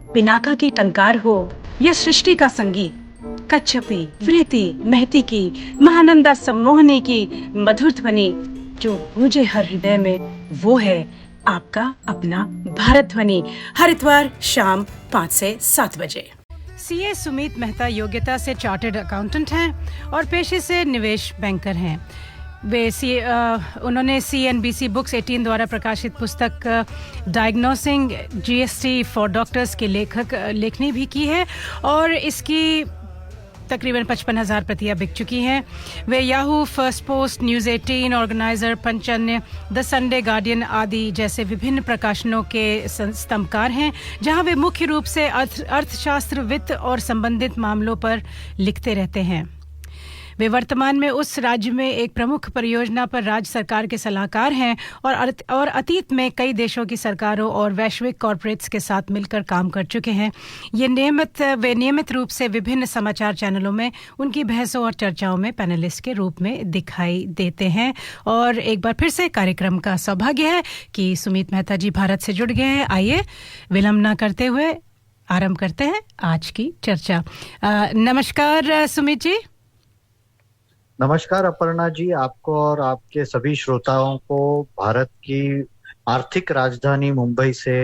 पिनाका की टंकार हो या सृष्टि का संगीत, कच्छपी, वृति, महती की, महानंदा सम्मोहनी की मधुर ध्वनि जो गूंजे हर हृदय में, वो है आपका अपना भारत ध्वनि। हर इतवार शाम 5 से 7 बजे। सीए सुमित मेहता योग्यता से चार्टर्ड अकाउंटेंट हैं और पेशे से निवेश बैंकर हैं। उन्होंने CNBC बुक्स 18 द्वारा प्रकाशित पुस्तक डायग्नोसिंग GST फॉर डॉक्टर्स के लेखनी भी की है और इसकी तकरीबन 55,000 प्रतियां बिक चुकी हैं। वे Yahoo, First Post, News 18, organiser, Panchjanya, the Sunday Guardian आदि जैसे विभिन्न प्रकाशनों के स्तंभकार हैं, जहां वे मुख्य रूप से अर्थशास्त्र, वित्त और संबंधित मामलों पर लिखते रहते हैं। वे वर्तमान में उस राज्य में एक प्रमुख परियोजना पर राज्य सरकार के सलाहकार हैं और अतीत में कई देशों की सरकारों और वैश्विक कॉरपोरेट्स के साथ मिलकर काम कर चुके हैं। वे नियमित रूप से विभिन्न समाचार चैनलों में उनकी बहसों और चर्चाओं में पैनलिस्ट के रूप में दिखाई देते हैं। और एक बार फिर से कार्यक्रम का सौभाग्य है कि सुमित मेहता जी भारत से जुड़ गए हैं। आइए विलंब न करते हुए आरंभ करते हैं आज की चर्चा। नमस्कार सुमित जी। नमस्कार अपर्णा जी, आपको और आपके सभी श्रोताओं को भारत की आर्थिक राजधानी मुंबई से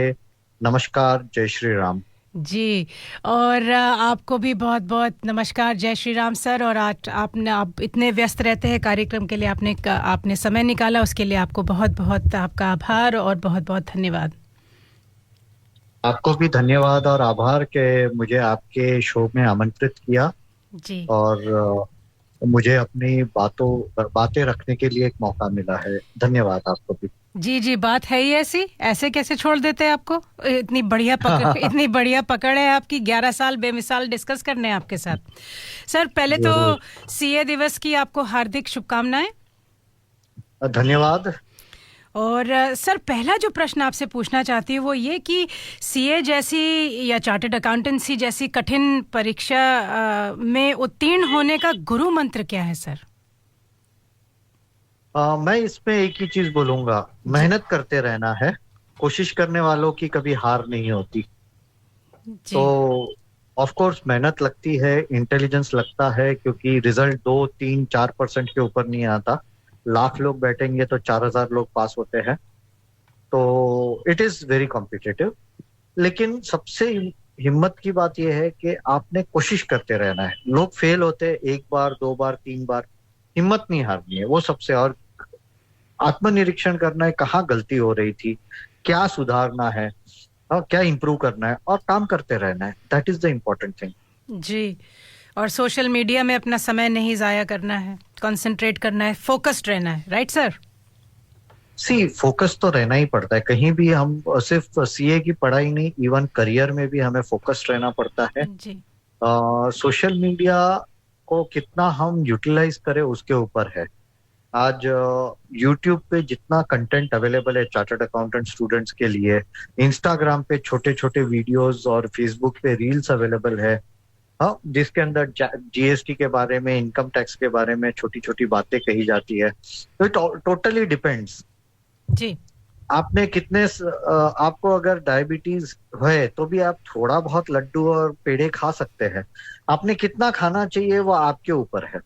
नमस्कार, जय श्री राम जी। और आपको भी बहुत बहुत नमस्कार, जय श्री राम सर। और आप इतने व्यस्त रहते हैं कार्यक्रम के लिए, आपने समय निकाला, उसके लिए आपको बहुत बहुत आपका आभार और बहुत बहुत धन्यवाद। आपको भी धन्यवाद और आभार कि मुझे आपके शो में आमंत्रित किया जी, और मुझे अपनी बातें रखने के लिए एक मौका मिला है। धन्यवाद आपको भी। जी, बात है ही ऐसे कैसे छोड़ देते हैं आपको? इतनी बढ़िया पकड़ है आपकी। 11 साल बेमिसाल डिस्कस करने हैं आपके साथ। सर, पहले तो सीए दिवस की आपको हार्दिक शुभकामनाएं। धन्यवाद। और सर, पहला जो प्रश्न आपसे पूछना चाहती हूँ वो ये कि सीए जैसी या चार्टर्ड अकाउंटेंसी जैसी कठिन परीक्षा में उत्तीर्ण होने का गुरु मंत्र क्या है सर? मैं इसमें एक ही चीज बोलूंगा, मेहनत करते रहना है। कोशिश करने वालों की कभी हार नहीं होती। तो ऑफ कोर्स मेहनत लगती है, इंटेलिजेंस लगता है, क्योंकि रिजल्ट 2, 3, 4% के ऊपर नहीं आता। लाख लोग बैठेंगे तो 4,000 लोग पास होते हैं। तो इट इज वेरी कॉम्पिटिटिव। लेकिन सबसे हिम्मत की बात यह है कि आपने कोशिश करते रहना है। लोग फेल होते हैं 1 बार, 2 बार, 3 बार, हिम्मत नहीं हारनी है, वो सबसे। और आत्मनिरीक्षण करना है, कहाँ गलती हो रही थी, क्या सुधारना है और क्या इंप्रूव करना है, और काम करते रहना है। That is the important thing जी। और सोशल मीडिया में अपना समय नहीं जाया करना है, कंसंट्रेट करना है, फोकस्ड रहना है। Right sir? फोकस तो रहना ही पड़ता है कहीं भी। हम सिर्फ सीए की पढ़ाई नहीं, इवन करियर में भी हमें फोकस्ड रहना पड़ता है जी। सोशल मीडिया को कितना हम यूटिलाइज करें उसके ऊपर है। आज यूट्यूब पे जितना कंटेंट अवेलेबल है चार्टर्ड अकाउंटेंट स्टूडेंट्स के लिए, इंस्टाग्राम पे छोटे छोटे वीडियोस और फेसबुक पे रील्स अवेलेबल है, हाँ, जिसके अंदर GST के बारे में, इनकम टैक्स के बारे में छोटी छोटी बातें कही जाती है। तो इट टोटली डिपेंड्स जी। आपने कितने आपको अगर डायबिटीज है तो भी आप थोड़ा बहुत लड्डू और पेड़े खा सकते हैं। आपने कितना खाना चाहिए वो आपके ऊपर है।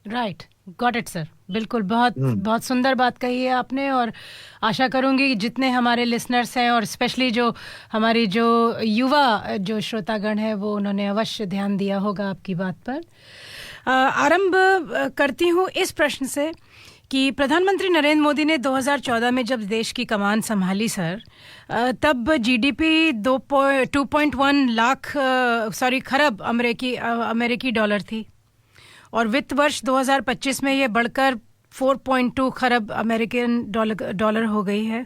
Right, got it sir. बिल्कुल, बहुत सुंदर बात कही है आपने। और आशा करूंगी कि जितने हमारे लिसनर्स हैं और स्पेशली जो हमारी जो युवा जो श्रोतागण है वो उन्होंने अवश्य ध्यान दिया होगा आपकी बात पर। आरंभ करती हूँ इस प्रश्न से कि प्रधानमंत्री नरेंद्र मोदी ने 2014 में जब देश की कमान संभाली सर, तब जीडीपी 2.1 लाख खरब अमेरिकी डॉलर थी और वित्त वर्ष 2025 में ये बढ़कर 4.2 खरब अमेरिकन डॉलर हो गई है।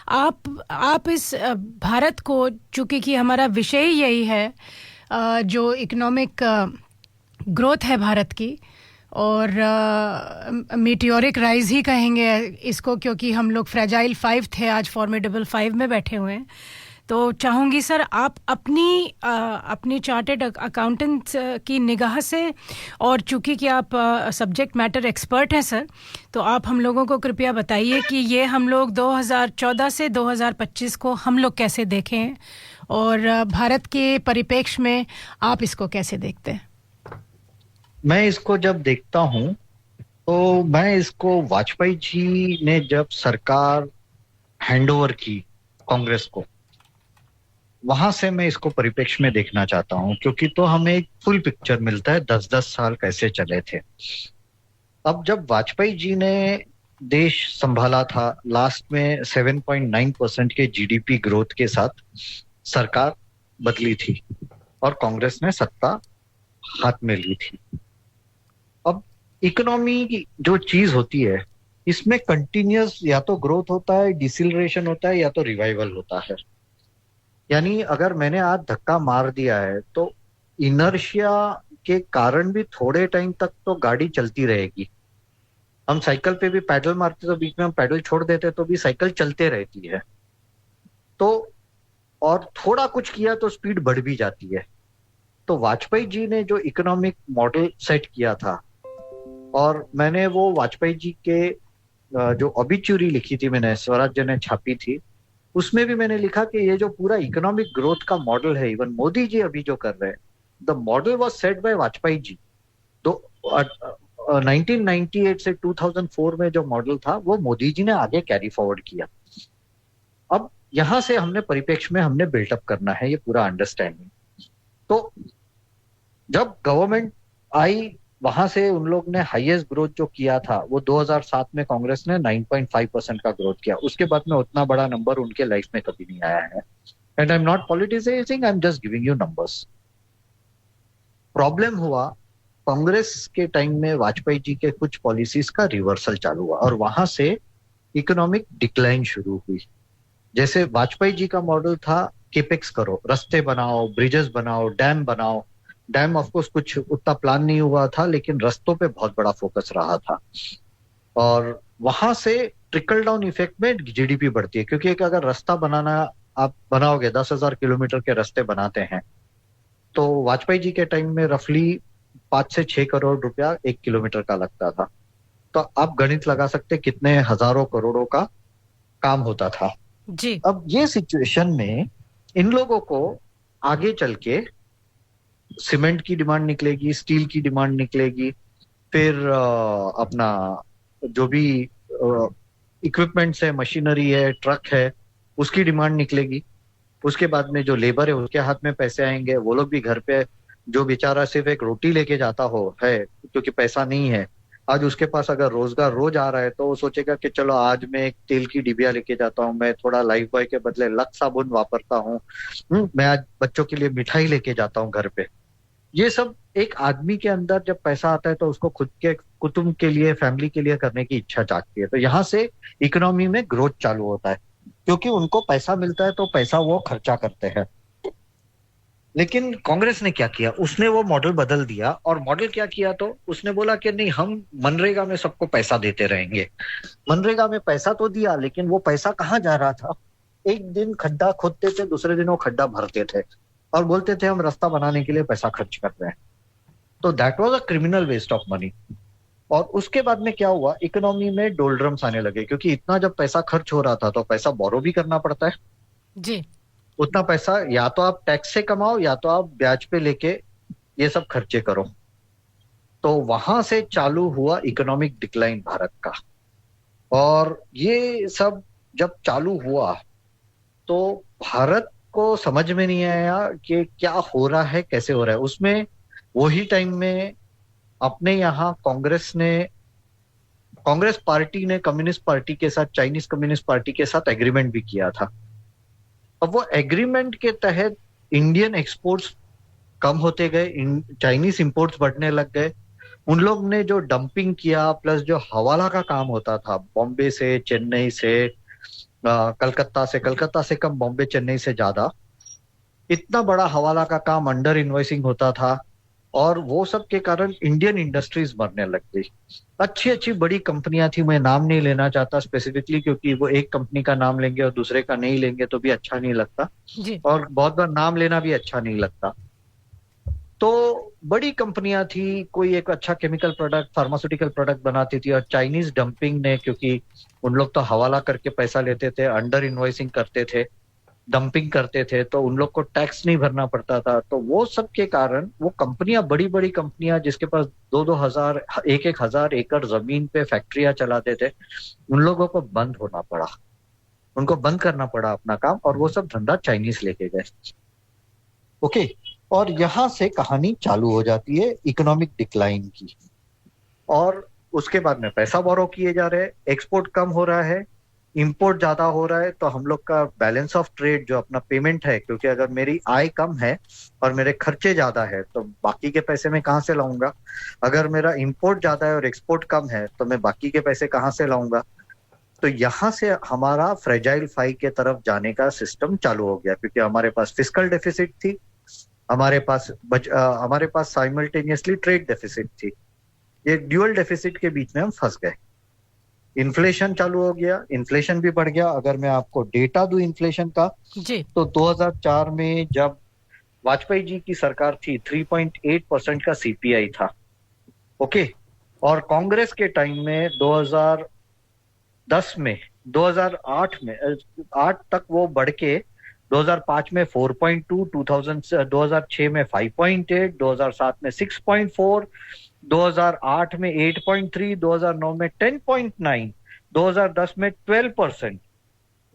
आप इस भारत को, चूंकि कि हमारा विषय यही है जो इकोनॉमिक ग्रोथ है भारत की, और मीटियोरिक राइज ही कहेंगे इसको, क्योंकि हम लोग फ्रेजाइल 5 थे, आज फॉर्मिडेबल 5 में बैठे हुए हैं। तो चाहूँगी सर आप अपनी चार्टर्ड अकाउंटेंट की निगाह से, और चूंकि कि आप सब्जेक्ट मैटर एक्सपर्ट हैं सर, तो आप हम लोगों को कृपया बताइए कि ये हम लोग 2014 से 2025 को हम लोग कैसे देखें और भारत के परिप्रेक्ष्य में आप इसको कैसे देखते हैं? मैं इसको जब देखता हूं तो मैं इसको वाजपेयी जी ने जब सरकार हैंडओवर की कांग्रेस को, वहां से मैं इसको परिप्रेक्ष्य में देखना चाहता हूं, क्योंकि तो हमें एक फुल पिक्चर मिलता है 10-10 साल कैसे चले थे। अब जब वाजपेयी जी ने देश संभाला था, लास्ट में 7.9% के जीडीपी ग्रोथ के साथ सरकार बदली थी और कांग्रेस ने सत्ता हाथ में ली थी। अब इकोनॉमी की जो चीज होती है, इसमें कंटिन्यूअस या तो ग्रोथ होता है, डिसिलरेशन होता है, या तो रिवाइवल होता है। यानी अगर मैंने आज धक्का मार दिया है तो इनर्शिया के कारण भी थोड़े टाइम तक तो गाड़ी चलती रहेगी। हम साइकिल पे भी पैडल मारते तो बीच में हम पैडल छोड़ देते तो भी साइकिल चलते रहती है। तो और थोड़ा कुछ किया तो स्पीड बढ़ भी जाती है। तो वाजपेयी जी ने जो इकोनॉमिक मॉडल सेट किया था, और मैंने वो वाजपेयी जी के जो ऑबिच्यूरी लिखी थी, मैंने स्वराज्य ने छापी थी, उसमें भी मैंने लिखा कि ये जो पूरा इकोनॉमिक ग्रोथ का मॉडल है, इवन मोदी जी अभी जो कर रहे हैं, the model was set by Vajpayee ji. तो 1998 से 2004 में जो मॉडल था वो मोदी जी ने आगे कैरी फॉरवर्ड किया। अब यहां से हमने परिप्रेक्ष्य में हमने बिल्टअप करना है ये पूरा अंडरस्टैंडिंग। तो जब गवर्नमेंट आई, वहां से उन लोग ने हाईएस्ट ग्रोथ जो किया था वो 2007 में कांग्रेस ने 9.5% का ग्रोथ किया। उसके बाद में उतना बड़ा नंबर उनके लाइफ में कभी नहीं आया है। And I am not politicising, I am just giving you numbers. Problem हुआ कांग्रेस के टाइम में, वाजपेयी जी के कुछ पॉलिसीज का रिवर्सल चालू हुआ और वहां से इकोनॉमिक डिक्लाइन शुरू हुई। जैसे वाजपेयी जी का मॉडल था केपेक्स करो, रास्ते बनाओ, ब्रिजेस बनाओ, डैम बनाओ। डैम ऑफ कोर्स कुछ उतना प्लान नहीं हुआ था, लेकिन रास्तों पे बहुत बड़ा फोकस रहा था। और वहां से ट्रिकल डाउन इफेक्ट में जीडीपी बढ़ती है, क्योंकि एक अगर रास्ता बनाना आप बनाओगे, 10,000 किलोमीटर के रास्ते बनाते हैं, तो वाजपेयी जी के टाइम में रफली 5 से 6 करोड़ रुपया 1 किलोमीटर का लगता था। तो आप गणित लगा सकते कितने हजारों करोड़ों का काम होता था जी। अब ये सिचुएशन में इन लोगों को आगे चल के सीमेंट की डिमांड निकलेगी, स्टील की डिमांड निकलेगी, फिर अपना जो भी इक्विपमेंट्स है, मशीनरी है, ट्रक है, उसकी डिमांड निकलेगी। उसके बाद में जो लेबर है उसके हाथ में पैसे आएंगे। वो लोग भी घर पे, जो बेचारा सिर्फ एक रोटी लेके जाता हो है क्योंकि पैसा नहीं है, आज उसके पास अगर रोजगार रोज आ रहा है तो वो सोचेगा कि चलो आज मैं एक तेल की डिबिया लेके जाता हूँ, मैं थोड़ा लाइफ बॉय के बदले लक्स साबुन वापरता हूँ, मैं आज बच्चों के लिए मिठाई लेके जाता हूँ घर पे। ये सब एक आदमी के अंदर जब पैसा आता है तो उसको खुद के कुटुंब के लिए, फैमिली के लिए करने की इच्छा जागती है। तो यहाँ से इकोनॉमी में ग्रोथ चालू होता है, क्योंकि उनको पैसा मिलता है तो पैसा वो खर्चा करते हैं। लेकिन कांग्रेस ने क्या किया, उसने वो मॉडल बदल दिया। और मॉडल क्या किया, तो उसने बोला कि नहीं, हम मनरेगा में सबको पैसा देते रहेंगे। मनरेगा में पैसा तो दिया, लेकिन वो पैसा कहाँ जा रहा था? एक दिन खड्डा खोदते थे, दूसरे दिन वो खड्डा भरते थे और बोलते थे हम रास्ता बनाने के लिए पैसा खर्च कर रहे हैं। तो that was a criminal waste of money. और उसके बाद में क्या हुआ, इकोनॉमी में डोलड्रम्स आने लगे, क्योंकि इतना जब पैसा खर्च हो रहा था तो पैसा बोरो भी करना पड़ता है जी। उतना पैसा या तो आप टैक्स से कमाओ या तो आप ब्याज पे लेके ये सब खर्चे करो। तो वहां से चालू हुआ इकोनॉमिक डिक्लाइन भारत का। और ये सब जब चालू हुआ तो भारत को समझ में नहीं आया कि क्या हो रहा है, कैसे हो रहा है। उसमें वही टाइम में अपने यहाँ कांग्रेस पार्टी ने कम्युनिस्ट पार्टी के साथ, चाइनीज कम्युनिस्ट पार्टी के साथ एग्रीमेंट भी किया था। अब वो एग्रीमेंट के तहत इंडियन एक्सपोर्ट्स कम होते गए, चाइनीज इंपोर्ट्स बढ़ने लग गए। उन लोग ने जो डंपिंग किया, प्लस जो हवाला का काम होता था बॉम्बे से, चेन्नई से, कलकत्ता से कम, बॉम्बे चेन्नई से ज्यादा, इतना बड़ा हवाला का काम, अंडर इन्वॉइसिंग होता था। और वो सब के कारण इंडियन इंडस्ट्रीज मरने लग गई। अच्छी अच्छी बड़ी कंपनियां थी, मैं नाम नहीं लेना चाहता स्पेसिफिकली, क्योंकि वो एक कंपनी का नाम लेंगे और दूसरे का नहीं लेंगे तो भी अच्छा नहीं लगता जी। और बहुत बार नाम लेना भी अच्छा नहीं लगता। तो बड़ी कंपनियां थी, कोई एक अच्छा केमिकल प्रोडक्ट, फार्मास्यूटिकल प्रोडक्ट बनाती थी, और चाइनीज डंपिंग ने, क्योंकि उन लोग तो हवाला करके पैसा लेते थे, अंडर इन्वॉइसिंग करते थे, डंपिंग करते थे तो उन लोग को टैक्स नहीं भरना पड़ता था, तो वो सब के कारण वो कंपनियां, बड़ी बड़ी कंपनियां जिसके पास 2-2 हजार, 1-1 हजार एकड़ जमीन पे फैक्ट्रियां चलाते थे, उन लोगों को बंद होना पड़ा, उनको बंद करना पड़ा अपना काम, और वो सब धंधा चाइनीज लेके गए। ओके, और यहाँ से कहानी चालू हो जाती है इकोनॉमिक डिक्लाइन की, और उसके बाद में पैसा बोरो किए जा रहे हैं, एक्सपोर्ट कम हो रहा है, इंपोर्ट ज्यादा हो रहा है, तो हम लोग का बैलेंस ऑफ ट्रेड जो अपना पेमेंट है, क्योंकि अगर मेरी आय कम है और मेरे खर्चे ज्यादा है तो बाकी के पैसे मैं कहाँ से लाऊंगा, अगर मेरा इंपोर्ट ज्यादा है और एक्सपोर्ट कम है तो मैं बाकी के पैसे कहाँ से लाऊंगा। तो यहाँ से हमारा फ्रेजाइल 5 के तरफ जाने का सिस्टम चालू हो गया, क्योंकि हमारे पास फिस्कल डेफिसिट थी, हमारे पास साइमल्टेनियसली ट्रेड डेफिसिट थी, ये ड्यूअल डेफिसिट के बीच में हम फंस गए। इन्फ्लेशन चालू हो गया, इन्फ्लेशन भी बढ़ गया। अगर मैं आपको डेटा दूं इन्फ्लेशन का, जी तो 2004 में जब वाजपेयी जी की सरकार थी 3.8% का सीपीआई था, ओके, और कांग्रेस के टाइम में 2010 में 2008 में 8 तक वो बढ़ के 2005 में 4.2, 2006 में 5.8, 2007 में 6.4, 2008 में 8.3, 2009 में 10.9, 2010 में 12%,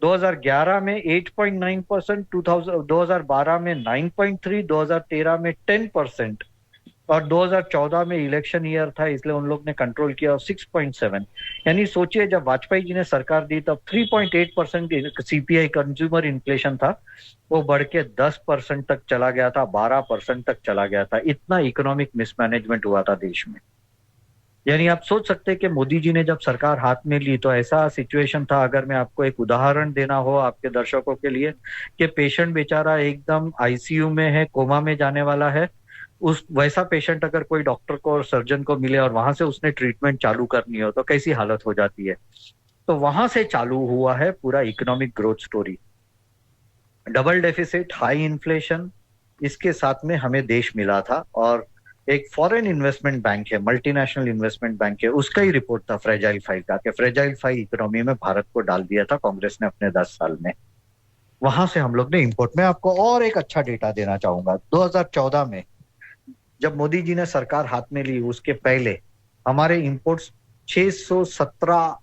2011 में 8.9%, 2012 में 9.3, 2013 में 10%, और 2014 में इलेक्शन ईयर था इसलिए उन लोग ने कंट्रोल किया 6.7। यानी सोचिए जब वाजपेयी जी ने सरकार दी तब 3.8% सीपीआई कंज्यूमर इन्फ्लेशन था, वो बढ़ के 10% तक चला गया था, 12% तक चला गया था। इतना इकोनॉमिक मिसमैनेजमेंट हुआ था देश में। यानी आप सोच सकते हैं कि मोदी जी ने जब सरकार हाथ में ली तो ऐसा सिचुएशन था, अगर मैं आपको एक उदाहरण देना हो आपके दर्शकों के लिए, कि पेशेंट बेचारा एकदम आईसीयू में है, कोमा में जाने वाला है, उस वैसा पेशेंट अगर कोई डॉक्टर को और सर्जन को मिले और वहां से उसने ट्रीटमेंट चालू करनी हो तो कैसी हालत हो जाती है। तो वहां से चालू हुआ है पूरा economic growth story. Double deficit, high inflation, इसके साथ में हमें देश मिला था, और एक फॉरेन इन्वेस्टमेंट बैंक है, मल्टीनेशनल इन्वेस्टमेंट बैंक है, उसका ही रिपोर्ट था फ्रेजाइल 5 का, कि फ्रेजाइल 5 इकोनॉमी में भारत को डाल दिया था कांग्रेस ने अपने 10 साल में। वहां से हम लोग ने इंपोर्ट में, आपको और एक अच्छा डेटा देना चाहूंगा, 2014 में जब मोदी जी ने सरकार हाथ में ली उसके पहले हमारे इंपोर्ट्स 617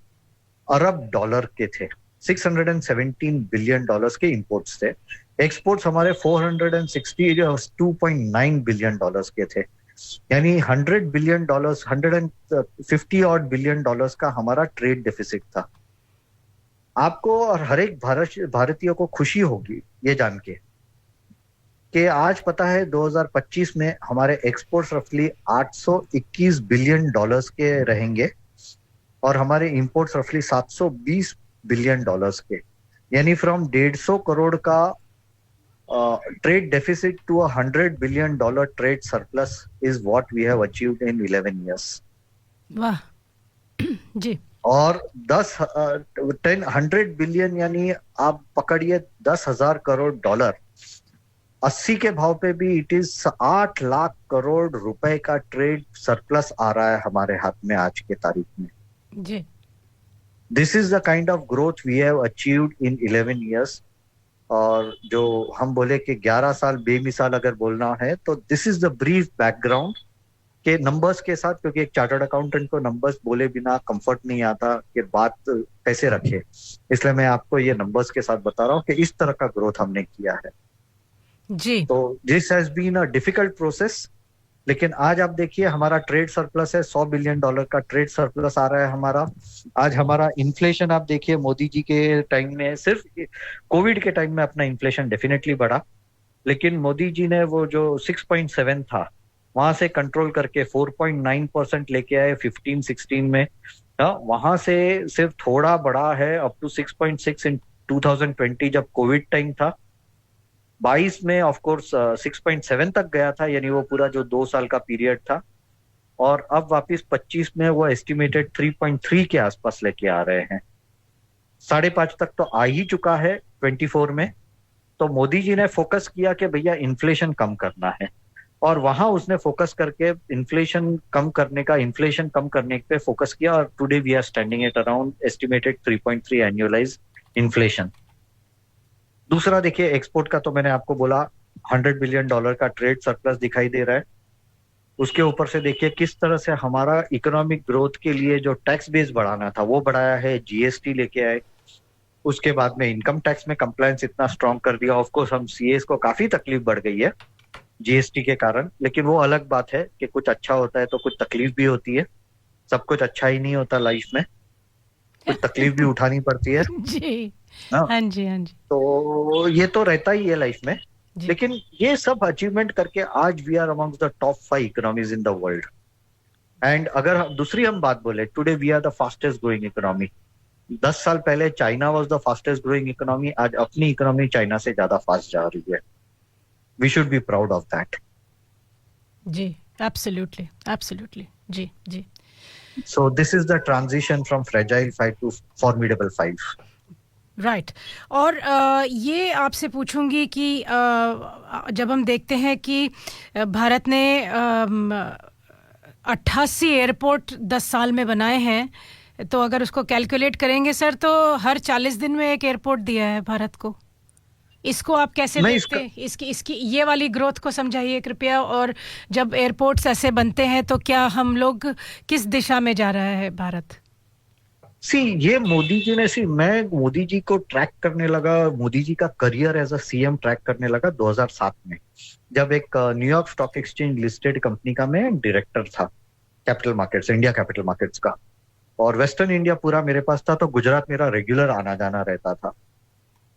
अरब डॉलर के थे, 617 बिलियन डॉलर्स के इंपोर्ट्स थे। एक्सपोर्ट्स हमारे 462.9 बिलियन डॉलर्स के थे। यानी 100 billion dollars, 150 odd billion dollars का हमारा ट्रेड डेफिसिट था। आपको और हर एक भारतीय को खुशी होगी ये जान के कि आज पता है 2025 में हमारे एक्सपोर्ट्स रफली 821 बिलियन डॉलर्स के रहेंगे और हमारे इंपोर्ट्स रफली 720 बिलियन डॉलर्स के। यानी फ्रॉम 150 करोड़ का trade deficit to 100 billion dollar trade surplus is what we have achieved in 11 years। वाह जी। और 100 बिलियन यानी आप पकड़िए 10,000 करोड़ डॉलर, 80 के भाव पे भी इट इज 8 लाख करोड़ रुपए का ट्रेड सरप्लस आ रहा है हमारे हाथ में आज के तारीख में जी। This is the kind of growth we have achieved in 11 years। और जो हम बोले कि 11 साल बेमिसाल अगर बोलना है तो this is the brief background के नंबर्स के साथ, क्योंकि एक चार्टर्ड अकाउंटेंट को नंबर्स बोले बिना कंफर्ट नहीं आता कि बात कैसे रखे, इसलिए मैं आपको ये नंबर्स के साथ बता रहा हूँ कि इस तरह का ग्रोथ हमने किया है जी। तो this has been a difficult process. लेकिन आज आप देखिए हमारा ट्रेड सरप्लस है, 100 बिलियन डॉलर का ट्रेड सरप्लस आ रहा है हमारा। आज हमारा इन्फ्लेशन आप देखिए, मोदी जी के टाइम में, सिर्फ कोविड के टाइम में अपना इन्फ्लेशन डेफिनेटली बढ़ा, लेकिन मोदी जी ने वो जो 6.7 था वहां से कंट्रोल करके 4.9% लेके आए 15-16 में। वहां से सिर्फ थोड़ा बढ़ा है अप टू 6.6 इन 2020 जब कोविड टाइम था। 22 में ऑफ कोर्स 6.7 तक गया था, यानी वो पूरा जो 2 साल का पीरियड था। और अब वापस 25 में वो एस्टिमेटेड 3.3 के आसपास लेके आ रहे हैं। 5.5 तक तो आ ही चुका है 24 में। तो मोदी जी ने फोकस किया कि भैया इन्फ्लेशन कम करना है, और वहां उसने फोकस करके इन्फ्लेशन कम करने पे फोकस किया, और today we are standing at around estimated 3.3 annualise inflation. दूसरा देखिए, एक्सपोर्ट का तो मैंने आपको बोला, $100 बिलियन का ट्रेड सरप्लस दिखाई दे रहा है। उसके ऊपर से देखिए किस तरह से हमारा इकोनॉमिक ग्रोथ के लिए जो टैक्स बेस बढ़ाना था वो बढ़ाया है, जीएसटी लेके आए। उसके बाद में इनकम टैक्स में कंप्लायंस इतना स्ट्रांग कर दिया। ऑफ कोर्स हम सीएस को काफी तकलीफ बढ़ गई है जीएसटी के कारण, लेकिन वो अलग बात है कि कुछ अच्छा होता है तो कुछ तकलीफ भी होती है। सब कुछ अच्छा ही नहीं होता लाइफ में, कुछ तकलीफ भी उठानी पड़ती है जी, ना। हाँ जी, हाँ जी, तो ये तो रहता ही है लाइफ में। जी, लेकिन ये सब अचीवमेंट करके आज we are amongst the top 5 economies in the world. And अगर दूसरी हम बात बोले, today we are the fastest growing economy. 10 साल पहले China was the fastest growing economy, आज अपनी इकोनॉमी चाइना से ज्यादा फास्ट जा रही है। We should be proud of that. जी, एब्सोल्युटली, एब्सोल्युटली, जी, जी, so this is the transition from fragile 5 to formidable 5। Right. और ये आपसे पूछूंगी कि जब हम देखते हैं कि भारत ने 88 एयरपोर्ट 10 साल में बनाए हैं, तो अगर उसको कैलकुलेट करेंगे सर, तो हर 40 दिन में एक एयरपोर्ट दिया है भारत को। इसको आप कैसे मैं देखते हैं? इसकी ये वाली ग्रोथ को समझाइए कृपया। और जब एयरपोर्ट्स ऐसे बनते हैं तो क्या हम लोग किस दिशा में जा रहा है भारत? ये मोदी जी ने मैं मोदी जी को ट्रैक करने लगा, मोदी जी का career as a CM track करने लगा 2007 में, जब एक New York stock exchange listed company का मैं डायरेक्टर था, capital markets, India capital markets का। और वेस्टर्न इंडिया पूरा मेरे पास था, तो गुजरात मेरा रेगुलर आना जाना रहता था।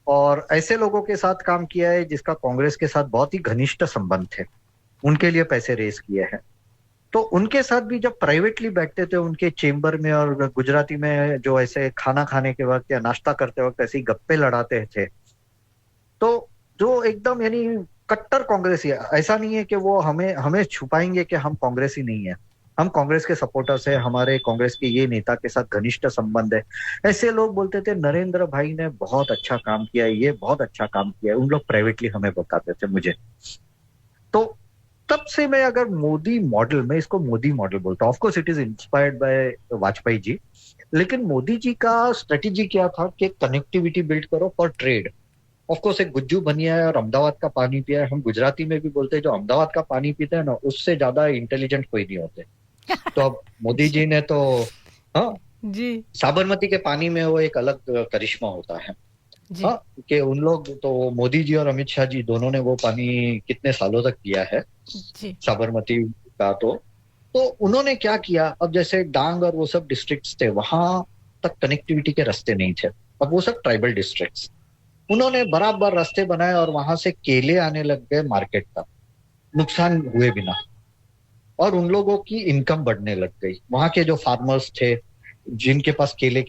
और ऐसे लोगों के साथ काम किया है जिसका कांग्रेस के साथ बहुत ही घनिष्ठ संबंध थे, उनके लिए पैसे रेज किए हैं। तो उनके साथ भी जब प्राइवेटली बैठते थे उनके चेम्बर में, और गुजराती में जो ऐसे खाना खाने के वक्त या नाश्ता करते वक्त ऐसी गप्पे लड़ाते थे, तो जो एकदम यानी कट्टर कांग्रेसी है। ऐसा नहीं है कि वो हमें छुपाएंगे कि हम कांग्रेसी नहीं है, हम कांग्रेस के सपोर्टर्स है, हमारे कांग्रेस के ये नेता के साथ घनिष्ठ संबंध है। ऐसे लोग बोलते थे नरेंद्र भाई ने बहुत अच्छा काम किया है, ये बहुत अच्छा काम किया है, उन लोग प्राइवेटली हमें बताते थे मुझे। तो तब से मैं अगर मोदी मॉडल, मैं इसको मोदी मॉडल बोलता हूँ, of course it is inspired by Vajpayee ji, लेकिन मोदी जी का स्ट्रेटेजी क्या था कि कनेक्टिविटी बिल्ड करो फॉर ट्रेड। ऑफकोर्स एक गुज्जू बनिया है और अहमदाबाद का पानी पिया है। हम गुजराती में भी बोलते हैं जो अहमदाबाद का पानी पीते हैं ना, उससे ज्यादा इंटेलिजेंट कोई नहीं होते। तो अब मोदी जी ने तो हाँ जी, साबरमती के पानी में वो एक अलग करिश्मा होता है। जी, हाँ, कि उन लोग तो मोदी जी और अमित शाह जी दोनों ने वो पानी कितने सालों तक पिया है जी, साबरमती का। तो उन्होंने क्या किया, अब जैसे डांग और वो सब डिस्ट्रिक्ट्स थे, वहां तक कनेक्टिविटी के रास्ते नहीं थे, अब वो सब ट्राइबल डिस्ट्रिक्ट्स, उन्होंने बराबर रास्ते बनाए और वहां से केले आने लग गए मार्केट तक, नुकसान हुए बिना, और उन लोगों की इनकम बढ़ने लग गई। वहां के जो फार्मर्स थे, जिनके पास केले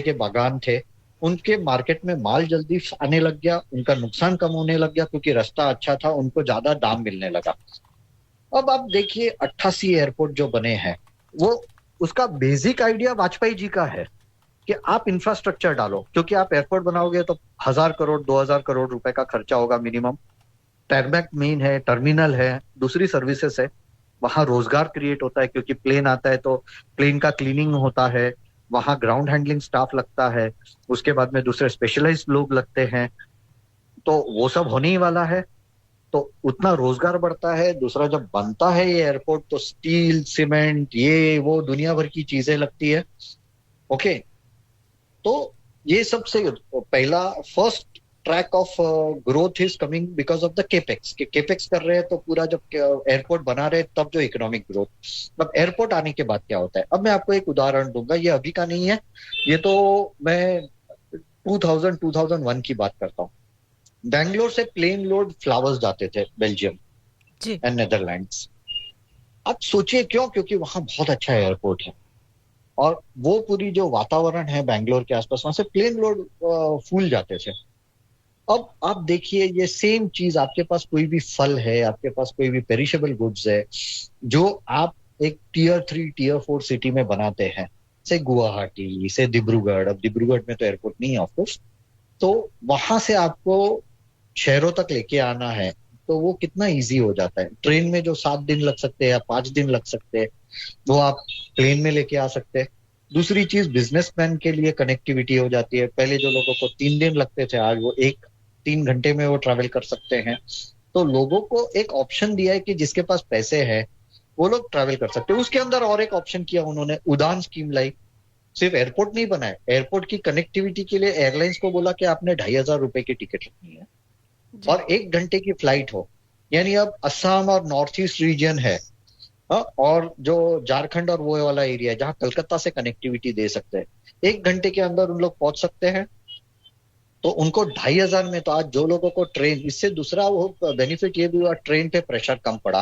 के बागान थे, उनके मार्केट में माल जल्दी आने लग गया, उनका नुकसान कम होने लग गया क्योंकि रास्ता अच्छा था, उनको ज्यादा दाम मिलने लगा। अब आप देखिए 88 एयरपोर्ट जो बने हैं, वो उसका बेसिक आइडिया वाजपेयी जी का है कि आप इंफ्रास्ट्रक्चर डालो, क्योंकि आप एयरपोर्ट बनाओगे तो 1000 करोड़ 2000 करोड़ रुपए का खर्चा होगा मिनिमम। टैरमैक मेन है, टर्मिनल है, दूसरी सर्विसेज है, वहां रोजगार क्रिएट होता है क्योंकि प्लेन आता है तो प्लेन का क्लीनिंग होता है, वहां ग्राउंड हैंडलिंग स्टाफ लगता है, उसके बाद में दूसरे स्पेशलाइज्ड लोग लगते हैं, तो वो सब होने ही वाला है, तो उतना रोजगार बढ़ता है। दूसरा, जब बनता है ये एयरपोर्ट तो स्टील, सीमेंट, ये वो दुनिया भर की चीजें लगती है। ओके, तो ये सबसे पहला first track of growth is coming because of the capex. Capex कर रहे हैं तो पूरा जब एयरपोर्ट बना रहे तब जो इकोनॉमिक ग्रोथ, अब एयरपोर्ट आने के बाद क्या होता है। अब मैं आपको एक उदाहरण दूंगा, ये अभी का नहीं है, ये तो मैं 2001 की बात करता हूँ। बैंगलोर से प्लेन लोड फ्लावर्स जाते थे बेल्जियम एंड नेदरलैंड्स। अब सोचिए क्यों, क्योंकि वहां बहुत अच्छा एयरपोर्ट है और वो पूरी जो वातावरण है बैंगलोर के आसपास, वहां से प्लेन लोड फूल जाते थे। अब आप देखिए ये सेम चीज, आपके पास कोई भी फल है, आपके पास कोई भी पेरिशेबल गुड्स है जो आप एक टियर 3 टियर 4 सिटी में बनाते हैं, से गुवाहाटी से डिब्रूगढ़, अब डिब्रूगढ़ में तो एयरपोर्ट नहीं है ऑफकोर्स, तो वहां से आपको शहरों तक लेके आना है तो वो कितना इजी हो जाता है। ट्रेन में जो 7 दिन लग सकते हैं या 5 दिन लग सकते हैं, वो आप प्लेन में लेके आ सकते हैं। दूसरी चीज बिजनेसमैन के लिए कनेक्टिविटी हो जाती है। पहले जो लोगों को 3 दिन लगते थे, आज वो 3 घंटे में वो ट्रैवल कर सकते हैं। तो लोगों को एक ऑप्शन दिया है कि जिसके पास पैसे हैं वो लोग ट्रैवल कर सकते हैं। उसके अंदर और एक ऑप्शन किया उन्होंने, उड़ान स्कीम लाई। सिर्फ एयरपोर्ट नहीं बनाए, एयरपोर्ट की कनेक्टिविटी के लिए एयरलाइंस को बोला कि आपने 2,500 रुपए की टिकट रखनी है जी और 1 घंटे की फ्लाइट हो। यानी अब असम और नॉर्थ ईस्ट रीजन है, हाँ, और जो झारखंड और वो वाला एरिया है जहाँ कलकत्ता से कनेक्टिविटी दे सकते हैं, 1 घंटे के अंदर उन लोग पहुंच सकते हैं। तो उनको 2,500 में, तो आज जो लोगों को ट्रेन, इससे दूसरा वो बेनिफिट ये भी हुआ, ट्रेन पे प्रेशर कम पड़ा।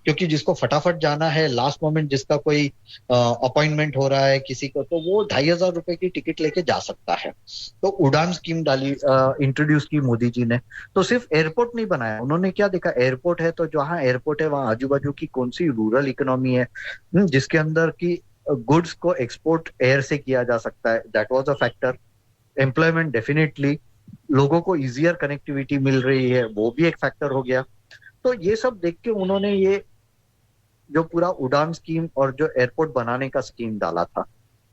क्योंकि जिसको फटाफट जाना है, लास्ट मोमेंट जिसका कोई अपॉइंटमेंट हो रहा है किसी को, तो वो 2,500 रुपए की टिकट लेके जा सकता है। तो उड़ान स्कीम डाली, इंट्रोड्यूस की मोदी जी ने। तो सिर्फ एयरपोर्ट नहीं बनाया उन्होंने, क्या देखा, एयरपोर्ट है तो जहाँ एयरपोर्ट है वहाँ आजू बाजू की कौन सी रूरल इकोनॉमी है जिसके अंदर की गुड्स को एक्सपोर्ट एयर से किया जा सकता है, that was a factor. Employment definitely, लोगों को इजियर कनेक्टिविटी मिल रही है, वो भी एक फैक्टर हो गया। तो ये सब देख के उन्होंने ये जो पूरा उड़ान स्कीम और जो एयरपोर्ट बनाने का स्कीम डाला था।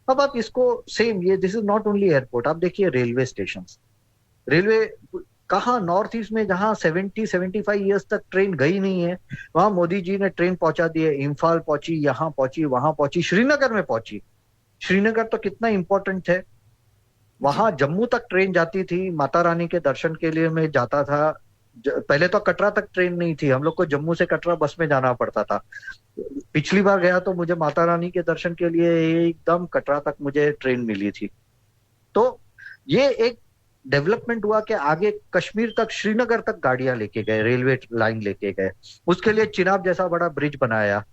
अब आप इसको सेम, ये this is not only airport, आप देखिए रेलवे स्टेशन, रेलवे कहाँ नॉर्थ ईस्ट में जहाँ 70-75 ईयर्स तक ट्रेन गई नहीं है, वहां मोदी जी ने ट्रेन पहुंचा दी है। इम्फाल पहुंची, यहाँ पहुंची, वहां पहुंची, श्रीनगर में पहुंची। श्रीनगर तो कितना इंपॉर्टेंट है, वहां जम्मू तक ट्रेन जाती थी। माता रानी के दर्शन के लिए मैं जाता था, पहले तो कटरा तक ट्रेन नहीं थी, हम लोग को जम्मू से कटरा बस में जाना पड़ता था। पिछली बार गया तो मुझे माता रानी के दर्शन के लिए एकदम कटरा तक मुझे ट्रेन मिली थी। तो ये एक डेवलपमेंट हुआ कि आगे कश्मीर तक, श्रीनगर तक गाड़ियां लेके गए, रेलवे लाइन लेके गए, उसके लिए चिनाब जैसा बड़ा ब्रिज बनाया।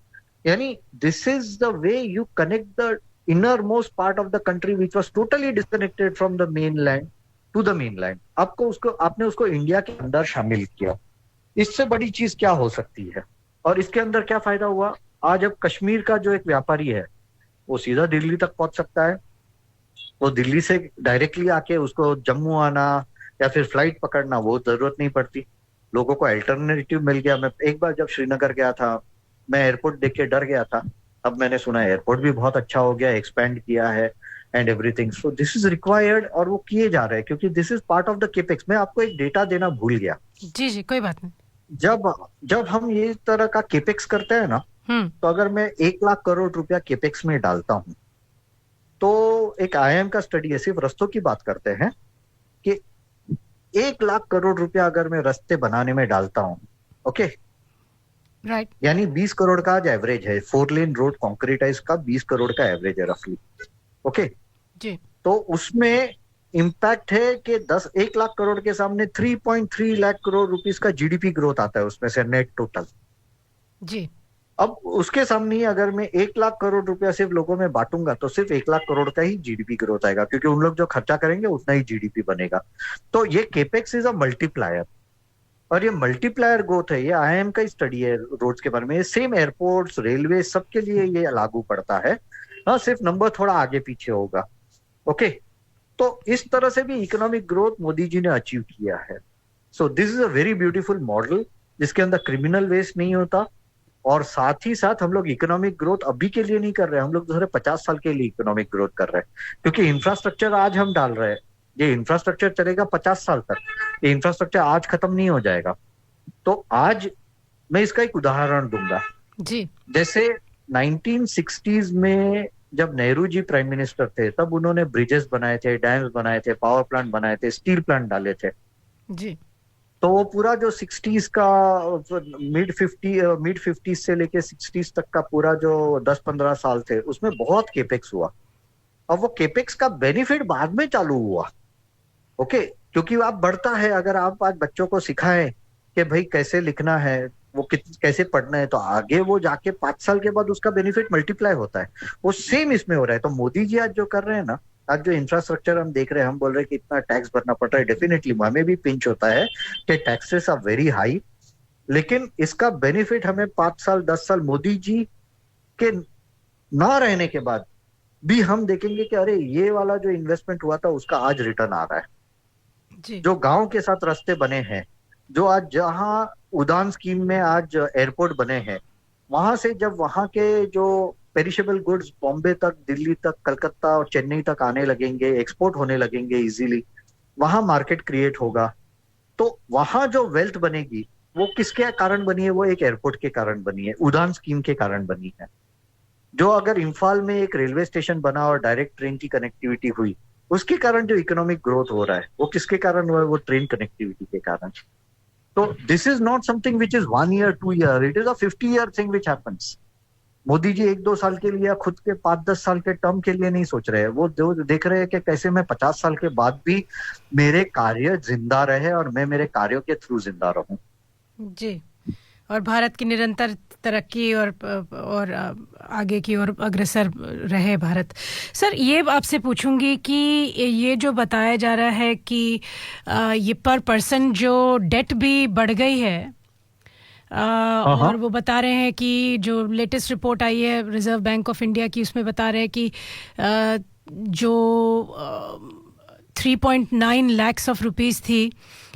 यानी this is the way you connect the innermost part of the country which was totally disconnected from the mainland to the mainland। आपने उसको इंडिया के अंदर शामिल किया। इससे बड़ी चीज क्या हो सकती है? और इसके अंदर क्या फायदा हुआ? आज अब कश्मीर का जो एक व्यापारी है वो सीधा दिल्ली तक पहुंच सकता है। वो दिल्ली से डायरेक्टली आके उसको जम्मू आना या फिर फ्लाइट पकड़ना वो जरूरत नहीं पड़ती। लोगों को अल्टरनेटिव मिल गया। मैं एक बार जब श्रीनगर गया था, मैं एयरपोर्ट देख के डर गया था। अब मैंने सुना एयरपोर्ट भी बहुत अच्छा हो गया, एक्सपेंड किया है and everything. So this is required और वो किए जा रहे हैं क्योंकि this is part of the capex. मैं आपको एक डेटा देना भूल गया। जी जी, कोई बात नहीं। जब हम ये तरह का केपेक्स करते हैं ना, तो अगर मैं 1 लाख करोड़ रुपया केपेक्स में डालता हूं, तो एक IIM का स्टडी है, सिर्फ रस्तों की बात करते हैं, कि 1 लाख करोड़ रुपया अगर मैं रस्ते बनाने में डालता हूं, ओके, राइट, यानी 20 करोड़ का आज एवरेज है। 4 लेन रोड कॉन्क्रीटाइज का 20 करोड़ का एवरेज है रफली, ओके जी। तो उसमें इम्पैक्ट है कि 1 लाख करोड़ के सामने 3.3 लाख करोड़ रुपीस का GDP ग्रोथ आता है उसमें से, नेट टोटल जी। अब उसके सामने ही अगर मैं 1 लाख करोड़ रुपया सिर्फ लोगों में बांटूंगा तो सिर्फ 1 लाख करोड़ का ही GDP ग्रोथ आएगा, क्योंकि उन लोग जो खर्चा करेंगे उतना ही GDP बनेगा। तो ये केपेक्स इज अ मल्टीप्लायर, और ये मल्टीप्लायर ग्रोथ है। ये IIM का ही स्टडी है रोड्स के बारे में। ये सेम एयरपोर्ट्स, रेलवे, सबके लिए ये लागू पड़ता है। हाँ, सिर्फ नंबर थोड़ा आगे पीछे होगा, ओके तो इस तरह से भी इकोनॉमिक ग्रोथ मोदी जी ने अचीव किया है। So this is a very beautiful model जिसके अंदर क्रिमिनल वेस्ट नहीं होता, और साथ ही साथ हम लोग इकोनॉमिक ग्रोथ अभी के लिए नहीं कर रहे हैं, हम लोग दूसरे 50 साल के लिए इकोनॉमिक ग्रोथ कर रहे हैं। क्योंकि इंफ्रास्ट्रक्चर आज हम डाल रहे हैं, ये इंफ्रास्ट्रक्चर चलेगा 50 साल तक, ये इंफ्रास्ट्रक्चर आज खत्म नहीं हो जाएगा। तो आज मैं इसका एक उदाहरण दूंगा जी। जैसे 1960s में जब नेहरू जी प्राइम मिनिस्टर थे, तब उन्होंने ब्रिजेस बनाए थे, डैम्स बनाए थे, पावर प्लांट बनाए थे, स्टील प्लांट डाले थे। जी। तो वो पूरा जो 60s का मिड 50s से लेके 60s तक का पूरा जो 10-15 साल थे, उसमें बहुत केपेक्स हुआ। अब वो केपेक्स का बेनिफिट बाद में चालू हुआ, ओके क्योंकि आप बढ़ता है। अगर आप आज बच्चों को सिखाएं कि भाई कैसे लिखना है, वो कैसे पढ़ना है, तो आगे वो जाके 5 साल के बाद उसका बेनिफिट मल्टीप्लाई होता है। वो सेम इसमें हो रहा है। तो मोदी जी आज जो कर रहे हैं ना, आज जो इंफ्रास्ट्रक्चर हम देख रहे हैं, हम बोल रहे हैं कि इतना टैक्स भरना पड़ रहा है, डेफिनेटली हमें भी पिंच होता है कि टैक्सेस आर वेरी हाई, लेकिन इसका बेनिफिट हमें 5 साल 10 साल मोदी जी के ना रहने के बाद भी हम देखेंगे कि अरे ये वाला जो इन्वेस्टमेंट हुआ था उसका आज रिटर्न आ रहा है। जी। जो गांव के साथ रास्ते बने हैं, जो आज जहां उड़ान स्कीम में आज एयरपोर्ट बने हैं, वहां से जब वहां के जो पेरिशेबल गुड्स बॉम्बे तक, दिल्ली तक, कलकत्ता और चेन्नई तक आने लगेंगे, एक्सपोर्ट होने लगेंगे इजीली, वहां मार्केट क्रिएट होगा। तो वहां जो वेल्थ बनेगी वो किसके कारण बनी है? वो एक एयरपोर्ट के कारण बनी है, उड़ान स्कीम के कारण बनी है। जो अगर इम्फाल में एक रेलवे स्टेशन बना और डायरेक्ट ट्रेन की कनेक्टिविटी हुई, उसके कारण जो इकोनॉमिक ग्रोथ हो रहा है वो किसके कारण हुआ है? वो ट्रेन कनेक्टिविटी के कारण। तो this is not something which is 1 year 2 year, it is a 50 year thing which happens. Modi ji 1-2 साल के लिए, खुद के 5-10 साल के टर्म के लिए नहीं सोच रहे हैं, वो जो देख रहे हैं कि कैसे मैं 50 साल के बाद भी मेरे कार्य जिंदा रहे और मैं मेरे कार्यों के थ्रू जिंदा रहूं। जी, और भारत की निरंतर तरक्की और आगे की ओर अग्रसर रहे भारत। सर, ये आपसे पूछूंगी कि ये जो बताया जा रहा है कि ये पर पर्सन जो डेट भी बढ़ गई है, और वो बता रहे हैं कि जो लेटेस्ट रिपोर्ट आई है रिजर्व बैंक ऑफ इंडिया की, उसमें बता रहे हैं कि जो 3.9 lakhs ऑफ रुपीस थी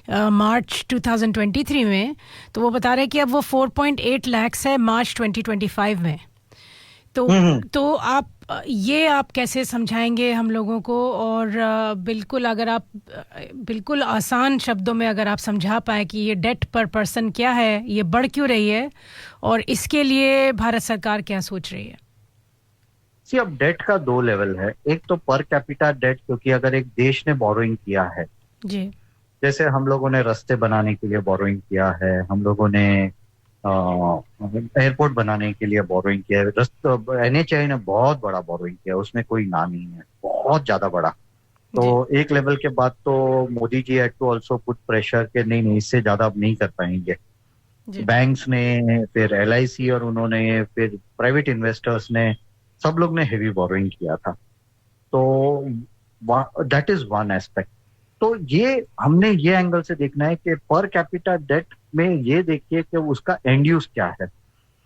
मार्च 2023 में, तो वो बता रहे हैं कि अब वो 4.8 lakhs है मार्च 2025 में। तो आप आप कैसे समझाएंगे हम लोगों को? और बिल्कुल अगर आप बिल्कुल आसान शब्दों में अगर आप समझा पाए कि ये डेट पर पर्सन क्या है, ये बढ़ क्यों रही है, और इसके लिए भारत सरकार क्या सोच रही है? अब डेट का 2 लेवल है। एक तो पर कैपिटा डेट, क्योंकि अगर एक देश ने बोरोइंग किया है, जी, जैसे हम लोगों ने रास्ते बनाने के लिए बोरोइंग किया है, हम लोगों ने एयरपोर्ट बनाने के लिए बोरोइंग किया है, NHAI ने बहुत बड़ा बोरोइंग किया है, उसमें कोई ना नहीं है, बहुत ज्यादा बड़ा। तो एक लेवल के बाद तो Modi ji had to also put pressure के नहीं इससे ज्यादा अब नहीं कर पाएंगे। बैंक्स ने, फिर LIC और उन्होंने, फिर प्राइवेट इन्वेस्टर्स ने, सब लोग ने हेवी बोरोइंग किया था। तो दैट इज वन एस्पेक्ट। तो ये हमने ये एंगल से देखना है कि पर कैपिटा डेट में ये देखिए कि उसका एंड यूज क्या है।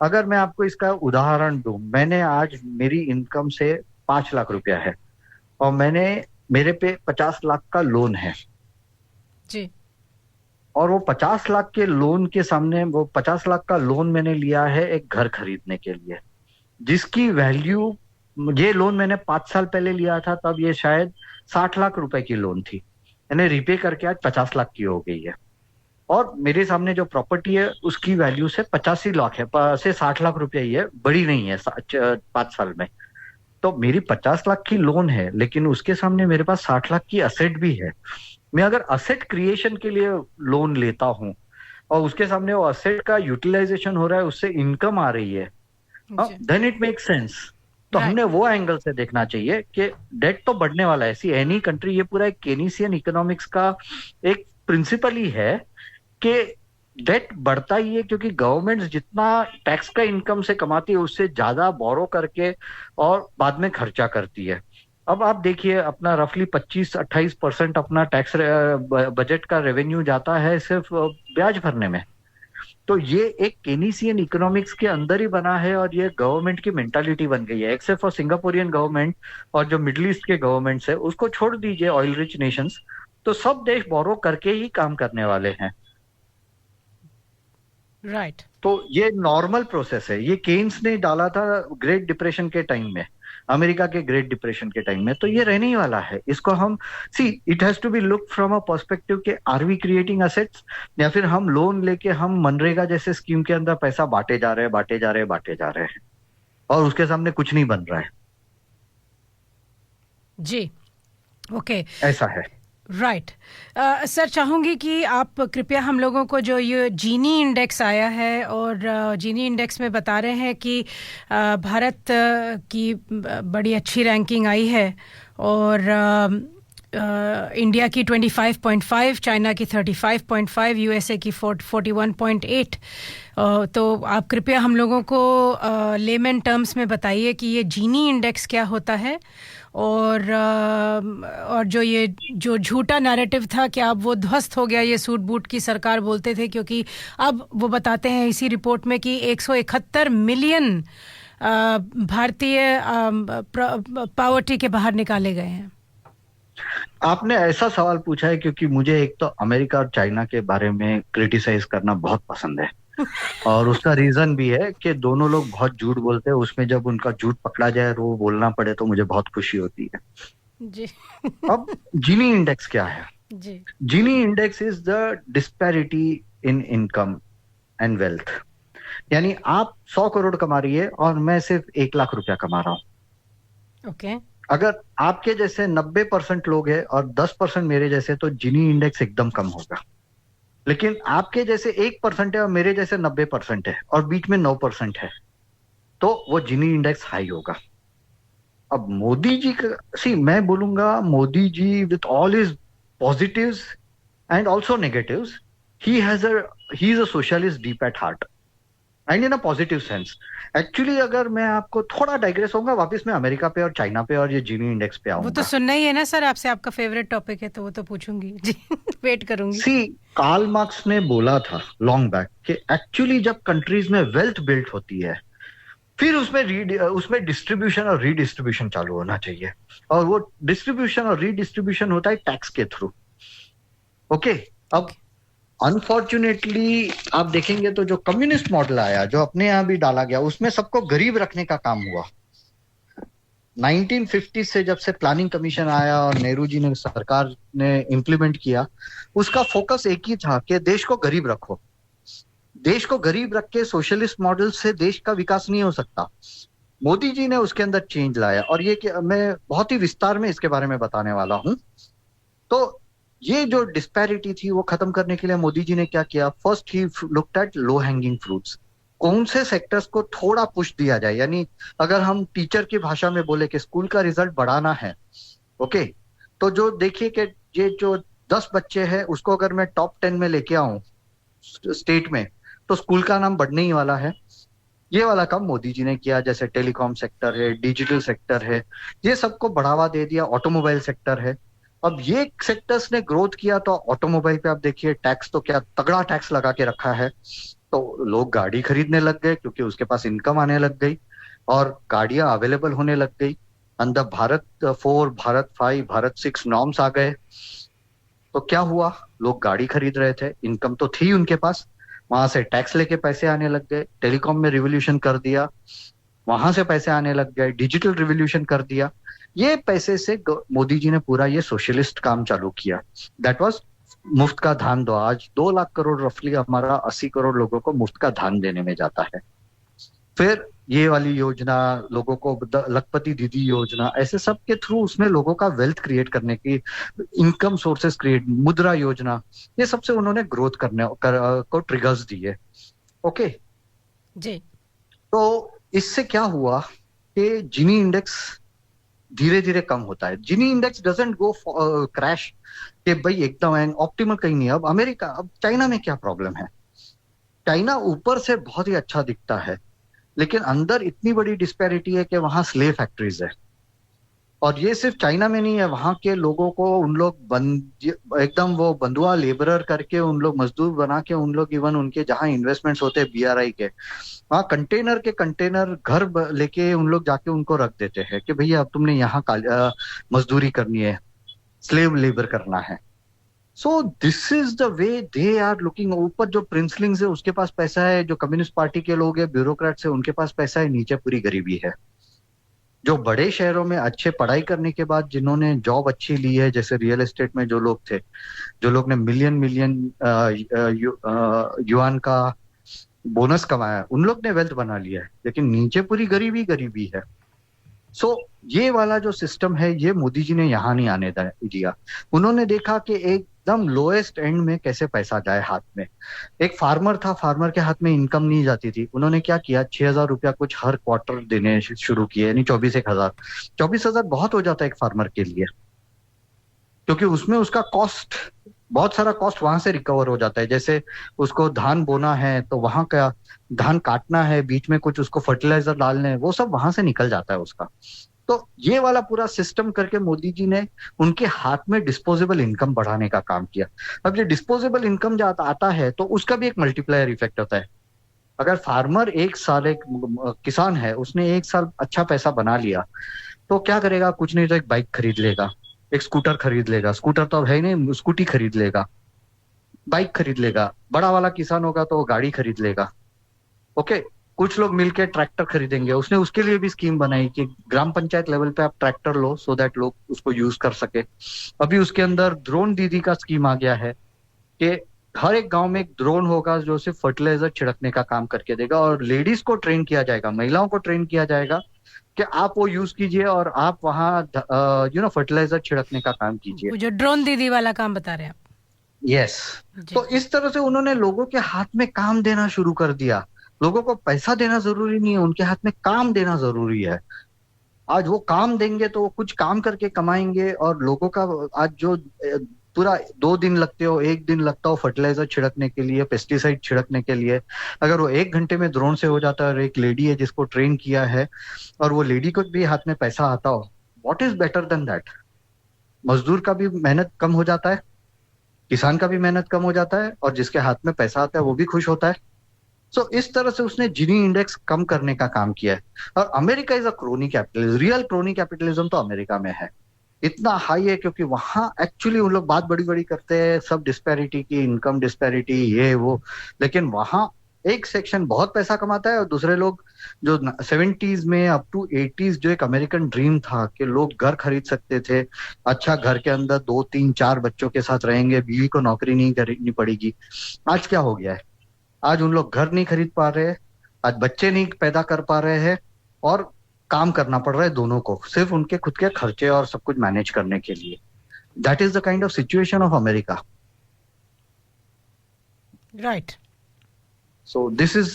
अगर मैं आपको इसका उदाहरण दूं, मैंने आज, मेरी इनकम से 5 लाख रुपया है और मेरे पे 50 लाख का लोन है जी, और वो 50 लाख के लोन के सामने, वो 50 लाख का लोन मैंने लिया है एक घर खरीदने के लिए, जिसकी वैल्यू, ये लोन मैंने 5 साल पहले लिया था, तब ये शायद 60 लाख रुपए की लोन थी, मैंने रिपे करके आज 50 लाख की हो गई है। और मेरे सामने जो प्रॉपर्टी है उसकी वैल्यू से 85 लाख है, से 60 लाख रुपया ही है, बड़ी नहीं है 5 साल में। तो मेरी 50 लाख की लोन है, लेकिन उसके सामने मेरे पास 60 लाख की असेट भी है। मैं अगर असेट क्रिएशन के लिए लोन लेता हूं और उसके सामने वो असेट का यूटिलाइजेशन हो रहा है, उससे इनकम आ रही है, देन इट मेक सेंस। तो हमने वो एंगल से देखना चाहिए कि डेट तो बढ़ने वाला है। सी एनी कंट्री, ये पूरा एक केनीसियन इकोनॉमिक्स का एक प्रिंसिपल ही है कि डेट बढ़ता ही है, क्योंकि गवर्नमेंट जितना टैक्स का इनकम से कमाती है उससे ज्यादा बोरो करके और बाद में खर्चा करती है। अब आप देखिए, अपना रफली 25-28% अपना टैक्स बजट का रेवेन्यू जाता है सिर्फ ब्याज भरने में। तो ये एक केनीसियन इकोनॉमिक्स के अंदर ही बना है और ये गवर्नमेंट की मेंटालिटी बन गई है। एक्सेप्ट फॉर सिंगापुरियन गवर्नमेंट और जो मिडिल ईस्ट के गवर्नमेंट्स है, उसको छोड़ दीजिए, ऑयल रिच नेशंस, तो सब देश बोरो करके ही काम करने वाले हैं। राइट। तो ये नॉर्मल प्रोसेस है। ये केन्स ने डाला था ग्रेट डिप्रेशन के टाइम में, अमेरिका के ग्रेट डिप्रेशन के टाइम में, तो ये रहने ही वाला है। इसको हम it has to be look from a perspective के आर वी क्रिएटिंग असेट्स, या फिर हम लोन लेके हम मनरेगा जैसे स्कीम के अंदर पैसा बांटे जा रहे हैं और उसके सामने कुछ नहीं बन रहा है। जी, ओके, ऐसा है। राइट। सर, चाहूँगी कि आप कृपया हम लोगों को जो ये जीनी इंडेक्स आया है, और जीनी इंडेक्स में बता रहे हैं कि भारत की बड़ी अच्छी रैंकिंग आई है, और इंडिया की 25.5, चाइना की 35.5, USA की 41.8। तो आप कृपया हम लोगों को लेमन टर्म्स में बताइए कि ये जीनी इंडेक्स क्या होता है, और जो ये जो झूठा नैरेटिव था कि अब वो ध्वस्त हो गया, ये सूट बूट की सरकार बोलते थे, क्योंकि अब वो बताते हैं इसी रिपोर्ट में कि 171 मिलियन भारतीय पॉवर्टी के बाहर निकाले गए हैं। आपने ऐसा सवाल पूछा है क्योंकि मुझे एक तो अमेरिका और चाइना के बारे में क्रिटिसाइज करना बहुत पसंद है। और उसका रीजन भी है कि दोनों लोग बहुत झूठ बोलते हैं, उसमें जब उनका झूठ पकड़ा जाए और वो बोलना पड़े तो मुझे बहुत खुशी होती है। जी। अब जीनी इंडेक्स क्या है? जी। Gini index is the disparity in income and wealth. यानी आप 100 करोड़ कमा रही है और मैं सिर्फ 1 लाख रुपया कमा रहा हूं। ओके। अगर आपके जैसे 90% लोग हैं और 10% मेरे जैसे, तो जीनी इंडेक्स एकदम कम होगा। लेकिन आपके जैसे 1% है और मेरे जैसे 90% है और बीच में 9% है, तो वो जीनी इंडेक्स हाई होगा। अब मोदी जी का सी, मैं बोलूंगा Modi ji with all his positives and also negatives, he is a socialist deep at heart and in a positive sense. Actually अगर मैं आपको थोड़ा डाइग्रेस होऊंगा, वापस मैं अमेरिका पे और चाइना पे और ये जीनी इंडेक्स पे वो तो आऊंगा। सुनना ही है ना सर आपसे, आपका फेवरेट टॉपिक है तो वो तो पूछूंगी जी। वेट करूंगी। सी, कार्ल मार्क्स ने बोला था लॉन्ग बैक कि एक्चुअली जब कंट्रीज में वेल्थ बिल्ट होती है, फिर उसमें डिस्ट्रीब्यूशन और रीडिस्ट्रीब्यूशन चालू होना चाहिए, और वो डिस्ट्रीब्यूशन और रीडिस्ट्रीब्यूशन होता है टैक्स के थ्रू। ओके। अब अनफॉर्चुनेटली आप देखेंगे तो जो कम्युनिस्ट मॉडल आया, जो अपने यहां भी डाला गया, उसमें सबको गरीब रखने का काम हुआ। 1950 से जब से प्लानिंग कमीशन आया और नेहरू जी ने सरकार ने इम्प्लीमेंट किया, उसका फोकस एक ही था कि देश को गरीब रखो। देश को गरीब रख के सोशलिस्ट मॉडल से देश का विकास नहीं हो सकता। मोदी जी ने उसके अंदर चेंज लाया, और ये कि मैं बहुत ही विस्तार में इसके बारे में बताने वाला हूं। तो ये जो डिस्पैरिटी थी वो खत्म करने के लिए मोदी जी ने क्या किया? First he looked at low hanging fruits. कौन से सेक्टर्स को थोड़ा पुश दिया जाए, यानी अगर हम टीचर की भाषा में बोले कि स्कूल का रिजल्ट बढ़ाना है, ओके, तो जो देखिए कि ये जो 10 बच्चे हैं उसको अगर मैं टॉप 10 में लेके आऊं स्टेट में, तो स्कूल का नाम बढ़ने ही वाला है। ये वाला काम मोदी जी ने किया। जैसे टेलीकॉम सेक्टर है, डिजिटल सेक्टर है, ये सबको बढ़ावा दे दिया। ऑटोमोबाइल सेक्टर है। अब ये सेक्टर्स ने ग्रोथ किया, तो ऑटोमोबाइल पे आप देखिए टैक्स तो क्या तगड़ा टैक्स लगा के रखा है। तो लोग गाड़ी खरीदने लग गए क्योंकि उसके पास इनकम आने लग गई और गाड़ियां अवेलेबल होने लग गई। अंदर भारत 4, भारत 5, भारत 6 नॉर्म्स आ गए। तो क्या हुआ? लोग गाड़ी खरीद रहे थे, इनकम तो थी उनके पास, वहां से टैक्स लेके पैसे आने लग गए। टेलीकॉम में रिवोल्यूशन कर दिया, वहां से पैसे आने लग गए। डिजिटल रिवोल्यूशन कर दिया। ये पैसे से मोदी जी ने पूरा ये सोशलिस्ट काम चालू किया। दैट वाज मुफ्त का धान दो। आज 2 लाख करोड़ रफली हमारा 80 करोड़ लोगों को मुफ्त का धान देने में जाता है। फिर ये वाली योजना, लोगों को लखपति दीदी योजना, ऐसे सब के थ्रू उसमें लोगों का वेल्थ क्रिएट करने की, इनकम सोर्सेस क्रिएट, मुद्रा योजना, ये सबसे उन्होंने ग्रोथ को ट्रिगर्स दिए। ओके जी। तो इससे क्या हुआ कि जीनी इंडेक्स धीरे धीरे कम होता है। जीनी इंडेक्स डजंट गो क्रैश कि भाई एकदम ऑप्टिमल कहीं नहीं। अब अमेरिका, अब चाइना में क्या प्रॉब्लम है? चाइना ऊपर से बहुत ही अच्छा दिखता है, लेकिन अंदर इतनी बड़ी डिस्पैरिटी है कि वहां स्लेव फैक्ट्रीज है। और ये सिर्फ चाइना में नहीं है, वहां के लोगों को उन लोग एकदम वो बंधुआ लेबरर करके, उन लोग मजदूर बना के, उन लोग इवन उनके जहां इन्वेस्टमेंट्स होते हैं बीआरआई के, वहां कंटेनर के कंटेनर घर लेके उन लोग जाके उनको रख देते हैं कि भैया अब तुमने यहाँ मजदूरी करनी है, स्लेव लेबर करना है। So this is the way they are looking. ऊपर जो प्रिंसलिंग्स है उसके पास पैसा है, जो कम्युनिस्ट पार्टी के लोग हैं, ब्यूरोक्रेट्स है, उनके पास पैसा है, नीचे पूरी गरीबी है। जो बड़े शहरों में अच्छे पढ़ाई करने के बाद जिन्होंने जॉब अच्छी ली है, जैसे रियल एस्टेट में जो लोग थे, जो लोग ने मिलियन मिलियन युआन का बोनस कमाया, उन लोग ने वेल्थ बना लिया है, लेकिन नीचे पूरी गरीबी गरीबी है। सो ये वाला जो सिस्टम है, ये मोदी जी ने यहाँ नहीं आने दिया। उन्होंने देखा कि एकदम लोएस्ट एंड में कैसे पैसा जाए हाथ में। एक फार्मर था, फार्मर के हाथ में इनकम नहीं जाती थी। उन्होंने क्या किया? 6,000 रुपया कुछ हर क्वार्टर देने शुरू किए, यानी 24,000। 24,000 बहुत हो जाता है एक फार्मर के लिए, क्योंकि उसमें उसका कॉस्ट, बहुत सारा कॉस्ट वहां से रिकवर हो जाता है। जैसे उसको धान बोना है तो वहां का धान काटना है, बीच में कुछ उसको फर्टिलाइजर डालने हैं, वो सब वहां से निकल जाता है उसका। तो ये वाला पूरा सिस्टम करके मोदी जी ने उनके हाथ में डिस्पोजेबल इनकम बढ़ाने का काम किया। अब ये डिस्पोजेबल इनकम जो आता है तो उसका भी एक मल्टीप्लायर इफेक्ट होता है। अगर फार्मर एक साल, एक किसान है, उसने एक साल अच्छा पैसा बना लिया, तो क्या करेगा? कुछ नहीं तो एक बाइक खरीद लेगा, एक स्कूटर खरीद लेगा। स्कूटर तो अब है ही नहीं, स्कूटी खरीद लेगा। बाइक खरीद लेगा, बड़ा वाला किसान होगा तो वो गाड़ी खरीद लेगा। ओके, कुछ लोग मिलके ट्रैक्टर खरीदेंगे। उसने उसके लिए भी स्कीम बनाई कि ग्राम पंचायत लेवल पे आप ट्रैक्टर लो सो दैट लोग उसको यूज कर सके। अभी उसके अंदर ड्रोन दीदी का स्कीम आ गया है कि हर एक गांव में एक ड्रोन होगा जो सिर्फ फर्टिलाइजर छिड़कने का काम करके देगा, और लेडीज को ट्रेन किया जाएगा, महिलाओं को ट्रेन किया जाएगा कि आप वो यूज कीजिए और आप वहाँ फर्टिलाइजर छिड़कने का काम कीजिए। वो जो ड्रोन दीदी वाला काम बता रहे हैं आप। यस। जी तो इस तरह से उन्होंने लोगों के हाथ में काम देना शुरू कर दिया। लोगों को पैसा देना जरूरी नहीं है, उनके हाथ में काम देना जरूरी है। आज वो काम देंगे तो वो कुछ काम करके कमाएंगे, और लोगों का आज जो पूरा 2 दिन लगते हो, 1 दिन लगता हो फर्टिलाइजर छिड़कने के लिए, पेस्टिसाइड छिड़कने के लिए, अगर वो 1 घंटे में ड्रोन से हो जाता है और एक लेडी है जिसको ट्रेन किया है और वो लेडी को भी हाथ में पैसा आता हो, what is better than that? मजदूर का भी मेहनत कम हो जाता है, किसान का भी मेहनत कम हो जाता है, और जिसके हाथ में पैसा आता है वो भी खुश होता है। सो इस तरह से उसने जीनी इंडेक्स कम करने का काम किया है। और America is a crony capitalism, real crony capitalism तो अमेरिका में है, इतना हाई है क्योंकि वहां एक्चुअली उन लोग बात बड़ी बड़ी करते हैं सब डिस्पैरिटी की, इनकम डिस्पैरिटी ये वो, लेकिन वहां एक सेक्शन बहुत पैसा कमाता है और दूसरे लोग जो 70s में अप टू 80s जो एक अमेरिकन ड्रीम था कि लोग घर खरीद सकते थे, अच्छा घर के अंदर 2 3 4 बच्चों के साथ रहेंगे, बीवी को नौकरी नहीं करनी पड़ेगी, आज क्या हो गया है? आज उन लोग घर नहीं खरीद पा रहे हैं, आज बच्चे नहीं पैदा कर पा रहे हैं, और काम करना पड़ रहा है दोनों को, सिर्फ उनके खुद के खर्चे और सब कुछ मैनेज करने के लिए। That is the kind of situation of America. Right. So this is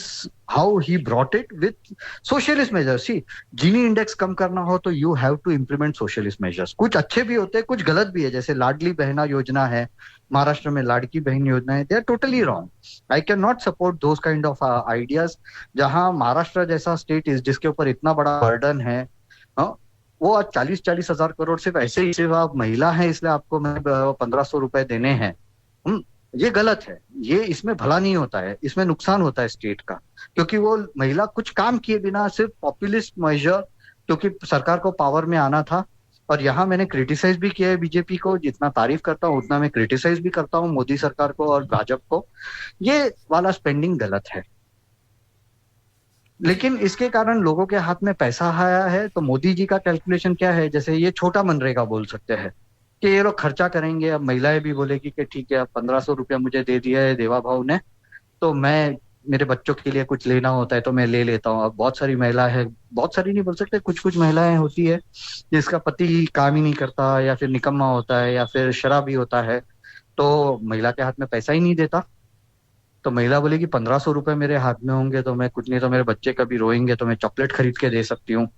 how he brought it with socialist measures. See, Gini index कम करना हो तो you have to implement socialist measures. कुछ अच्छे भी होते हैं, कुछ गलत भी है, जैसे लाडली बहना योजना है, महाराष्ट्र में लाड़की बहन योजना है, they are totally wrong. I cannot support those kind of ideas. जहां महाराष्ट्र जैसा स्टेट इस जिसके ऊपर इतना बड़ा बर्डन है, वो आज 40-40 हजार करोड़ सिर्फ ऐसे ही, सिर्फ आप महिला हैं इसलिए आपको 1500 रुपए देने हैं, ये गलत है। ये इसमें भला नहीं होता है, इसमें नुकसान होता है स्टेट का, क्योंकि वो महिला कुछ काम किए बिना सिर्फ पॉपुलिस्ट मेजर, क्योंकि सरकार को पावर में आना था। और यहाँ मैंने क्रिटिसाइज भी किया है बीजेपी को, जितना तारीफ करता हूँ उतना मैं क्रिटिसाइज भी करता हूँ मोदी सरकार को और भाजपा को। ये वाला स्पेंडिंग गलत है, लेकिन इसके कारण लोगों के हाथ में पैसा आया है। तो मोदी जी का कैलकुलेशन क्या है, जैसे ये छोटा मनरेगा बोल सकते हैं कि ये लोग खर्चा करेंगे। अब महिलाएं भी बोलेगी कि ठीक है, अब 1500 रुपया मुझे दे दिया है देवा भाव ने, तो मैं मेरे बच्चों के लिए कुछ लेना होता है तो मैं ले लेता हूँ। अब बहुत सारी महिला है, बहुत सारी नहीं बोल सकते, कुछ कुछ महिलाएं होती है जिसका पति काम ही नहीं करता, या फिर निकम्मा होता है, या फिर शराबी होता है, तो महिला के हाथ में पैसा ही नहीं देता। तो महिला बोलेगी 1500 रुपए मेरे हाथ में होंगे तो मैं कुछ नहीं, तो मेरे बच्चे कभी रोएंगे तो मैं चॉकलेट खरीद के दे सकती हूँ।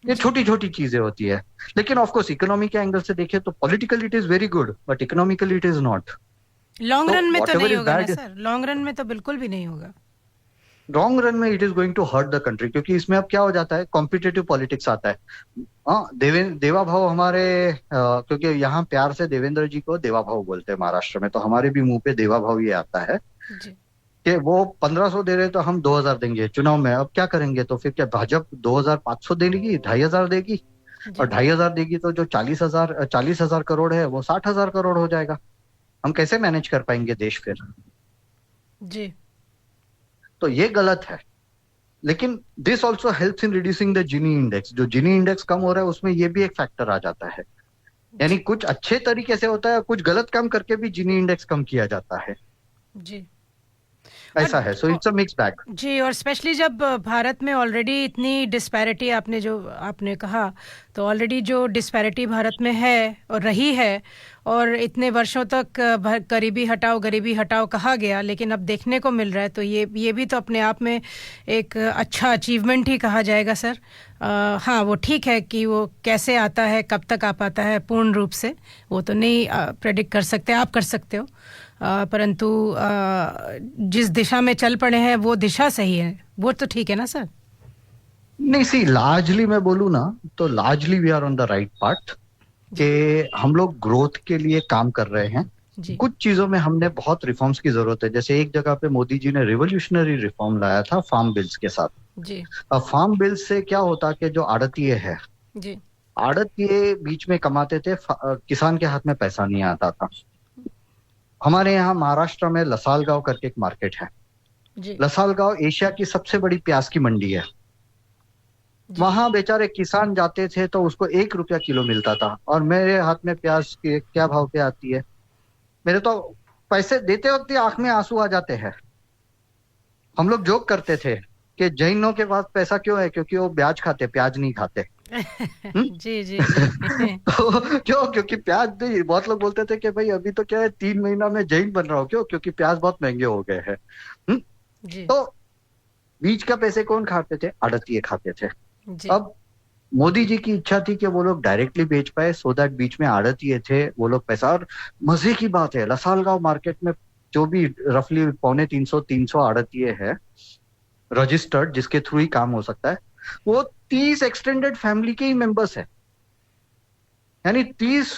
ये छोटी छोटी चीजें होती है, लेकिन ऑफ कोर्स इकोनॉमी के एंगल से देखें तो politically it is very good, but economically it is not. Long run में तो whatever नहीं is होगा ना bad- सर, लॉन्ग रन में तो बिल्कुल भी नहीं होगा। लॉन्ग रन में it is going to hurt the country, क्योंकि इसमें अब क्या हो जाता है, कॉम्पिटेटिव पॉलिटिक्स आता है। हाँ, देवा भाव हमारे क्योंकि यहाँ प्यार से देवेंद्र जी को देवा भाव बोलते हैं महाराष्ट्र में, तो हमारे भी मुंह पे देवा भाव ये आता है जी। कि वो 1500 दे रहे तो हम 2000 देंगे चुनाव में। अब क्या करेंगे, तो फिर क्या भाजपा 2500 देगी, 2500 देगी, और 2500 देगी तो जो 40,000 करोड़ है वो 60,000 करोड़ हो जाएगा। हम कैसे मैनेज कर पाएंगे देश फिर? जी। तो ये गलत है। लेकिन this also helps in reducing the Gini index. जो जीनी इंडेक्स कम हो रहा है उसमें ये भी एक फैक्टर आ जाता है, यानी कुछ अच्छे तरीके से होता है, कुछ गलत काम करके भी जीनी इंडेक्स कम किया जाता है। जी ऐसा है, so it's a mix bag. जी। और स्पेशली जब भारत में ऑलरेडी इतनी डिस्पैरिटी, आपने कहा, तो ऑलरेडी जो डिस्पैरिटी भारत में है और रही है, और इतने वर्षों तक गरीबी हटाओ कहा गया, लेकिन अब देखने को मिल रहा है, तो ये भी तो अपने आप में एक अच्छा अचीवमेंट ही कहा जाएगा सर। हाँ, वो ठीक है कि वो कैसे आता है, कब तक आ पाता है पूर्ण रूप से, वो तो नहीं प्रेडिक्ट कर सकते, आप कर सकते हो, परंतु जिस दिशा में चल पड़े हैं वो दिशा सही है, वो तो ठीक है ना सर? नहीं, सी लार्जली मैं बोलूँ ना तो largely we are on the right path, कि हम लोग ग्रोथ के लिए काम कर रहे हैं। कुछ चीजों में हमने बहुत रिफॉर्म्स की जरूरत है। जैसे एक जगह पे मोदी जी ने रिवोल्यूशनरी रिफॉर्म लाया था फार्म बिल्स के साथ। जी। अब फार्म बिल्स से क्या होता कि जो आड़तिए है, जी, आड़तिए बीच में कमाते थे, किसान के हाथ में पैसा नहीं आता था। हमारे यहाँ महाराष्ट्र में लसालगांव करके एक मार्केट है। जी लसालगांव एशिया की सबसे बड़ी प्याज की मंडी है। जी वहां बेचारे किसान जाते थे तो उसको 1 रुपया किलो मिलता था, और मेरे हाथ में प्याज की क्या भाव पे आती है, मेरे तो पैसे देते वक्त ही आंख में आंसू आ जाते हैं। हम लोग जोक करते थे कि जैनों के पास पैसा क्यों है, क्योंकि वो ब्याज खाते, प्याज नहीं खाते। जी जी जी तो क्यों, क्योंकि प्याज नहीं, बहुत लोग बोलते थे कि भाई अभी तो क्या है 3 महीना में जैन बन रहा हूँ, क्यों, क्योंकि प्याज बहुत महंगे हो गए हैं। जी तो बीज का पैसे कौन खाते थे, आड़तिए खाते थे। जी अब मोदी जी की इच्छा थी कि वो लोग डायरेक्टली बेच पाए, सो दैट बीच में आड़तिए थे वो लोग पैसा। और मजे की बात है, लसालगांव मार्केट में जो भी रफली 250-300 आड़तिए है रजिस्टर्ड, जिसके थ्रू ही काम हो सकता है, वो 30 एक्सटेंडेड फैमिली के ही मेंबर्स है। यानी 30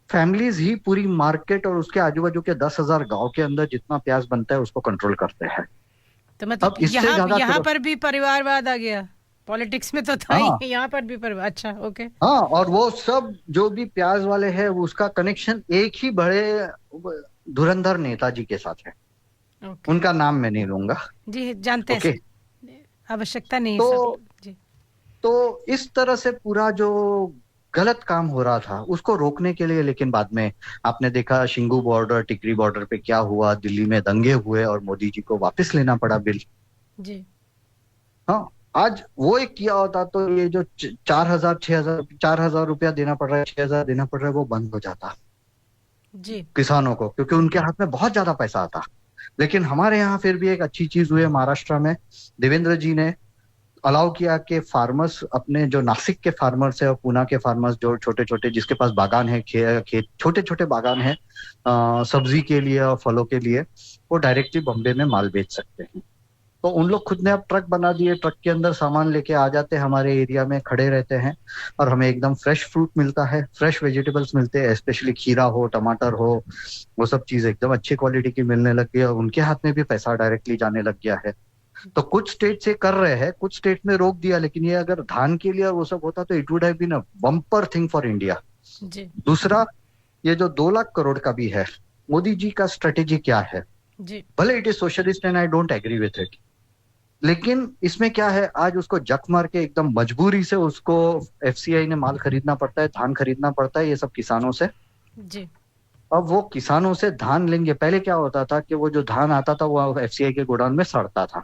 फैमिलीज ही पूरी मार्केट और उसके आजू बाजू के 10,000 गांव के अंदर जितना प्याज बनता है उसको कंट्रोल करते हैं। तो मतलब अब इससे यहाँ ज्यादा यहाँ पर भी परिवारवाद आ गया, पॉलिटिक्स में तो था हाँ ही, यहाँ पर भी परिवार। अच्छा ओके। हाँ, और वो सब जो भी प्याज वाले हैं उसका कनेक्शन एक ही बड़े धुरंधर नेताजी के साथ है। ओके उनका नाम मैं नहीं लूंगा। जी जानते हैं ओके, सर, आवश्यकता नहीं तो सब जी तो इस तरह से पूरा जो गलत काम हो रहा था उसको रोकने के लिए, लेकिन बाद में आपने देखा शिंगू बॉर्डर, टिकरी बॉर्डर पे क्या हुआ, दिल्ली में दंगे हुए और मोदी जी को वापस लेना पड़ा बिल। जी हाँ, आज वो एक किया होता तो ये जो 4,000 रुपया देना पड़ रहा है, 6,000 देना पड़ रहा है, वो बंद हो जाता जी किसानों को, क्योंकि उनके हाथ में बहुत ज्यादा पैसा आता। लेकिन हमारे यहाँ फिर भी एक अच्छी चीज हुई है महाराष्ट्र में, देवेंद्र जी ने अलाउ किया कि फार्मर्स अपने, जो नासिक के फार्मर्स है और पूना के फार्मर्स जो छोटे छोटे जिसके पास बागान है, खेत छोटे छोटे बागान है सब्जी के लिए और फलों के लिए, वो डायरेक्टली बॉम्बे में माल बेच सकते हैं। तो उन लोग खुद ने अब ट्रक बना दिए, ट्रक के अंदर सामान लेके आ जाते हैं, हमारे एरिया में खड़े रहते हैं और हमें एकदम फ्रेश फ्रूट मिलता है, फ्रेश वेजिटेबल्स मिलते हैं, स्पेशली खीरा हो, टमाटर हो, वो सब चीज एकदम अच्छी क्वालिटी की मिलने लग गई और उनके हाथ में भी पैसा डायरेक्टली जाने लग गया है। तो कुछ स्टेट से कर रहे हैं, कुछ स्टेट में रोक दिया, लेकिन ये अगर धान के लिए वो सब होता तो it would have been a bumper thing for India. जी दूसरा, ये जो 2 लाख करोड़ का भी है, मोदी जी का स्ट्रेटेजी क्या है? जी भले it is socialist and I don't agree with it, लेकिन इसमें क्या है, आज उसको जक मार के एकदम मजबूरी से उसको एफसीआई ने माल खरीदना पड़ता है, धान खरीदना पड़ता है, ये सब किसानों से। जी अब वो किसानों से धान लेंगे, पहले क्या होता था कि वो जो धान आता था वो एफसीआई के गोडाउन में सड़ता था,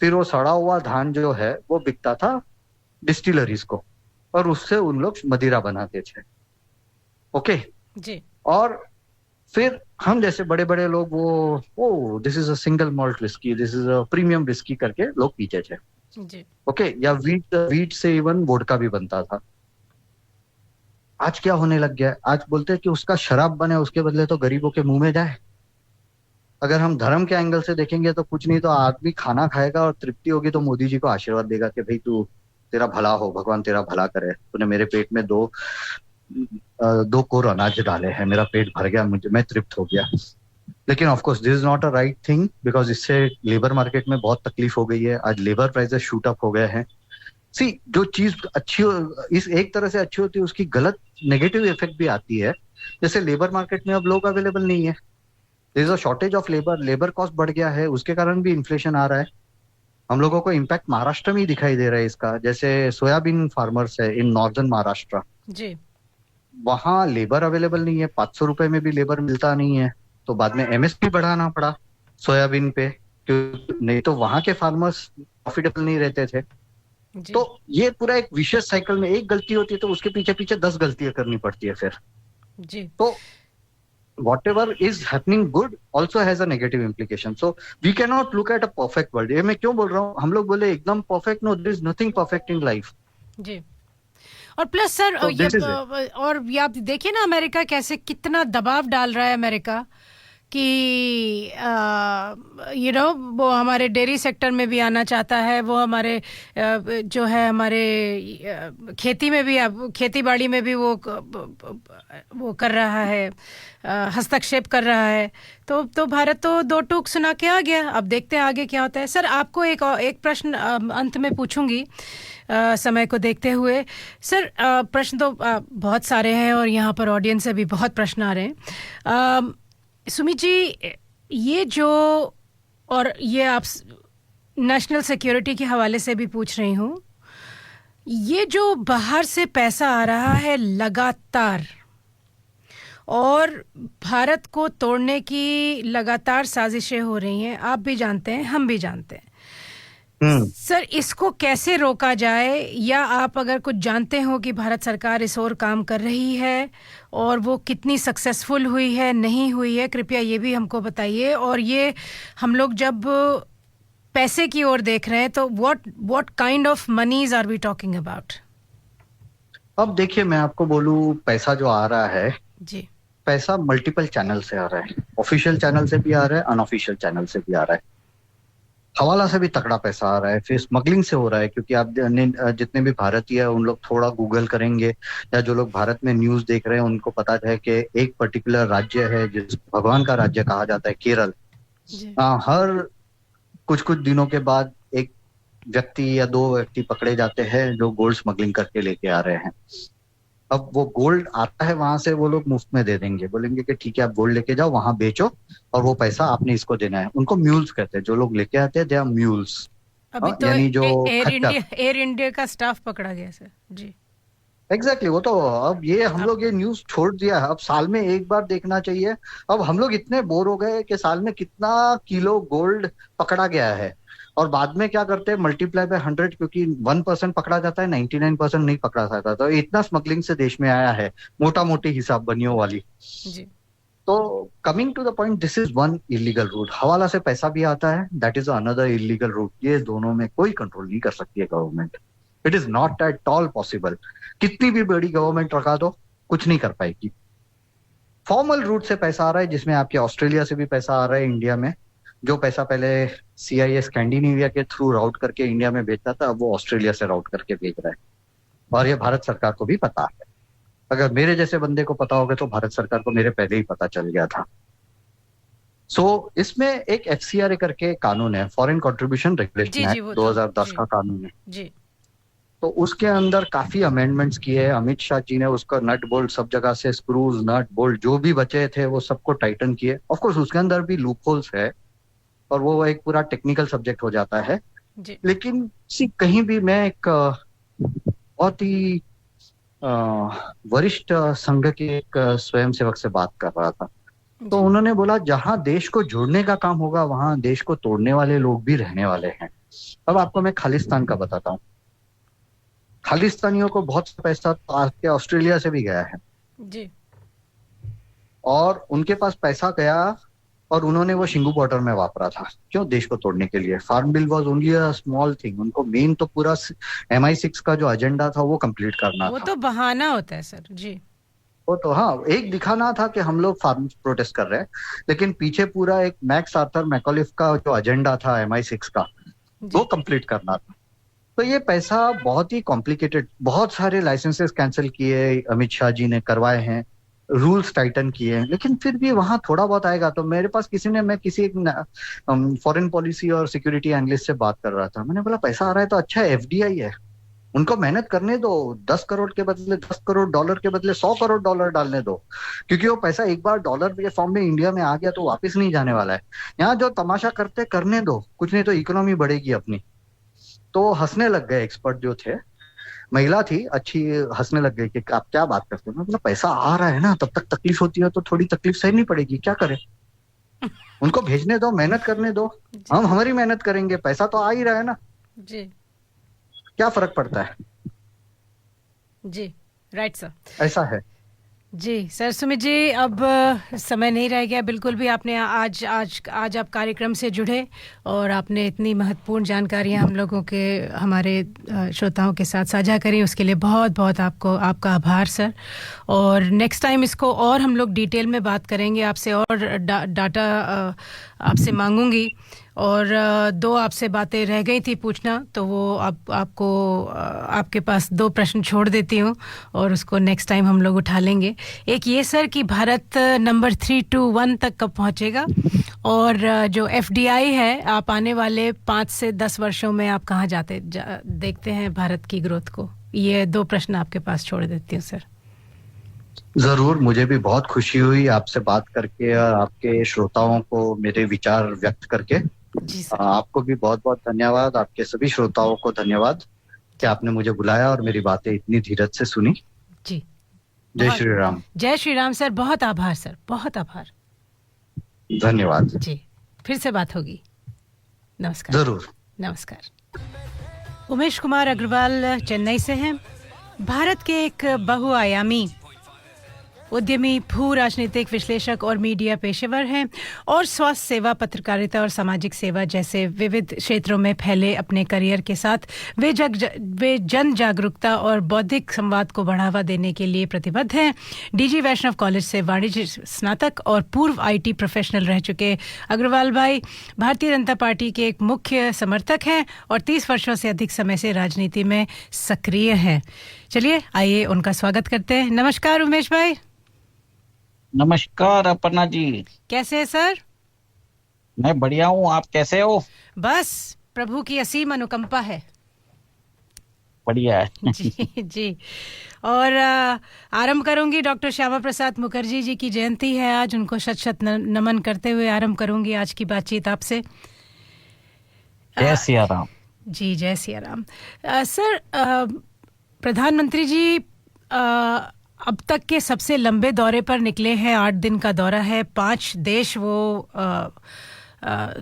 फिर वो सड़ा हुआ धान जो है वो बिकता था डिस्टिलरीज को और उससे उन लोग मदिरा बनाते थे। ओके, जी और फिर हम जैसे बड़े बड़े लोग वो this is a single malt whisky, this is a premium whisky करके लोग पीते थे। जी ओके, या वीट से इवन वोडका भी बनता था। आज क्या होने लग गया है, आज बोलते हैं कि उसका शराब बने, उसके बदले तो गरीबों के मुंह में जाए। अगर हम धर्म के एंगल से देखेंगे तो कुछ नहीं, तो आदमी खाना खाएगा और तृप्ति होगी तो मोदी जी को आशीर्वाद देगा कि भाई तू, तेरा भला हो, भगवान तेरा भला करे, तूने मेरे पेट में दो कोर अनाज डाले हैं, मेरा पेट भर गया, मैं तृप्त हो गया। लेकिन of course this is not a right thing, because इससे लेबर मार्केट में बहुत तकलीफ हो गई है। आज लेबर प्राइसेस शूट अप हो गए हैं। सी, जो चीज इस एक तरह से अच्छी होती है उसकी गलत नेगेटिव इफेक्ट भी आती है। जैसे लेबर मार्केट में अब लोग अवेलेबल नहीं है, there is a shortage of labour cost बढ़ गया है, उसके कारण भी इन्फ्लेशन आ रहा है। हम लोगों को इम्पैक्ट महाराष्ट्र में ही दिखाई दे रहा है इसका। जैसे सोयाबीन फार्मर्स है इन नॉर्दर्न महाराष्ट्र, जी वहां लेबर अवेलेबल नहीं है, 500 रुपए में भी लेबर मिलता नहीं है, तो बाद में एमएसपी बढ़ाना पड़ा सोयाबीन पे, क्योंकि नहीं तो वहां के फार्मर्स प्रॉफिटेबल नहीं रहते थे। जी तो ये पूरा एक विशियस साइकिल में, एक गलती होती है तो उसके पीछे पीछे 10 गलतियां करनी पड़ती है फिर। जी तो whatever is happening good also has a negative implication, so we cannot look at a perfect world। ये मैं क्यों बोल रहा हूँ, हम लोग बोले एकदम perfect, no, there is nothing perfect in life। जी और प्लस सर So ये this is it। और ये आप देखिए ना, अमेरिका कैसे कितना दबाव डाल रहा है अमेरिका कि वो हमारे डेयरी सेक्टर में भी आना चाहता है, वो हमारे जो है हमारे खेती में भी, खेती बाड़ी में भी वो कर रहा है, हस्तक्षेप कर रहा है। तो भारत तो दो टूक सुना के आ गया। अब देखते हैं आगे क्या होता है। सर आपको एक प्रश्न अंत में पूछूंगी समय को देखते हुए। सर प्रश्न तो बहुत सारे हैं और यहाँ पर ऑडियंस से भी बहुत प्रश्न आ रहे हैं। सुमित जी, ये जो, और ये आप नेशनल सिक्योरिटी के हवाले से भी पूछ रही हूँ, ये जो बाहर से पैसा आ रहा है लगातार और भारत को तोड़ने की लगातार साजिशें हो रही हैं, आप भी जानते हैं, हम भी जानते हैं सर, इसको कैसे रोका जाए? या आप अगर कुछ जानते हो कि भारत सरकार इस ओर काम कर रही है और वो कितनी सक्सेसफुल हुई है, नहीं हुई है, कृपया ये भी हमको बताइए। और ये हम लोग जब पैसे की ओर देख रहे हैं तो what kind of monies are we talking about? अब देखिए, मैं आपको बोलूं, पैसा जो आ रहा है जी, पैसा मल्टीपल चैनल से आ रहा है। ऑफिशियल चैनल से भी आ रहा है, अनऑफिशियल चैनल से भी आ रहा है। हवाला से भी तगड़ा पैसा आ रहा है, फिर स्मगलिंग से हो रहा है, क्योंकि आप जितने भी भारतीय है उन लोग थोड़ा गूगल करेंगे, या जो लोग भारत में न्यूज देख रहे हैं उनको पता है कि एक पर्टिकुलर राज्य है जिस भगवान का राज्य कहा जाता है, केरल। हर कुछ कुछ दिनों के बाद एक व्यक्ति या दो व्यक्ति पकड़े जाते हैं जो गोल्ड स्मगलिंग करके लेके आ रहे हैं। अब वो गोल्ड आता है वहां से, वो लोग मुफ्त में दे देंगे, बोलेंगे कि ठीक है आप गोल्ड लेके जाओ, वहां बेचो और वो पैसा आपने इसको देना है। उनको म्यूल्स कहते हैं, जो लोग लेके आते हैं दे आर म्यूल्स। अभी तो यानी जो एयर इंडिया का स्टाफ पकड़ा गया सर जी। एग्जैक्टली वो तो अब ये हम लोग ये न्यूज छोड़ दिया है, अब साल में एक बार देखना चाहिए। अब हम लोग इतने बोर हो गए कि साल में कितना किलो गोल्ड पकड़ा गया है, और बाद में क्या करते हैं, मल्टीप्लाई बाय 100, क्योंकि 1% पकड़ा जाता है, 99% नहीं पकड़ा जाता। तो इतना स्मगलिंग से देश में आया है, मोटा मोटी हिसाब बनियों वाली जी। तो coming to the point, this is one illegal route. हवाला से पैसा भी आता है, that is another illegal route. ये दोनों में कोई कंट्रोल नहीं कर सकती है government. It is not at all possible. कितनी भी बड़ी गवर्नमेंट रखा दो, कुछ नहीं कर पाएगी। फॉर्मल रूट से पैसा आ रहा है, जिसमें आपके ऑस्ट्रेलिया से भी पैसा आ रहा है इंडिया में। जो पैसा पहले CIA स्कैंडिनेविया के थ्रू राउट करके इंडिया में भेजता था, अब वो ऑस्ट्रेलिया से राउट करके भेज रहा है, और ये भारत सरकार को भी पता है। अगर मेरे जैसे बंदे को पता होगा तो भारत सरकार को मेरे पहले ही पता चल गया था। इसमें एक FCRA करके कानून है, फॉरेन कंट्रीब्यूशन रेगुलेशन एक्ट 2010 का कानून है जी। तो उसके अंदर काफी अमेंडमेंट्स किए। अमित शाह जी ने उसका नट बोल्ट सब जगह से, स्क्रूज नट बोल्ट जो भी बचे थे वो सबको टाइटन किए। ऑफकोर्स उसके अंदर भी लूप होल्स है और वो एक पूरा टेक्निकल सब्जेक्ट हो जाता है जी। लेकिन कहीं भी मैं एक बहुत ही वरिष्ठ संघ के एक स्वयंसेवक से बात कर रहा था, तो उन्होंने बोला जहां देश को जोड़ने का काम होगा वहां देश को तोड़ने वाले लोग भी रहने वाले हैं। अब आपको मैं खालिस्तान का बताता हूँ। खालिस्तानियों को बहुत सा पैसा तो आपके ऑस्ट्रेलिया से भी गया है जी, और उनके पास पैसा गया और उन्होंने वो शिंगू बॉर्डर में वापरा था। क्यों? देश को तोड़ने के लिए। Farm bill was only a small thing. उनको मेन तो पूरा MI6 का जो एजेंडा था वो कंप्लीट करना वो था। तो बहाना होता है सर जी। वो तो हाँ, एक दिखाना था कि हम लोग फार्म प्रोटेस्ट कर रहे हैं, लेकिन पीछे पूरा एक मैक्स आर्थर मैकॉलिफ का जो एजेंडा था MI6 का, वो कंप्लीट करना था। तो ये पैसा बहुत ही कॉम्प्लिकेटेड, बहुत सारे लाइसेंसेस कैंसिल किए अमित शाह जी ने, करवाए हैं, रूल्स टाइटन किए हैं, लेकिन फिर भी वहां थोड़ा बहुत आएगा। तो मेरे पास मैं किसी फॉरेन पॉलिसी और सिक्योरिटी एनालिस्ट से बात कर रहा था। मैंने बोला पैसा आ रहा है तो अच्छा है, FDI है, उनको मेहनत करने दो। 10 करोड़ के बदले 10 करोड़ डॉलर के बदले 100 करोड़ डॉलर डालने दो, क्योंकि वो पैसा एक बार डॉलर के फॉर्म में इंडिया में आ गया तो वापस नहीं जाने वाला है। यहाँ जो तमाशा करते करने दो, कुछ नहीं तो इकोनॉमी बढ़ेगी अपनी। तो हंसने लग गए एक्सपर्ट जो थे, महिला थी अच्छी, हंसने लग गई कि आप क्या बात करते हो। मतलब पैसा आ रहा है ना, तब तक तकलीफ होती है तो थोड़ी तकलीफ सहनी पड़ेगी, क्या करें। उनको भेजने दो, मेहनत करने दो, हम हमारी मेहनत करेंगे, पैसा तो आ ही रहा है ना जी। क्या फर्क पड़ता है। जी राइट सर, ऐसा है जी। सर सुमित जी, अब समय नहीं रह गया बिल्कुल भी। आपने आज आप कार्यक्रम से जुड़े और आपने इतनी महत्वपूर्ण जानकारियां हम लोगों के, हमारे श्रोताओं के साथ साझा करी, उसके लिए बहुत बहुत आपका आभार सर। और नेक्स्ट टाइम इसको और हम लोग डिटेल में बात करेंगे आपसे, और डाटा आपसे मांगूंगी। और 2 आपसे बातें रह गई थी पूछना, तो वो आपको आपके पास 2 प्रश्न छोड़ देती हूँ और उसको नेक्स्ट टाइम हम लोग उठा लेंगे। एक ये सर कि भारत नंबर 321 तक कब पहुँचेगा, और जो FDI है, आप आने वाले 5 से 10 वर्षों में आप कहाँ देखते हैं भारत की ग्रोथ को। ये 2 प्रश्न आपके पास छोड़ देती हूँ सर। जरूर, मुझे भी बहुत खुशी हुई आपसे बात करके और आपके श्रोताओं को मेरे विचार व्यक्त करके। जी सर। आपको भी बहुत बहुत धन्यवाद, आपके सभी श्रोताओं को धन्यवाद कि आपने मुझे बुलाया और मेरी बातें इतनी धीरज से सुनी। जी, जय बहुत श्री राम। जय श्री राम सर, बहुत आभार सर, बहुत आभार। धन्यवाद। जी, फिर से बात होगी। नमस्कार। जरूर। नमस्कार। उमेश कुमार अग्रवाल चेन्नई से हैं। भारत के एक बहुआयामी उद्यमी, भू राजनीतिक विश्लेषक और मीडिया पेशेवर हैं और स्वास्थ्य सेवा, पत्रकारिता और सामाजिक सेवा जैसे विविध क्षेत्रों में फैले अपने करियर के साथ वे जन जागरूकता और बौद्धिक संवाद को बढ़ावा देने के लिए प्रतिबद्ध हैं। डीजी वैष्णव कॉलेज से वाणिज्य स्नातक और पूर्व आईटी प्रोफेशनल रह चुके अग्रवाल भाई भारतीय जनता पार्टी के एक मुख्य समर्थक हैं और 30 वर्षों से अधिक समय से राजनीति में सक्रिय हैं। चलिए आइए उनका स्वागत करते हैं। नमस्कार उमेश भाई। नमस्कार अपर्णा जी। कैसे है सर? मैं बढ़िया हूँ, आप कैसे हो? बस प्रभु की असीम अनुकंपा है। बढ़िया है। जी जी। और आरंभ करूंगी, डॉक्टर श्यामा प्रसाद मुखर्जी जी की जयंती है आज, उनको शत शत नमन करते हुए आरंभ करूंगी आज की बातचीत आपसे। जय सिया राम। जी, जय सिया राम। सर, प्रधानमंत्री जी अब तक के सबसे लंबे दौरे पर निकले हैं। 8 दिन का दौरा है, 5 देश वो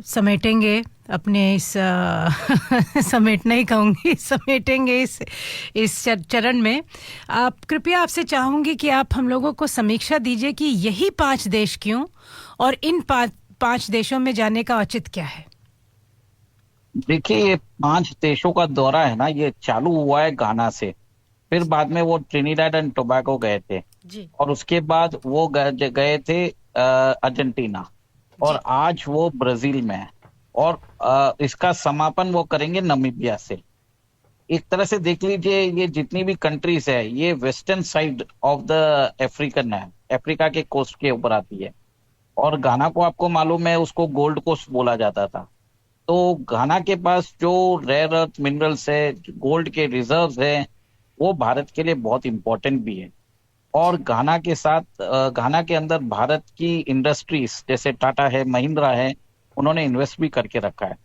समेटेंगे अपने इस समेटना ही कहूँगी, समेटेंगे इस चरण में। आप कृपया, आपसे चाहूँगी कि आप हम लोगों को समीक्षा दीजिए कि यही 5 देश क्यों और इन 5 देशों में जाने का औचित्य क्या है? देखिए, ये 5 देशों का दौरा है ना, ये चालू हुआ है घाना से, फिर बाद में वो ट्रिनिडाड एंड टोबैगो गए थे जी। और उसके बाद वो गए थे अर्जेंटीना और आज वो ब्राजील में है और इसका समापन वो करेंगे नामीबिया से। एक तरह से देख लीजिए, ये जितनी भी कंट्रीज है ये western side of the African है, अफ्रीका के कोस्ट के ऊपर आती है। और घाना को आपको मालूम है, उसको गोल्ड कोस्ट बोला जाता था। तो घाना के पास जो रेयर अर्थ मिनरल्स है, गोल्ड के रिजर्व्स हैं, वो भारत के लिए बहुत इंपॉर्टेंट भी है। और घाना के साथ घाना के अंदर भारत की इंडस्ट्रीज जैसे टाटा है, महिंद्रा है, उन्होंने इन्वेस्ट भी करके रखा है।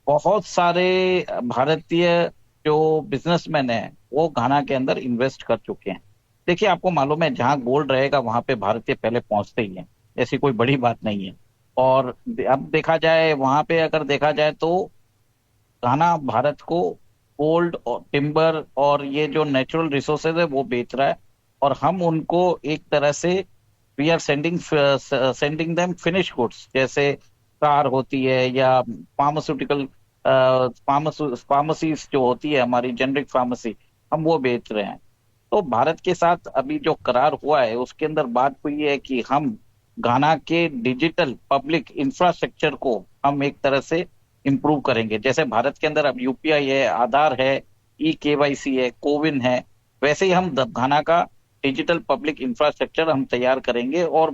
बहुत सारे भारतीय जो बिजनेसमैन हैं वो घाना के अंदर इन्वेस्ट कर चुके हैं। देखिए, आपको मालूम है जहां गोल्ड रहेगा वहां पे भारतीय पहले पहुंचते ही हैं, ऐसी कोई बड़ी बात नहीं है। और अब देखा जाए, वहां पे अगर देखा जाए तो घाना भारत को गोल्ड और टिम्बर और ये जो नेचुरल रिसोर्सेज है वो बेच रहा है और हम उनको एक तरह से we are sending them finish goods, जैसे कार होती है या फार्मास्यूटिकल फार्मेसीज जो होती है हमारी जेनरिक फार्मेसी, हम वो बेच रहे हैं। तो भारत के साथ अभी जो करार हुआ है उसके अंदर बात हुई है कि हम घाना के डिजिटल पब्लिक इंफ्रास्ट्रक्चर को हम एक तरह से इंप्रूव करेंगे। जैसे भारत के अंदर अब यूपीआई है, आधार है, ई-केवाईसी है, कोविन है, वैसे ही हम घाना का डिजिटल पब्लिक इंफ्रास्ट्रक्चर हम तैयार करेंगे और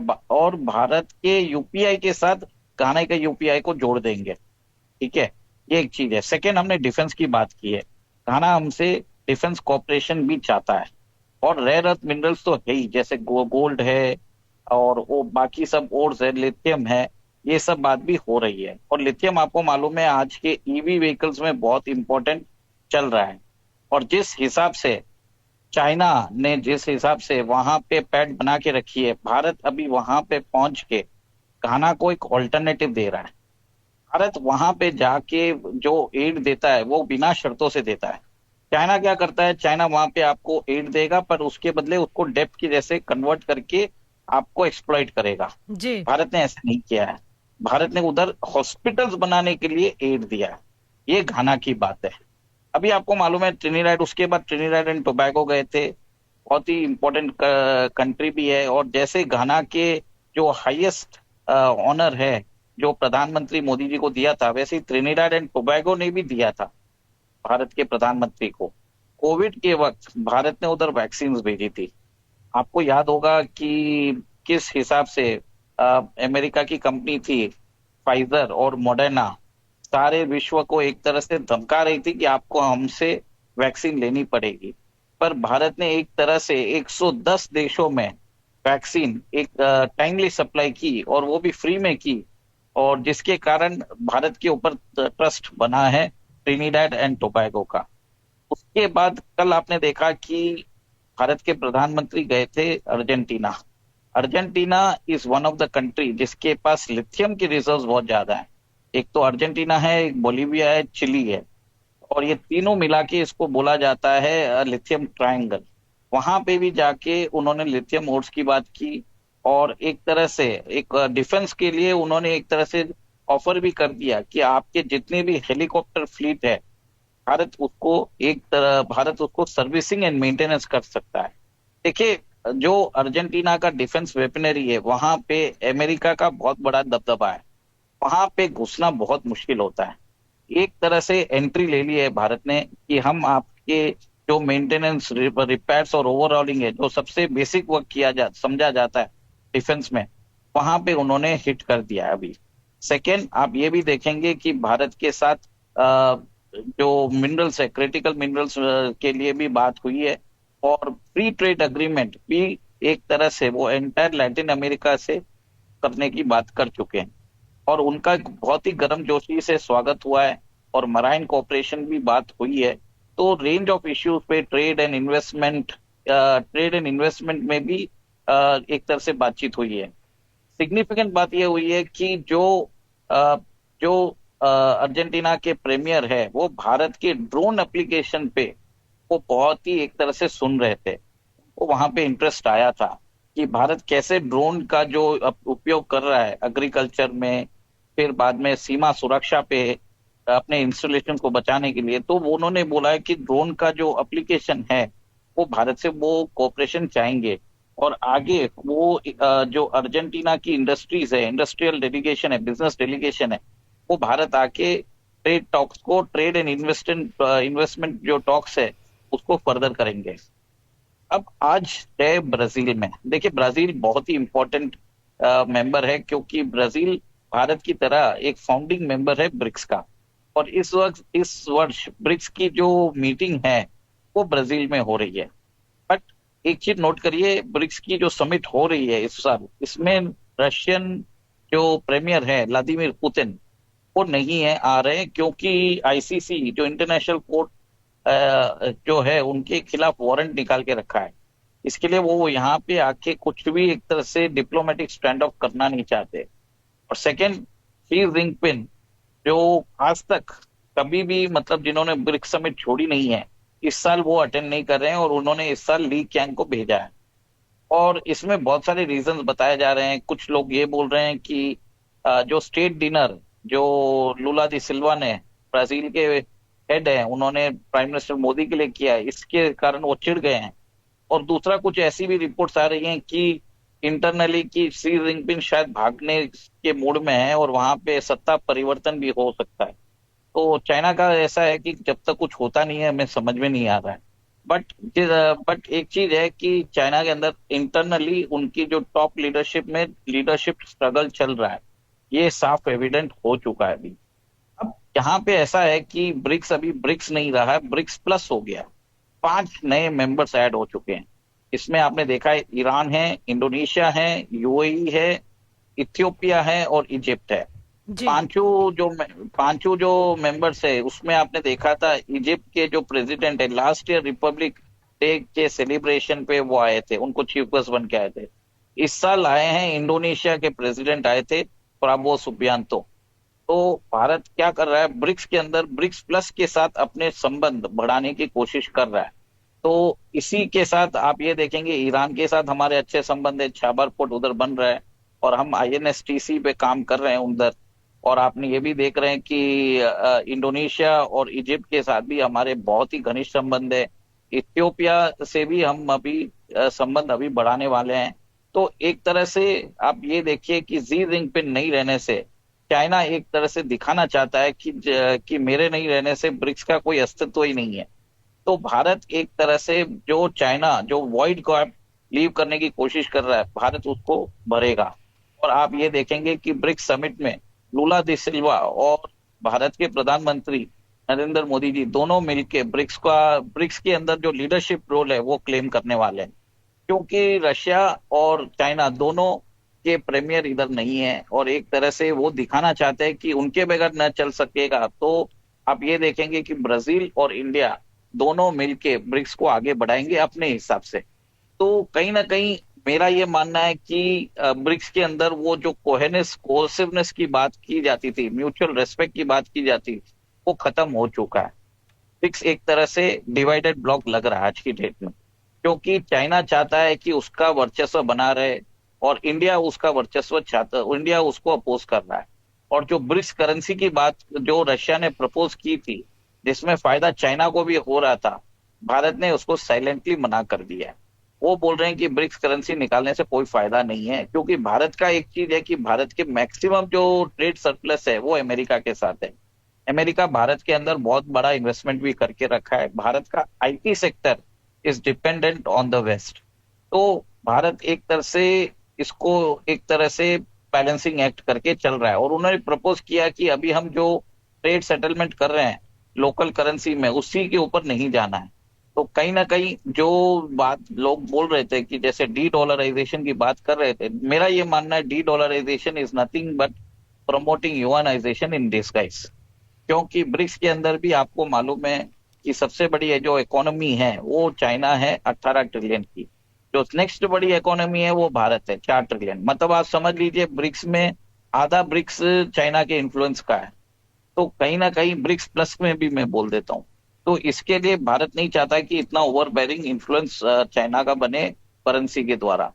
भारत के यूपीआई के साथ घाना के यूपीआई को जोड़ देंगे। ठीक है, ये एक चीज है। सेकेंड, हमने डिफेंस की बात की है, घाना हमसे डिफेंस कॉर्पोरेशन भी चाहता है और रेयर अर्थ मिनरल्स तो है ही, जैसे गोल्ड है और वो बाकी सब ओर्स है, लिथियम है, ये सब बात भी हो रही है। और लिथियम आपको मालूम है आज के ईवी व्हीकल्स में बहुत इंपॉर्टेंट चल रहा है। और जिस हिसाब से चाइना ने जिस हिसाब से वहां पे पैड बना के रखी है, भारत अभी वहां पे पहुंच के घाना को एक ऑल्टरनेटिव दे रहा है। भारत वहां पे जाके जो एड देता है वो बिना शर्तों से देता है। चाइना क्या करता है, चाइना वहां पे आपको एड देगा पर उसके बदले उसको डेप्ट की जैसे कन्वर्ट करके आपको एक्सप्लॉइट करेगा जी। भारत ने ऐसा नहीं किया है, भारत ने उधर हॉस्पिटल्स बनाने के लिए एड दिया है। ये घाना की बात है। अभी आपको मालूम है ट्रिनिडाड, उसके बाद ट्रिनिडाड एंड टोबैगो गए थे, बहुत ही इंपॉर्टेंट कंट्री भी है। और जैसे घाना के जो हाईएस्ट ऑनर है जो प्रधानमंत्री मोदी जी को दिया था, वैसे ही ट्रिनिडाड एंड टोबैगो ने भी दिया था भारत के प्रधानमंत्री को। कोविड के वक्त भारत ने उधर वैक्सीन भेजी थी। आपको याद होगा कि किस हिसाब से अमेरिका की कंपनी थी फाइजर और मॉडर्ना सारे विश्व को एक तरह से धमका रही थी कि आपको हमसे वैक्सीन लेनी पड़ेगी, पर भारत ने एक तरह से 110 देशों में वैक्सीन एक टाइमली सप्लाई की और वो भी फ्री में की, और जिसके कारण भारत के ऊपर ट्रस्ट बना है ट्रिनिडाड एंड टोबैगो का। उसके बाद कल आपने देखा कि भारत के प्रधानमंत्री गए थे Argentina. Argentina is one of the country जिसके पास लिथियम की रिजर्व्स बहुत ज्यादा है। एक तो अर्जेंटीना है, एक बोलीविया है, चिली है, और ये तीनों मिला के इसको बोला जाता है लिथियम ट्रायंगल। वहां पे भी जाके उन्होंने लिथियम ओर्स की बात की, और एक तरह से एक डिफेंस के लिए उन्होंने एक तरह से ऑफर भी कर दिया कि आपके जितने भी हेलीकॉप्टर फ्लीट है, भारत उसको सर्विसिंग एंड मेंटेनेंस कर सकता है। देखिए, जो अर्जेंटीना का डिफेंस वेपनरी है, वहां पे अमेरिका का बहुत बड़ा दबदबा है, वहां पे घुसना बहुत मुश्किल होता है। एक तरह से एंट्री ले ली है भारत ने कि हम आपके जो मेंटेनेंस, रिपेयर्स और ओवरऑलिंग है, जो सबसे बेसिक वर्क समझा जाता है डिफेंस में, वहां पे उन्होंने हिट कर दिया है अभी। सेकेंड, आप ये भी देखेंगे कि भारत के साथ जो मिनरल्स है, क्रिटिकल मिनरल्स के लिए भी बात हुई है, और फ्री ट्रेड अग्रीमेंट भी एक तरह से वो एंटायर लैटिन अमेरिका से करने की बात कर चुके हैं, और उनका बहुत ही गर्मजोशी से स्वागत हुआ है, और मराइन कोऑपरेशन भी बात हुई है। तो रेंज ऑफ इश्यूज पे ट्रेड एंड इन्वेस्टमेंट में भी एक तरह से बातचीत हुई है। सिग्निफिकेंट बात यह हुई है कि जो अर्जेंटीना के प्रीमियर है, वो भारत के ड्रोन एप्लीकेशन पे वो बहुत ही एक तरह से सुन रहे थे। वो वहां पे इंटरेस्ट आया था कि भारत कैसे ड्रोन का जो उपयोग कर रहा है एग्रीकल्चर में, फिर बाद में सीमा सुरक्षा पे अपने इंस्टॉलेशन को बचाने के लिए। तो उन्होंने बोला है कि ड्रोन का जो एप्लीकेशन है, वो भारत से वो कोऑपरेशन चाहेंगे, और आगे वो जो अर्जेंटीना की इंडस्ट्रीज है, इंडस्ट्रियल डेलीगेशन है, बिजनेस डेलीगेशन है, वो भारत आके ट्रेड टॉक्स को, ट्रेड एंड इन्वेस्टमेंट जो टॉक्स है, उसको फर्दर करेंगे। अब आज है ब्राजील में। देखिए, ब्राजील बहुत ही इंपॉर्टेंट मेंबर है, क्योंकि ब्राजील भारत की तरह एक फाउंडिंग मेंबर है ब्रिक्स का, और इस वर्ष ब्रिक्स की जो मीटिंग है वो ब्राजील में हो रही है। बट एक चीज नोट करिए, ब्रिक्स की जो समिट हो रही है इस साल, इसमें रशियन जो प्रीमियर है व्लादिमीर पुतिन, वो नहीं है आ रहे हैं, क्योंकि आईसीसी जो इंटरनेशनल कोर्ट जो है, उनके खिलाफ वारंट निकाल के रखा है। इसके लिए वो यहाँ पे आके कुछ भी एक तरह से डिप्लोमेटिक स्टैंड ऑफ करना नहीं चाहते। और सेकंड, शी जिनपिंग जो आज तक कभी भी, मतलब जिन्होंने ब्रिक्स समिट छोड़ी नहीं है, इस साल वो अटेंड नहीं कर रहे हैं, और उन्होंने इस साल ली कैंग को भेजा है। और इसमें बहुत सारे रीजंस बताए जा रहे हैं। कुछ लोग ये बोल रहे हैं कि जो स्टेट डिनर जो लुला दी सिल्वा ने, ब्राजील के हेड है, उन्होंने प्राइम मिनिस्टर मोदी के लिए किया है, इसके कारण वो चिढ़ गए हैं। और दूसरा, कुछ ऐसी भी रिपोर्ट्स आ रही हैं कि इंटरनली की शी जिनपिंग शायद भागने के मूड में है, और वहां पे सत्ता परिवर्तन भी हो सकता है। तो चाइना का ऐसा है कि जब तक कुछ होता नहीं है, हमें समझ में नहीं आ रहा है। बट एक चीज है कि चाइना के अंदर इंटरनली उनकी जो टॉप लीडरशिप में लीडरशिप स्ट्रगल चल रहा है, ये साफ एविडेंट हो चुका है अभी। अब यहाँ पे ऐसा है कि ब्रिक्स अभी ब्रिक्स नहीं रहा है, ब्रिक्स प्लस हो गया। 5 नए मेंबर्स ऐड हो चुके हैं। इसमें आपने देखा है, ईरान है, इंडोनेशिया है, यूएई है, इथियोपिया है और इजिप्ट है। पांचों जो मेंबर्स है, उसमें आपने देखा था इजिप्ट के जो प्रेसिडेंट है, लास्ट ईयर रिपब्लिक डे के सेलिब्रेशन पे वो आए थे, उनको चीफ गेस्ट बन के आए थे। इस साल आए हैं इंडोनेशिया के प्रेसिडेंट आए थे, प्राबो सुबियांतो। तो भारत क्या कर रहा है, ब्रिक्स के अंदर ब्रिक्स प्लस के साथ अपने संबंध बढ़ाने की कोशिश कर रहा है। तो इसी के साथ आप ये देखेंगे, ईरान के साथ हमारे अच्छे संबंध है, छाबर पोर्ट उधर बन रहा है, और हम INSTC पे काम कर रहे हैं उधर। और आपने ये भी देख रहे हैं कि इंडोनेशिया और इजिप्ट के साथ भी हमारे बहुत ही घनिष्ठ संबंध है। इथियोपिया से भी हम अभी संबंध अभी बढ़ाने वाले हैं। तो एक तरह से आप ये देखिए कि शी जिनपिंग नहीं रहने से चाइना एक तरह से दिखाना चाहता है कि मेरे नहीं रहने से ब्रिक्स का कोई अस्तित्व ही नहीं है। तो भारत एक तरह से जो चाइना जो वॉइड गैप लीव करने की कोशिश कर रहा है, भारत उसको भरेगा। और आप ये देखेंगे कि ब्रिक्स समिट में लुला दी सिल्वा और भारत के प्रधानमंत्री नरेंद्र मोदी जी दोनों मिलकर ब्रिक्स के अंदर जो लीडरशिप रोल है वो क्लेम करने वाले हैं। क्योंकि रशिया और चाइना दोनों के प्रीमियर इधर नहीं है और एक तरह से वो दिखाना चाहते हैं कि उनके बगैर न चल सकेगा। तो आप ये देखेंगे कि ब्राजील और इंडिया दोनों मिलके ब्रिक्स को आगे बढ़ाएंगे अपने हिसाब से। तो कहीं ना कहीं मेरा ये मानना है कि ब्रिक्स के अंदर वो जो कोहेसिवनेस की बात की जाती थी, म्यूचुअल रेस्पेक्ट की बात की जाती, वो खत्म हो चुका है। ब्रिक्स एक तरह से डिवाइडेड ब्लॉक लग रहा है आज की डेट में, क्योंकि चाइना चाहता है कि उसका वर्चस्व बना रहे और इंडिया उसका वर्चस्व चाहता, इंडिया उसको अपोज कर रहा है। और जो ब्रिक्स करेंसी की बात जो रशिया ने प्रपोज की थी, जिसमें फायदा चाइना को भी हो रहा था, भारत ने उसको साइलेंटली मना कर दिया है। वो बोल रहे हैं कि ब्रिक्स करेंसी निकालने से कोई फायदा नहीं है, क्योंकि भारत का एक चीज है कि भारत के मैक्सिमम जो ट्रेड सरप्लस है वो अमेरिका के साथ है। अमेरिका भारत के अंदर बहुत बड़ा इन्वेस्टमेंट भी करके रखा है। भारत का IT sector is dependent on the west. तो भारत एक तरह से इसको एक तरह से बैलेंसिंग एक्ट करके चल रहा है। और उन्होंने प्रपोज किया कि अभी हम जो ट्रेड सेटलमेंट कर रहे हैं लोकल करेंसी में, उसी के ऊपर नहीं जाना है। तो कहीं ना कहीं जो बात लोग बोल रहे थे कि जैसे डी डॉलराइजेशन की बात कर रहे थे, मेरा ये मानना है de dollarisation is nothing but promoting yuanisation in disguise. क्योंकि ब्रिक्स के अंदर भी आपको मालूम है कि सबसे बड़ी जो इकोनॉमी है वो चाइना है 18 ट्रिलियन की। जो नेक्स्ट बड़ी इकोनॉमी है वो भारत है 4 ट्रिलियन। मतलब आप समझ लीजिए ब्रिक्स में आधा ब्रिक्स चाइना के इन्फ्लुएंस का है। तो कहीं ना कहीं ब्रिक्स प्लस में भी मैं बोल देता हूँ। तो इसके लिए भारत नहीं चाहता कि इतना ओवरबेरिंग इन्फ्लुएंस चाइना का बने करेंसी के द्वारा।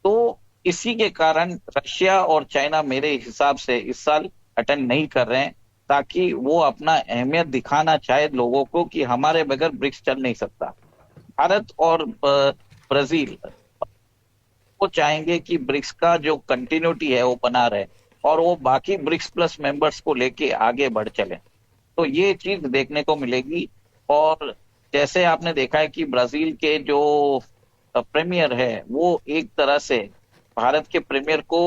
तो इसी के कारण रशिया और चाइना मेरे हिसाब से इस साल अटेंड नहीं कर रहे हैं, ताकि वो अपना अहमियत दिखाना चाहे लोगों को कि हमारे बगैर ब्रिक्स चल नहीं सकता। भारत और ब्राजील वो चाहेंगे कि ब्रिक्स का जो कंटिन्यूटी है वो बना रहे और वो बाकी ब्रिक्स प्लस मेंबर्स को लेके आगे बढ़ चले। तो ये चीज देखने को मिलेगी। और जैसे आपने देखा है कि ब्राजील के जो प्रीमियर है वो एक तरह से भारत के प्रीमियर को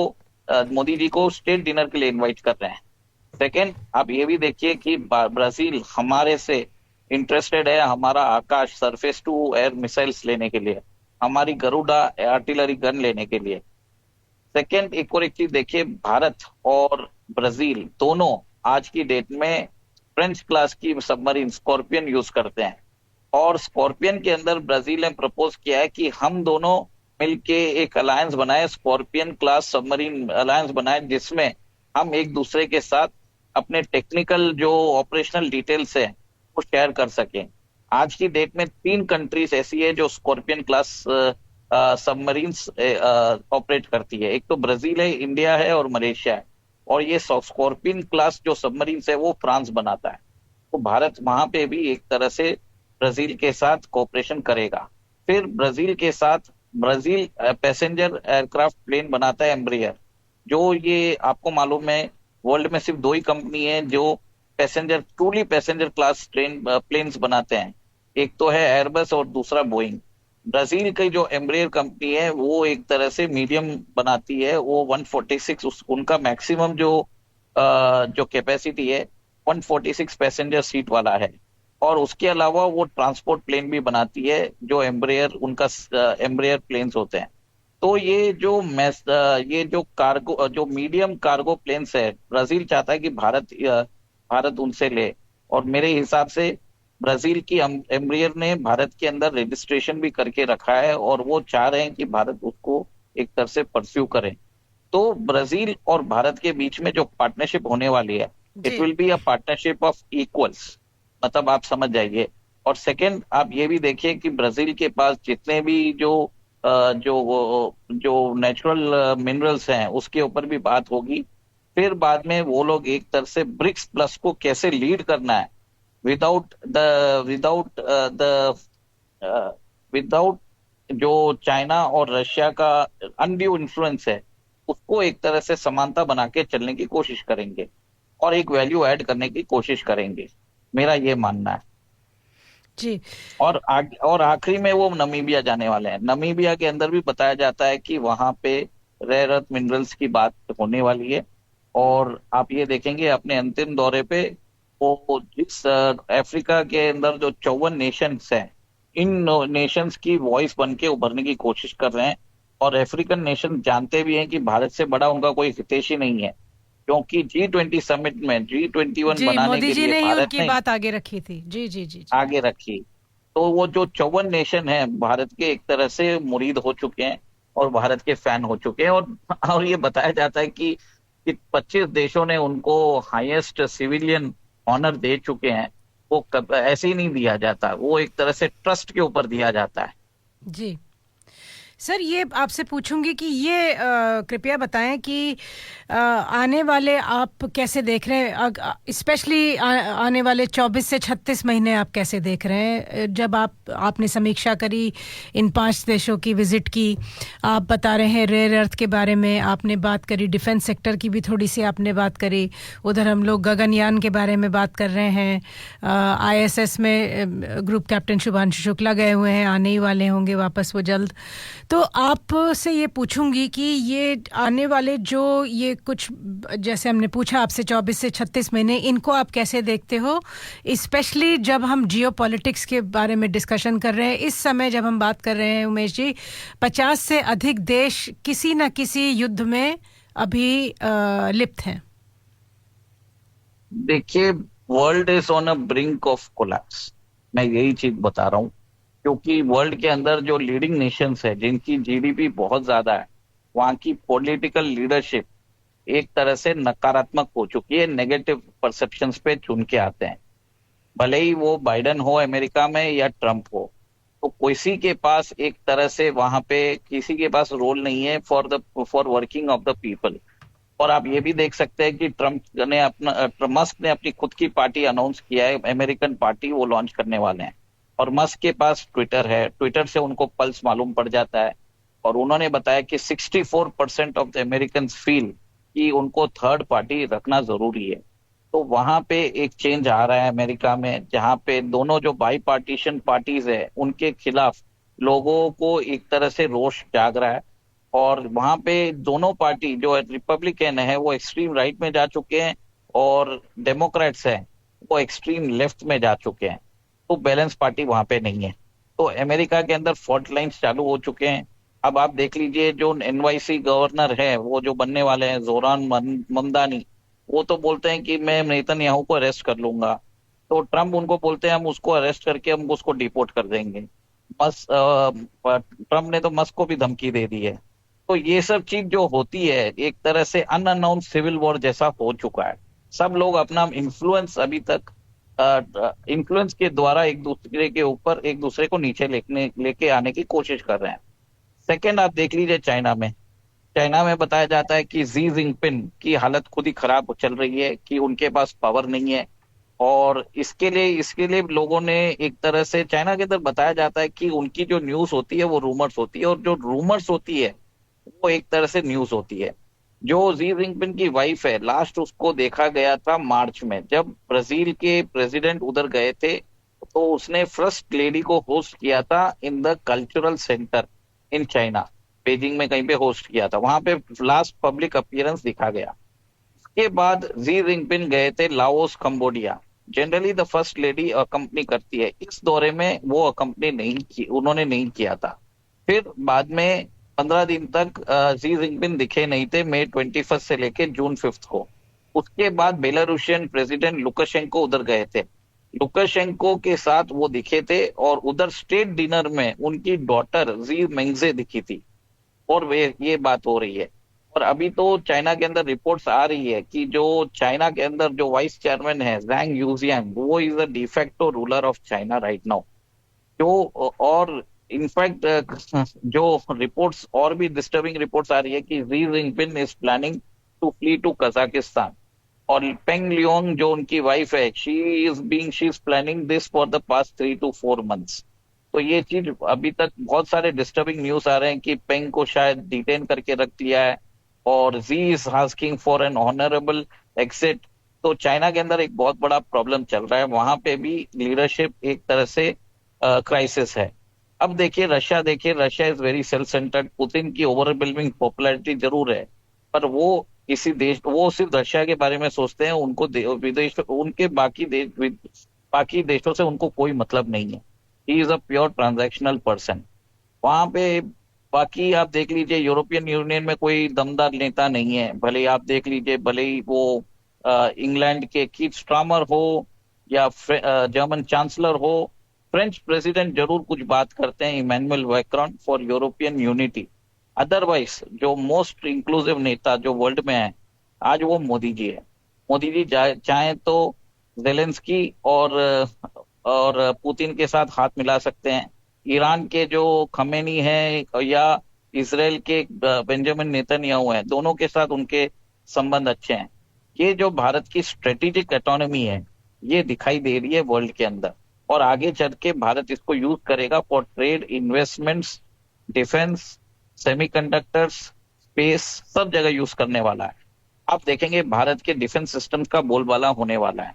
मोदी जी को स्टेट डिनर के लिए इनवाइट कर रहे हैं। सेकेंड, आप ये भी देखिए कि ब्राजील हमारे से इंटरेस्टेड है हमारा आकाश सरफेस टू एयर मिसाइल्स लेने के लिए, हमारी गरुड़ा आर्टिलरी गन लेने के लिए। सेकेंड, एक और एक चीज देखिए, भारत और ब्राजील दोनों आज की डेट में फ्रेंच क्लास की सबमरीन स्कॉर्पियन यूज करते हैं। और स्कॉर्पियन के अंदर ब्राजील ने प्रपोज किया है कि हम दोनों मिलके एक अलायंस बनाए, स्कॉर्पियन क्लास सबमरीन अलायंस बनाए, जिसमें हम एक दूसरे के साथ अपने टेक्निकल जो ऑपरेशनल डिटेल्स है वो शेयर कर सकें। आज की डेट में 3 कंट्रीज ऐसी है जो स्कॉर्पियन क्लास सबमरीन्स ऑपरेट करती है। एक तो ब्राजील है, इंडिया है और मलेशिया है। और ये स्कॉर्पियन क्लास जो सबमरीन्स है वो फ्रांस बनाता है। तो भारत वहां पे भी एक तरह से ब्राजील के साथ कोऑपरेशन करेगा। फिर ब्राजील के साथ ब्राजील पैसेंजर एयरक्राफ्ट प्लेन बनाता है एम्ब्रियर। जो ये आपको मालूम है वर्ल्ड में सिर्फ 2 ही कंपनी है जो ट्रूली पैसेंजर क्लास प्लेन्स बनाते हैं। एक तो है एयरबस और दूसरा बोइंग। ब्राजील की जो एम्ब्रियर कंपनी है वो एक तरह से मीडियम बनाती है। वो 146 उनका मैक्सिमम जो कैपेसिटी है 146 पैसेंजर सीट वाला है। और उसके अलावा वो ट्रांसपोर्ट प्लेन भी बनाती है जो एम्ब्रियर प्लेन्स होते हैं। तो ये जो कार्गो जो मीडियम कार्गो प्लेन्स है, ब्राजील चाहता है कि भारत उनसे ले। और मेरे हिसाब से ब्राजील की एम्ब्रियर ने भारत के अंदर रजिस्ट्रेशन भी करके रखा है और वो चाह रहे हैं कि भारत उसको एक तरह से परस्यू करे। तो ब्राजील और भारत के बीच में जो पार्टनरशिप होने वाली है, it will be a partnership of equals, मतलब आप समझ जाइए। और सेकंड, आप ये भी देखिए कि ब्राजील के पास जितने भी जो नेचुरल मिनरल्स हैं उसके ऊपर भी बात होगी। फिर बाद में वो लोग एक तरह से ब्रिक्स प्लस को कैसे लीड करना है विदाउट जो चाइना और रशिया का अनड्यू इन्फ्लुएंस है उसको एक तरह से समानता बना के चलने की कोशिश करेंगे और एक वैल्यू ऐड करने की कोशिश करेंगे, मेरा ये मानना है जी। और आखिरी में वो नमीबिया जाने वाले हैं। नमीबिया के अंदर भी बताया जाता है कि वहां पे रेयर अर्थ मिनरल्स की बात होने वाली है। और आप ये देखेंगे अपने अंतिम दौरे पे वो जिस अफ्रीका के अंदर जो 54 नेशंस हैं, इन नेशंस की वॉइस बन के उभरने की कोशिश कर रहे हैं। और अफ्रीकन नेशन जानते भी हैं कि भारत से बड़ा उनका कोई हितैषी नहीं है, क्योंकि G20 समिट में G21 जी, बनाने मोदी के जी लिए ने ही भारत उनकी ने बात आगे रखी थी। जी जी जी जी। आगे रखी। तो वो जो 54 नेशन है भारत के एक तरह से मुरीद हो चुके हैं और भारत के फैन हो चुके हैं। और ये बताया जाता है कि 25 देशों ने उनको हाईएस्ट सिविलियन ऑनर दे चुके हैं। वो ऐसे ही नहीं दिया जाता, वो एक तरह से ट्रस्ट के ऊपर दिया जाता है। जी सर, ये आपसे पूछूंगी कि ये कृपया बताएं कि आने वाले आप कैसे देख रहे हैं, स्पेशली आने वाले 24 से 36 महीने आप कैसे देख रहे हैं? जब आपने समीक्षा करी इन 5 देशों की विजिट की, आप बता रहे हैं रेयर अर्थ के बारे में आपने बात करी, डिफेंस सेक्टर की भी थोड़ी सी आपने बात करी, उधर हम लोग गगनयान के बारे में बात कर रहे हैं, ISS में ग्रुप कैप्टन शुभांशु शुक्ला गए हुए हैं, आने ही वाले होंगे वापस वो जल्द। तो आपसे ये पूछूंगी कि ये आने वाले जो ये कुछ, जैसे हमने पूछा आपसे 24 से 36 महीने, इनको आप कैसे देखते हो? स्पेशली जब हम जियोपॉलिटिक्स के बारे में डिस्कशन कर रहे हैं इस समय, जब हम बात कर रहे हैं उमेश जी, 50 से अधिक देश किसी न किसी युद्ध में अभी लिप्त हैं। देखिए, world is on a brink of collapse, मैं यही चीज बता रहा हूँ। क्योंकि वर्ल्ड के अंदर जो लीडिंग नेशंस है जिनकी GDP बहुत ज्यादा है, वहां की पॉलिटिकल लीडरशिप एक तरह से नकारात्मक हो चुकी है, नेगेटिव परसेप्शंस पे चुन के आते हैं। भले ही वो बाइडेन हो अमेरिका में या ट्रंप हो, तो किसी के पास एक तरह से वहां पे किसी के पास रोल नहीं है for working of the people. और आप ये भी देख सकते हैं कि मस्क ने अपनी खुद की पार्टी अनाउंस किया है, अमेरिकन पार्टी वो लॉन्च करने वाले हैं। और मस्क के पास ट्विटर है, ट्विटर से उनको पल्स मालूम पड़ जाता है। और उन्होंने बताया कि 64% ऑफ द अमेरिकन फील कि उनको थर्ड पार्टी रखना जरूरी है। तो वहां पे एक चेंज आ रहा है अमेरिका में, जहां पे दोनों जो बाई पार्टीशन पार्टीज है उनके खिलाफ लोगों को एक तरह से रोष जाग रहा है। और वहां पे दोनों पार्टी जो रिपब्लिकन है वो एक्सट्रीम राइट में जा चुके हैं, और डेमोक्रेट्स हैं वो एक्सट्रीम लेफ्ट में जा चुके हैं। तो बैलेंस पार्टी वहां पे नहीं है। तो अमेरिका के अंदर फॉल्ट लाइन्स चालू हो चुके हैं। अब आप देख लीजिए, जो NYC गवर्नर है वो जो बनने वाले हैं जोरान ममदानी, वो तो बोलते हैं कि मैं नेतन्याहू को अरेस्ट कर लूंगा। तो ट्रम्प उनको बोलते हैं हम उसको अरेस्ट करके हम उसको डिपोर्ट कर देंगे। ट्रम्प ने तो मस्क को भी धमकी दे दी है। तो ये सब चीज जो होती है एक तरह से अनअनाउंस सिविल वॉर जैसा हो चुका है। सब लोग अपना इन्फ्लुएंस अभी तक इन्फ्लुएंस के द्वारा एक दूसरे के ऊपर एक दूसरे को नीचे लेके आने की कोशिश कर रहे हैं। सेकंड, आप देख लीजिए चाइना में बताया जाता है कि जी जिनपिंग की हालत खुद ही खराब चल रही है, कि उनके पास पावर नहीं है। और इसके लिए लोगों ने एक तरह से चाइना के अंदर बताया जाता है कि उनकी जो न्यूज होती है वो रूमर्स होती है, और जो रूमर्स होती है वो एक तरह से न्यूज होती है। जो जी जिनपिंग की वाइफ है, लास्ट उसको देखा गया था मार्च में, जब ब्राजील के प्रेसिडेंट उधर गए थे। तो उसने फर्स्ट लेडी को होस्ट किया था in the cultural centre in China, Beijing में कहीं पे होस्ट किया था, वहां पे लास्ट पब्लिक अपीयरेंस दिखा गया। उसके बाद जी जिनपिंग गए थे Laos, Cambodia. Generally the first lady accompany करती है, इस दौरे में वो अकम्पनी उन्होंने नहीं किया था। फिर बाद में 15 दिन तक जी जिनपिंग दिखे नहीं थे, मई 21 से लेके जून 5 को। उसके बाद बेलारूशियन प्रेसिडेंट लुकाशेंको उधर गए थे, लुकाशेंको के साथ वो दिखे थे, और उधर स्टेट डिनर में उनकी डॉटर जी मेंगजे दिखी थी। और वे ये बात हो रही है। और अभी तो चाइना के अंदर रिपोर्ट्स आ रही है कि जो चाइना के अंदर जो वाइस चेयरमैन है जैंग यूजियांग, वो is the de facto ruler of China right now. जो और इनफैक्ट जो रिपोर्ट्स और भी डिस्टर्बिंग रिपोर्ट्स आ रही है कि Xi Jinping is planning to flee to Kazakhstan. और पेंग लियोंग जो उनकी वाइफ है, she is planning this for the past 3 to 4 months। तो ये चीज अभी तक बहुत सारे डिस्टर्बिंग न्यूज आ रहे हैं कि पेंग को शायद डिटेन करके रख लिया है, और Xi is asking for an honourable exit. तो चाइना के अंदर एक बहुत बड़ा प्रॉब्लम चल रहा है, वहां पे भी लीडरशिप एक तरह से क्राइसिस है। अब देखिए Russia is very self centred. Putin की ओवरवेलमिंग पॉपुलैरिटी जरूर है, पर वो वो सिर्फ रशिया के बारे में सोचते हैं, उनको विदेश उनके बाकी देशों से उनको कोई मतलब नहीं है। ही is a pure transactional person. वहां पे बाकी आप देख लीजिए, यूरोपियन यूनियन में कोई दमदार नेता नहीं है। भले ही आप देख लीजिए, भले ही वो इंग्लैंड के कीथ स्टार्मर हो या जर्मन चांसलर हो, फ्रेंच प्रेसिडेंट जरूर कुछ बात करते हैं, Emmanuel Macron, for European unity. Otherwise जो मोस्ट इंक्लूसिव नेता जो वर्ल्ड में है आज, वो मोदी जी है। मोदी जी चाहे तो जेलेंस्की और पुतिन के साथ हाथ मिला सकते हैं। ईरान के जो खमेनी है या इसराइल के बेंजामिन नेतन्याहू हैं, दोनों के साथ उनके संबंध अच्छे हैं। ये जो भारत की स्ट्रेटेजिक ऑटोनॉमी है, ये दिखाई दे रही है वर्ल्ड के अंदर, और आगे चल के भारत इसको यूज करेगा for trade, investments, defence, semiconductors, space, सब जगह यूज करने वाला है। आप देखेंगे भारत के डिफेंस सिस्टम का बोलबाला होने वाला है।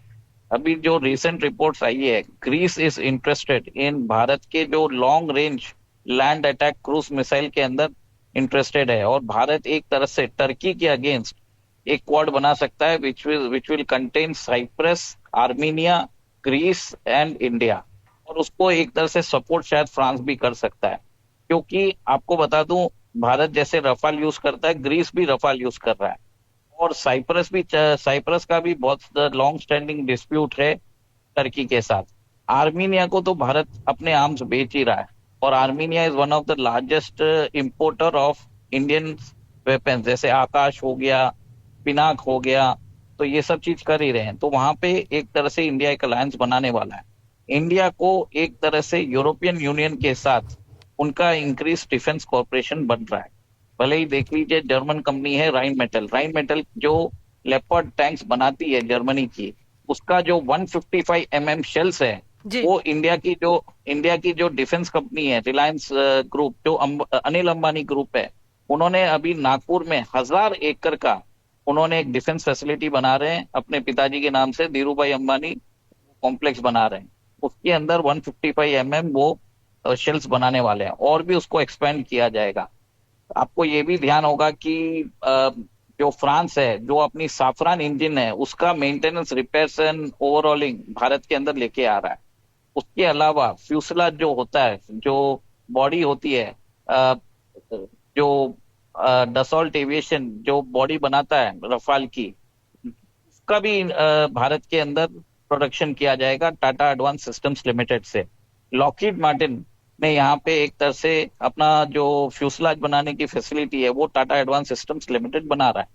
अभी जो रिसेंट रिपोर्ट्स आई है, Greece is interested in Bharat के जो long range land attack cruise missile के अंदर इंटरेस्टेड है, और भारत एक तरह से टर्की के अगेंस्ट एक क्वाड बना सकता है which will contain Cyprus, Armenia, Greece and India, और उसको एक तरह से सपोर्ट शायद फ्रांस भी कर सकता है। क्योंकि आपको बता दूं, भारत जैसे रफाल यूज करता है, ग्रीस भी रफाल यूज कर रहा है, और साइप्रस का भी बहुत लॉन्ग स्टैंडिंग डिस्प्यूट है टर्की के साथ। आर्मीनिया को तो भारत अपने आर्म्स बेच ही रहा है, और Armenia is one of the largest importer of Indian weapons, जैसे आकाश हो गया, पिनाक हो गया, तो ये सब चीज कर ही रहे हैं। तो वहां पे एक तरह से इंडिया एक अलायंस बनाने वाला है। इंडिया को एक तरह से यूरोपियन यूनियन के साथ उनका इंक्रीज डिफेंस कॉर्पोरेशन बन रहा है। भले ही देख लीजिए, जर्मन कंपनी है राइन मेटल जो लेपर्ड टैंक्स बनाती है जर्मनी की, उसका जो 155 शेल्स है, वो इंडिया की जो डिफेंस कंपनी है रिलायंस ग्रुप, जो अनिल अंबानी ग्रुप है, उन्होंने अभी नागपुर में 1000 एकड़ का उन्होंने एक डिफेंस फैसिलिटी बना रहे हैं अपने पिताजी के नाम से, धीरू भाई अंबानी कॉम्प्लेक्स बना रहे हैं। उसके अंदर 155 वो शेल्स बनाने वाले हैं, और भी उसको एक्सपेंड किया जाएगा। आपको ये भी ध्यान होगा कि जो फ्रांस है, जो अपनी साफरान इंजन है, उसका maintenance, repairs and overhauling Bharat के अंदर लेके आ रहा है। उसके अलावा फ्यूसलाज जो होता है, जो बॉडी होती है, जो डसॉल्ट एविएशन जो बॉडी बनाता है रफाल की, उसका भी भारत के अंदर प्रोडक्शन किया जाएगा टाटा एडवांस सिस्टम्स लिमिटेड से। लॉकहीड मार्टिन ने यहाँ पे एक तरह से अपना जो फ्यूसलाज बनाने की फैसिलिटी है, वो टाटा एडवांस सिस्टम्स लिमिटेड बना रहा है।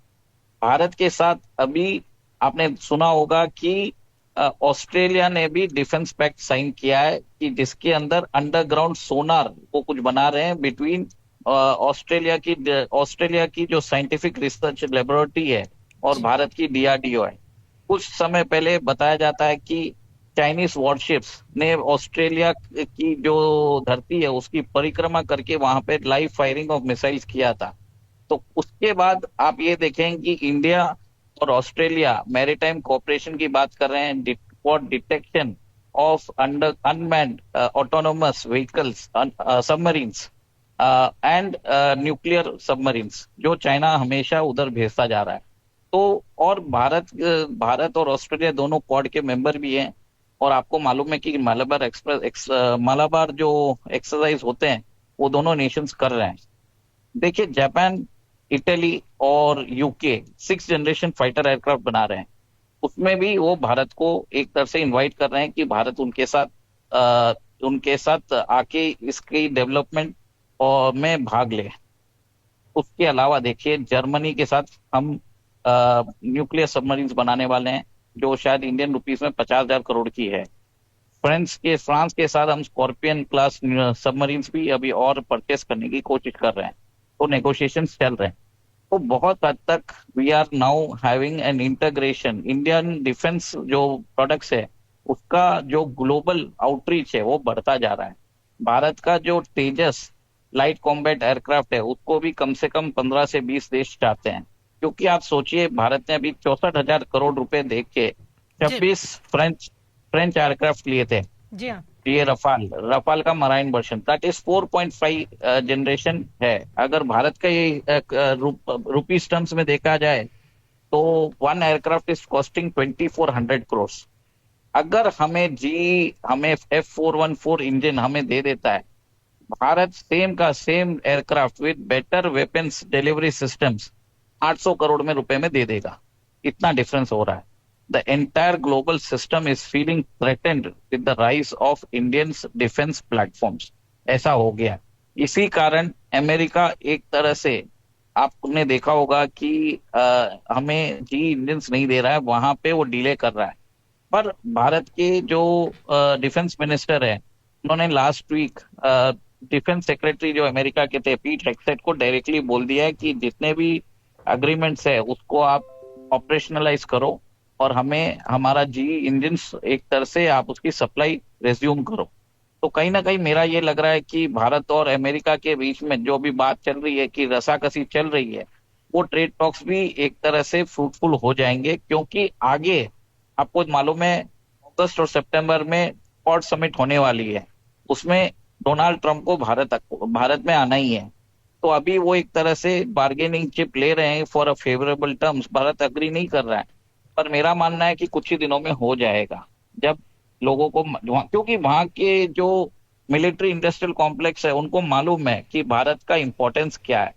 भारत के साथ अभी आपने सुना होगा कि ऑस्ट्रेलिया ने भी डिफेंस पैक्ट साइन किया है, कि जिसके अंदर अंडरग्राउंड सोनार को कुछ बना रहे हैं बिटवीन ऑस्ट्रेलिया की जो साइंटिफिक रिसर्च लेबोरेटरी है और भारत की DRDO है। कुछ समय पहले बताया जाता है कि चाइनीज वॉरशिप्स ने ऑस्ट्रेलिया की जो धरती है उसकी परिक्रमा करके वहां पे लाइव फायरिंग ऑफ मिसाइल्स किया था। तो उसके बाद आप ये देखें कि इंडिया और ऑस्ट्रेलिया मैरीटाइम कोऑपरेशन की बात कर रहे हैं for detection of unmanned autonomous vehicles, submarines and nuclear submarines, जो चाइना हमेशा उधर भेजता जा रहा है। तो और भारत और ऑस्ट्रेलिया दोनों क्वाड के मेंबर भी हैं, और आपको मालूम है कि मालाबार जो एक्सरसाइज होते हैं वो दोनों नेशंस कर रहे हैं। देखिए, जापान, इटली और UK 6th generation fighter aircraft बना रहे हैं, उसमें भी वो भारत को एक तरह से इनवाइट कर रहे हैं कि भारत उनके साथ आके इसकी डेवलपमेंट और में भाग ले। उसके अलावा देखिए, जर्मनी के साथ हम न्यूक्लियर सबमरीन्स बनाने वाले हैं, जो शायद इंडियन रुपीस में 50,000 करोड़ की है। फ्रांस के साथ हम स्कॉर्पियन क्लास सबमरीन्स भी अभी और परचेस करने की कोशिश कर रहे हैं, तो नेगोशिएशंस चल रहे हैं। तो बहुत हद तक we are now having an integration. Indian defence जो प्रोडक्ट्स है, उसका जो ग्लोबल आउटरीच है वो बढ़ता जा रहा है। भारत का जो तेजस लाइट कॉम्बैट एयरक्राफ्ट है, उसको भी कम से कम 15 से 20 देश चाहते हैं, क्योंकि आप सोचिए, भारत ने अभी 64,000 करोड़ रुपए देख के 26 फ्रेंच एयरक्राफ्ट लिए थे। जी हाँ। ये रफाल का marine version, that is 4.5 generation है। अगर भारत का ये रुपीस टर्म्स में देखा जाए तो one aircraft is costing 2400 crore. अगर हमें F414 इंजन हमें दे देता है, भारत सेम का same aircraft with better weapons delivery systems 800 crore में रुपए में दे देगा। इतना डिफरेंस हो रहा है। The entire global system is feeling threatened with the rise of Indian defence platforms. ऐसा हो गया। इसी कारण अमेरिका एक तरह से, आपने देखा होगा कि हमें जी इंजन्स नहीं दे रहा है, वहां पे वो डिले कर रहा है। पर भारत के जो डिफेंस मिनिस्टर है, उन्होंने लास्ट वीक डिफेंस सेक्रेटरी जो अमेरिका के थे पीट हेग्सेट को डायरेक्टली बोल दिया है कि जितने भी अग्रीमेंट्स है उसको आप ऑपरेशनलाइज करो और हमें हमारा जी इंजन्स एक तरह से आप उसकी सप्लाई रेज्यूम करो। तो कहीं ना कहीं मेरा ये लग रहा है कि भारत और अमेरिका के बीच में जो भी बात चल रही है कि रसाकसी चल रही है, वो ट्रेड टॉक्स भी एक तरह से फ्रूटफुल हो जाएंगे, क्योंकि आगे आपको मालूम है अगस्त और सितंबर में क्वाड समिट होने वाली है, उसमें डोनाल्ड ट्रंप को भारत में आना ही है। तो अभी वो एक तरह से बार्गेनिंग चिप ले रहे हैं for a favourable terms. Bharat agree नहीं कर रहा है, पर मेरा मानना है कि कुछ ही दिनों में हो जाएगा, जब लोगों को क्योंकि वहां के जो मिलिट्री इंडस्ट्रियल कॉम्प्लेक्स है उनको मालूम है कि भारत का इंपॉर्टेंस क्या है।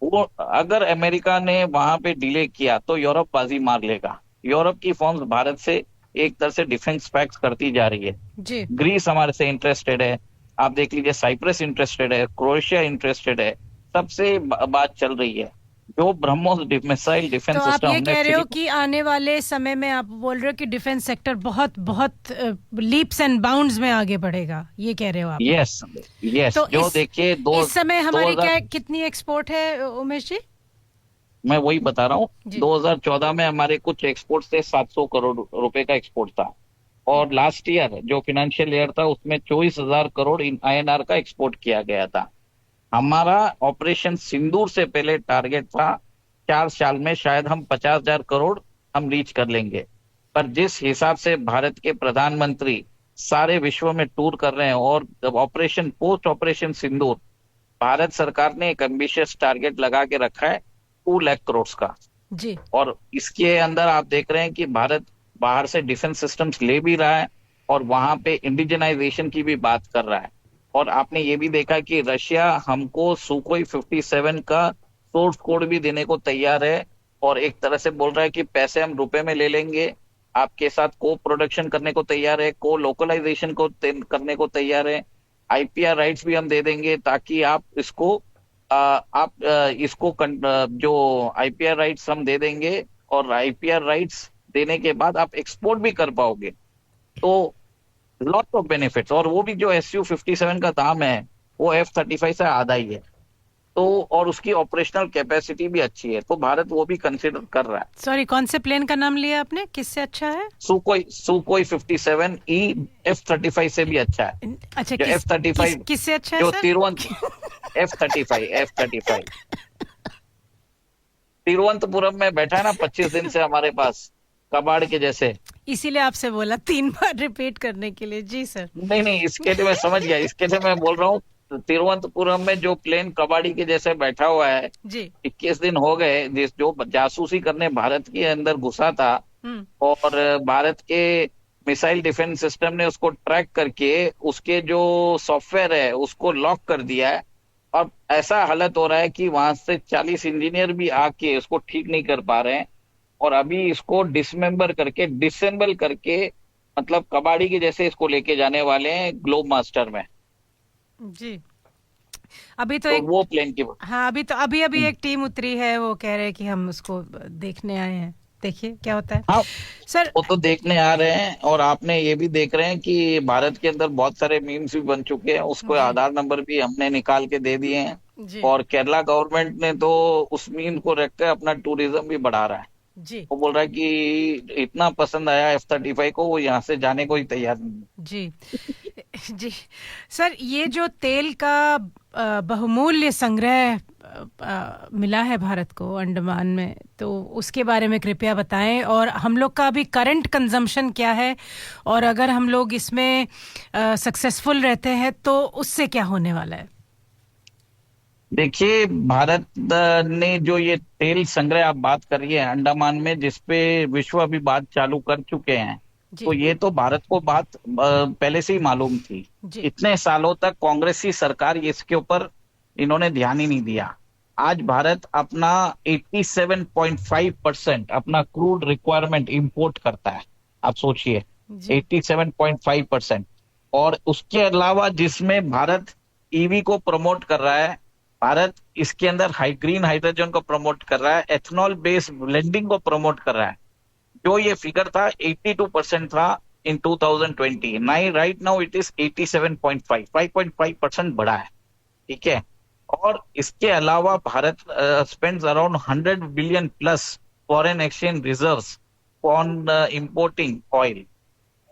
वो अगर अमेरिका ने वहां पे डिले किया तो यूरोप बाजी मार लेगा। यूरोप की फर्म्स भारत से एक तरह से डिफेंस पैक्स करती जा रही है जी। ग्रीस हमारे से इंटरेस्टेड है, आप देख लीजिए साइप्रस इंटरेस्टेड है, क्रोएशिया इंटरेस्टेड है, सबसे बात चल रही है। जो ब्रह्मोस मिसाइल डिफेंस तो आप सिस्टम ये कह रहे हो कि आने वाले समय में आप बोल रहे हो कि डिफेंस सेक्टर बहुत बहुत लीप्स एंड बाउंड्स में आगे बढ़ेगा, ये कह रहे हो आप? Yes yes. तो जो देखिए इस समय हमारी क्या कितनी एक्सपोर्ट है उमेश जी? मैं वही बता रहा हूँ, 2014 में हमारे कुछ एक्सपोर्ट थे, 700 करोड़ रुपए का एक्सपोर्ट था, और लास्ट ईयर जो फाइनेंशियल ईयर था उसमें 24,000 करोड़ INR का एक्सपोर्ट किया गया था। हमारा ऑपरेशन सिंदूर से पहले टारगेट था 4 साल में शायद हम 50,000 करोड़ हम रीच कर लेंगे। पर जिस हिसाब से भारत के प्रधानमंत्री सारे विश्व में टूर कर रहे हैं और ऑपरेशन पोस्ट ऑपरेशन सिंदूर, भारत सरकार ने एक एम्बिशियस टारगेट लगा के रखा है 2 लाख करोड़ का जी। और इसके अंदर आप देख रहे हैं कि भारत बाहर से डिफेंस सिस्टम्स ले भी रहा है और वहां पे इंडिजनाइजेशन की भी बात कर रहा है। और आपने ये भी देखा कि रशिया हमको सुकोई 57 का सोर्स कोड भी देने को तैयार है और एक तरह से बोल रहा है कि पैसे हम रुपए में ले लेंगे, आपके साथ को प्रोडक्शन करने को तैयार है, को लोकलाइजेशन को करने को तैयार है, IPR राइट्स भी हम दे देंगे ताकि आप इसको जो IPR राइट्स हम दे देंगे और IPR राइट्स देने के बाद आप एक्सपोर्ट भी कर पाओगे। तो लॉट ऑफ बेनिफिट्स, और वो भी जो Su-57 का दाम है वो F-35 से आधा ही है, तो और उसकी ऑपरेशनल कैपेसिटी भी अच्छी है, तो भारत वो भी कंसिडर कर रहा है। सॉरी, कौन से प्लेन का नाम लिया आपने, किससे अच्छा है? सुकोई 57E F-35 से भी अच्छा है। अच्छा, F-35 किससे अच्छा है जो सर? F-35 तिरुवनंतपुरम में बैठा है ना 25 दिन से हमारे पास, कबाड़ के जैसे, इसीलिए आपसे बोला 3 बार रिपीट करने के लिए। जी सर। नहीं, इसके लिए मैं समझ गया, इसके लिए मैं बोल रहा हूँ तिरुवनंतपुरम में जो प्लेन कबाड़ी के जैसे बैठा हुआ है जी, 21 दिन हो गए, जो जासूसी करने भारत के अंदर घुसा था और भारत के मिसाइल डिफेंस सिस्टम ने उसको ट्रैक करके उसके जो सॉफ्टवेयर है उसको लॉक कर दिया है। और ऐसा हालत हो रहा है कि वहां से 40 इंजीनियर भी आके उसको ठीक नहीं कर पा रहे हैं और अभी इसको डिसेंबल करके मतलब कबाड़ी के जैसे इसको लेके जाने वाले हैं ग्लोब मास्टर में। जी। अभी तो एक एक वो प्लेन की हाँ, अभी एक टीम उतरी है, वो कह रहे हैं कि हम उसको देखने आए हैं, देखिए क्या होता है। हाँ सर, वो तो देखने आ रहे हैं और आपने ये भी देख रहे हैं कि भारत के अंदर बहुत सारे मीम्स भी बन चुके हैं, उसको आधार नंबर भी हमने निकाल के दे दिए हैं और केरला गवर्नमेंट ने तो उस मीम को रख कर अपना टूरिज्म भी बढ़ा रहा है जी। वो बोल रहा है कि इतना पसंद आया F-35 को, वो यहाँ से जाने को ही तैयार नहीं। जी जी सर, ये जो तेल का बहुमूल्य संग्रह मिला है भारत को अंडमान में, तो उसके बारे में कृपया बताएं, और हम लोग का अभी करंट कंजम्पशन क्या है, और अगर हम लोग इसमें सक्सेसफुल रहते हैं तो उससे क्या होने वाला है? देखिए, भारत ने जो ये तेल संग्रह आप बात कर रही है अंडमान में, जिसपे विश्व अभी बात चालू कर चुके हैं, जी। तो ये तो भारत को बात पहले से ही मालूम थी। जी। इतने सालों तक कांग्रेसी सरकार इसके ऊपर इन्होंने ध्यान ही नहीं दिया। आज भारत अपना 87.5% अपना क्रूड रिक्वायरमेंट इंपोर्ट करता है। आप सोचिए, जी। 87.5%। और उसके अलावा जिसमें भारत ईवी को प्रमोट कर रहा है, भारत इसके अंदर ग्रीन हाइड्रोजन को प्रमोट कर रहा है, एथनॉल बेस्ड ब्लेंडिंग को प्रमोट कर रहा है। जो ये फिगर था 82% था इन 2020, राइट नाउ इट इज 87.5, 5.5% बढ़ा है। ठीक है। और इसके अलावा Bharat spends around 100 billion plus foreign exchange reserves on importing oil.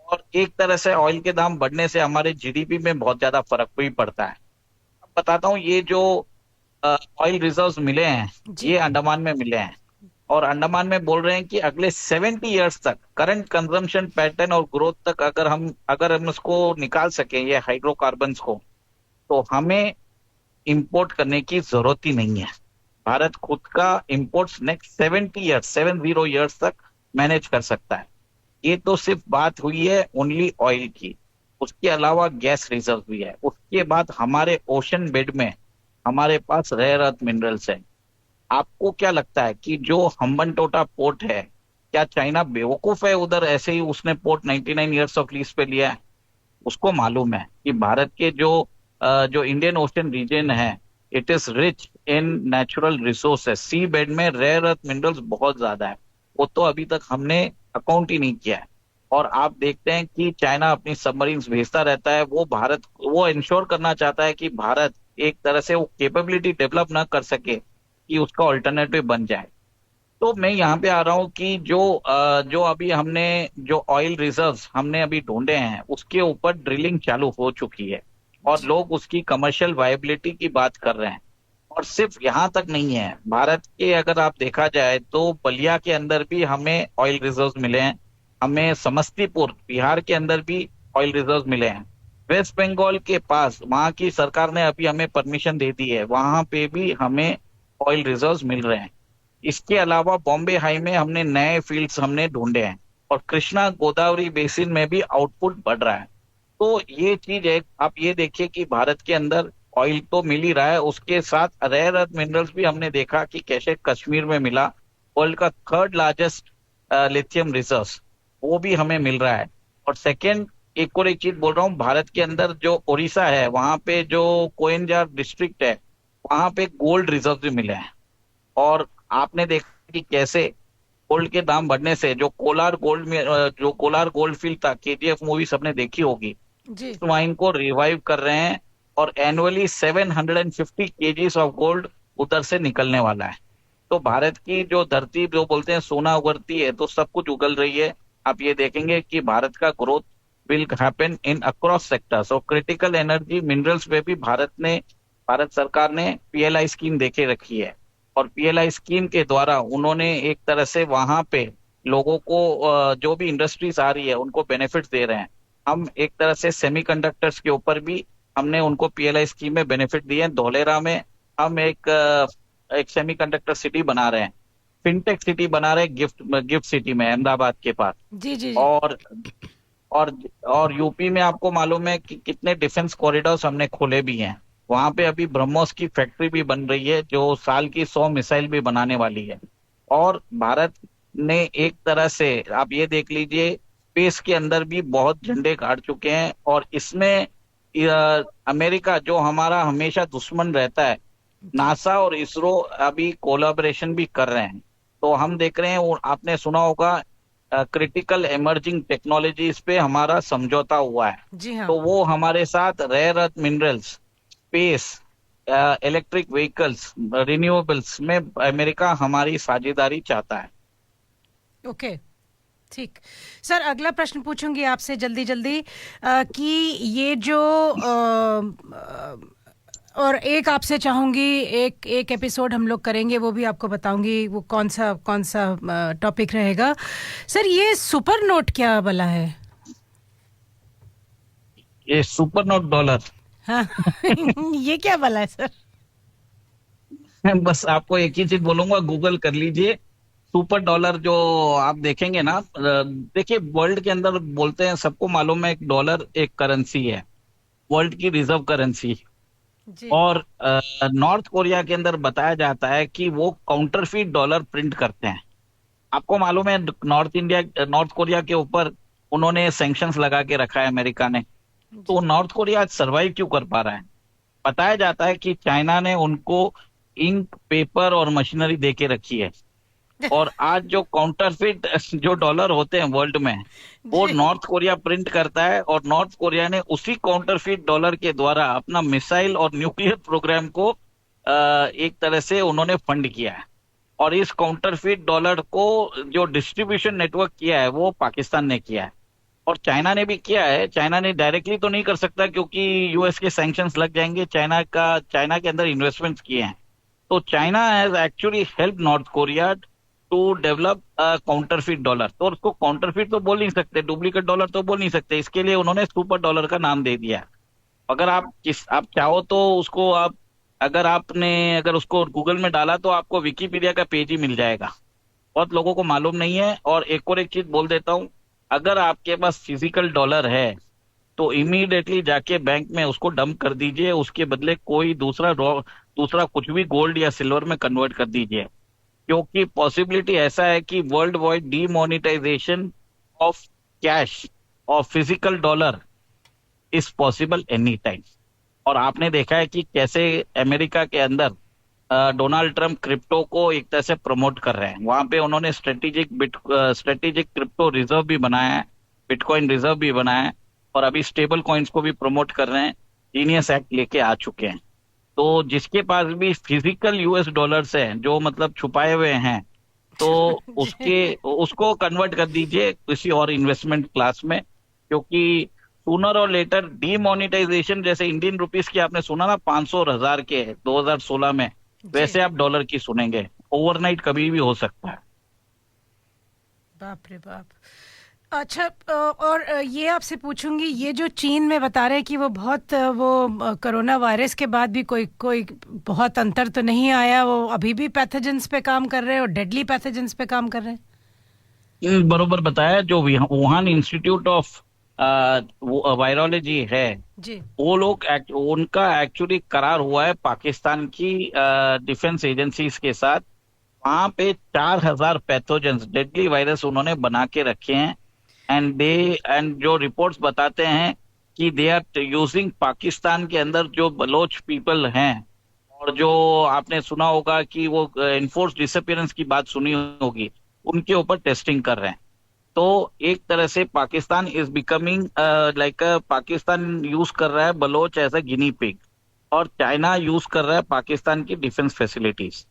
और एक तरह से ऑयल के दाम बढ़ने से हमारे जीडीपी में बहुत ज्यादा फर्क भी पड़ता है। अब बताता हूँ, ये जो ऑयल रिजर्व्स मिले हैं, जी। ये अंडमान में मिले हैं। और अंडमान में बोल रहे हैं कि अगले 70 इयर्स तक करंट कंजम्पशन पैटर्न और ग्रोथ तक अगर हम उसको निकाल सकें, ये हाइड्रोकार्बन्स को, तो हमें इंपोर्ट करने की जरूरत ही नहीं है। भारत खुद का इंपोर्ट्स नेक्स्ट 70 इयर्स तक मैनेज कर सकता है। ये तो सिर्फ बात हुई है ओनली ऑयल की। उसके अलावा गैस रिजर्व भी है। उसके बाद हमारे ओशन बेड में हमारे पास रेयर अर्थ मिनरल्स है। आपको क्या लगता है कि जो हम्बनटोटा पोर्ट है, क्या चाइना बेवकूफ है उधर ऐसे ही उसने पोर्ट 99 इयर्स ऑफ लीज पे लिया है? उसको मालूम है कि भारत के जो इंडियन ओशन रीजन है, it is rich in natural resources. Seabed में रेयर अर्थ मिनरल्स बहुत ज्यादा है। वो तो अभी तक हमने अकाउंट ही नहीं किया है। और आप देखते हैं कि चाइना अपनी सबमरीन्स भेजता रहता है। वो इंश्योर करना चाहता है कि भारत एक तरह से वो कैपेबिलिटी डेवलप ना कर सके कि उसका ऑल्टरनेटिव बन जाए। तो मैं यहाँ पे आ रहा हूँ कि जो अभी हमने जो ऑयल रिजर्व्स हमने अभी ढूंढे हैं, उसके ऊपर ड्रिलिंग चालू हो चुकी है और लोग उसकी कमर्शियल वायबिलिटी की बात कर रहे हैं। और सिर्फ यहाँ तक नहीं है, भारत के अगर आप देखा जाए तो बलिया के अंदर भी हमें ऑयल रिजर्व्स मिले हैं। हमें समस्तीपुर बिहार के अंदर भी ऑयल रिजर्व्स मिले हैं। वेस्ट बंगाल के पास वहां की सरकार ने अभी हमें परमिशन दे दी है, वहां पे भी हमें ऑयल रिजर्व्स मिल रहे हैं। इसके अलावा बॉम्बे हाई में हमने नए फील्ड्स हमने ढूंढे हैं और कृष्णा गोदावरी बेसिन में भी आउटपुट बढ़ रहा है। तो ये चीज है, आप ये देखिए कि भारत के अंदर ऑयल तो मिल ही रहा है, उसके साथ रेयर अर्थ मिनरल्स भी हमने देखा कि कैसे कश्मीर में मिला। वर्ल्ड का 3rd लार्जेस्ट लिथियम रिजर्व्स, वो भी हमें मिल रहा है। और सेकेंड, एक और एक चीज बोल रहा हूँ, भारत के अंदर जो उड़ीसा है, वहां पे जो कोयंजार डिस्ट्रिक्ट है, वहां पे गोल्ड रिजर्व भी मिले हैं। और आपने देखा कि कैसे गोल्ड के दाम बढ़ने से जो कोलार गोल्ड फील्ड था, केजीएफ मूवी सबने देखी होगी, जी। इस माइन को रिवाइव कर रहे हैं और एनुअली 750 केजीज ऑफ गोल्ड उधर से निकलने वाला है। तो भारत की जो धरती जो बोलते हैं सोना उगलती है, तो सब कुछ उगल रही है। आप ये देखेंगे कि भारत का growth will happen in across sectors. और क्रिटिकल एनर्जी मिनरल्स पे भी भारत सरकार ने पीएलआई स्कीम देके रखी है। और पीएलआई स्कीम के द्वारा उन्होंने एक तरह से वहां पे लोगों को जो भी इंडस्ट्रीज आ रही है उनको बेनिफिट्स दे रहे हैं। हम एक तरह से सेमीकंडक्टर्स के ऊपर भी हमने उनको पीएलआई स्कीम में बेनिफिट दिए हैं। धौलेरा में हम एक सेमीकंडक्टर सिटी बना रहे हैं, फिनटेक सिटी बना रहे हैं गिफ्ट सिटी में, अहमदाबाद के पास। जी। जी। और यूपी में आपको मालूम है कि कितने डिफेंस कॉरिडोर्स हमने खोले भी हैं। वहां पे अभी ब्रह्मोस की फैक्ट्री भी बन रही है जो साल की 100 मिसाइल भी बनाने वाली है। और भारत ने एक तरह से आप ये देख लीजिए, स्पेस के अंदर भी बहुत झंडे गाड़ चुके हैं। और इसमें अमेरिका जो हमारा हमेशा दुश्मन रहता है, नासा और इसरो अभी कोलैबोरेशन भी कर रहे हैं। तो हम देख रहे हैं, आपने सुना होगा क्रिटिकल इमर्जिंग टेक्नोलॉजीज पे हमारा समझौता हुआ है। जी हाँ। तो वो हमारे साथ rare earth minerals, space, electric vehicles, renewables में अमेरिका हमारी साझेदारी चाहता है। ओके, ठीक। सर, अगला प्रश्न पूछूंगी आपसे जल्दी जल्दी कि ये जो और एक आपसे चाहूंगी, एक एपिसोड हम लोग करेंगे, वो भी आपको बताऊंगी वो कौन सा टॉपिक रहेगा। सर, ये सुपर नोट क्या भला है? ये सुपर नोट डॉलर, हाँ ये क्या भला है सर? बस आपको एक ही चीज बोलूंगा, गूगल कर लीजिए, सुपर डॉलर जो आप देखेंगे ना, देखिए वर्ल्ड के अंदर बोलते हैं, सबको मालूम है एक डॉलर एक करेंसी है, वर्ल्ड की रिजर्व करेंसी। जी और नॉर्थ कोरिया के अंदर बताया जाता है कि वो काउंटरफीट डॉलर प्रिंट करते हैं। आपको मालूम है नॉर्थ कोरिया के ऊपर उन्होंने सैंक्शंस लगा के रखा है अमेरिका ने। तो जी नॉर्थ कोरिया आज सरवाइव क्यों कर पा रहा है? बताया जाता है कि चाइना ने उनको इंक, पेपर और मशीनरी दे के रखी है। और आज जो काउंटरफिट जो डॉलर होते हैं वर्ल्ड में, वो जी नॉर्थ कोरिया प्रिंट करता है, और नॉर्थ कोरिया ने उसी काउंटरफिट डॉलर के द्वारा अपना मिसाइल और न्यूक्लियर प्रोग्राम को एक तरह से उन्होंने फंड किया है। और इस काउंटरफिट डॉलर को जो डिस्ट्रीब्यूशन नेटवर्क किया है वो पाकिस्तान ने किया है, और चाइना ने भी किया है। चाइना ने डायरेक्टली तो नहीं कर सकता क्योंकि यूएस के सैंक्शंस लग जाएंगे, चाइना के अंदर इन्वेस्टमेंट्स किए हैं। तो China has actually help North Korea to develop counterfeit dollar. तो उसको काउंटरफिट तो बोल नहीं सकते, डुप्लीकेट डॉलर तो बोल नहीं सकते, इसके लिए उन्होंने सुपर डॉलर का नाम दे दिया। अगर आप चाहो तो उसको आप अगर उसको गूगल में डाला तो आपको विकिपीडिया का पेज ही मिल जाएगा। बहुत लोगों को मालूम नहीं है। और एक चीज बोल देता हूँ, अगर आपके पास फिजिकल डॉलर है तो इमीडिएटली जाके बैंक में उसको डंप कर दीजिए, उसके बदले कोई दूसरा कुछ भी गोल्ड या सिल्वर में कन्वर्ट कर दीजिए। क्योंकि पॉसिबिलिटी ऐसा है कि worldwide demonetisation of cash और physical dollar is possible any time. और आपने देखा है कि कैसे अमेरिका के अंदर डोनाल्ड ट्रंप क्रिप्टो को एक तरह से प्रमोट कर रहे हैं। वहां पे उन्होंने स्ट्रेटेजिक क्रिप्टो रिजर्व भी बनाया है, बिटकॉइन रिजर्व भी बनाया है, और अभी स्टेबल कॉइन्स को भी प्रमोट कर रहे हैं। जीनियस एक्ट लेके आ चुके हैं। तो जिसके पास भी फिजिकल यूएस डॉलर्स हैं, जो मतलब छुपाए हुए हैं, तो उसको कन्वर्ट कर दीजिए किसी और इन्वेस्टमेंट क्लास में। क्योंकि सूनर और लेटर डीमोनेटाइजेशन, जैसे इंडियन रुपीस की आपने सुना ना 500 और 1000 के 2016 में, वैसे आप डॉलर की सुनेंगे। ओवरनाइट कभी भी हो सकता है। बाप रे बाप। अच्छा, और ये आपसे पूछूंगी, ये जो चीन में बता रहे हैं कि वो कोरोना वायरस के बाद भी कोई बहुत अंतर तो नहीं आया, वो अभी भी पैथोजेंस पे काम कर रहे हैं और डेडली पैथोजेंस पे काम कर रहे हैं। बरोबर बताया। जो वुहान इंस्टीट्यूट ऑफ वायरोलॉजी है जी वो लोग उनका एक्चुअली करार हुआ है पाकिस्तान की डिफेंस एजेंसीज के साथ। वहां पे 4000 पैथोजेंस डेडली वायरस उन्होंने बना के रखे हैं। एंड जो रिपोर्ट्स बताते हैं कि दे आर यूजिंग पाकिस्तान के अंदर जो बलोच पीपल हैं, और जो आपने सुना होगा कि वो इनफोर्स डिसअपियरेंस की बात सुनी होगी, उनके ऊपर टेस्टिंग कर रहे हैं। तो एक तरह से Pakistan is becoming Pakistan use कर रहा है Baloch as a guinea pig, और चाइना यूज कर रहा है पाकिस्तान की डिफेंस फैसिलिटीज।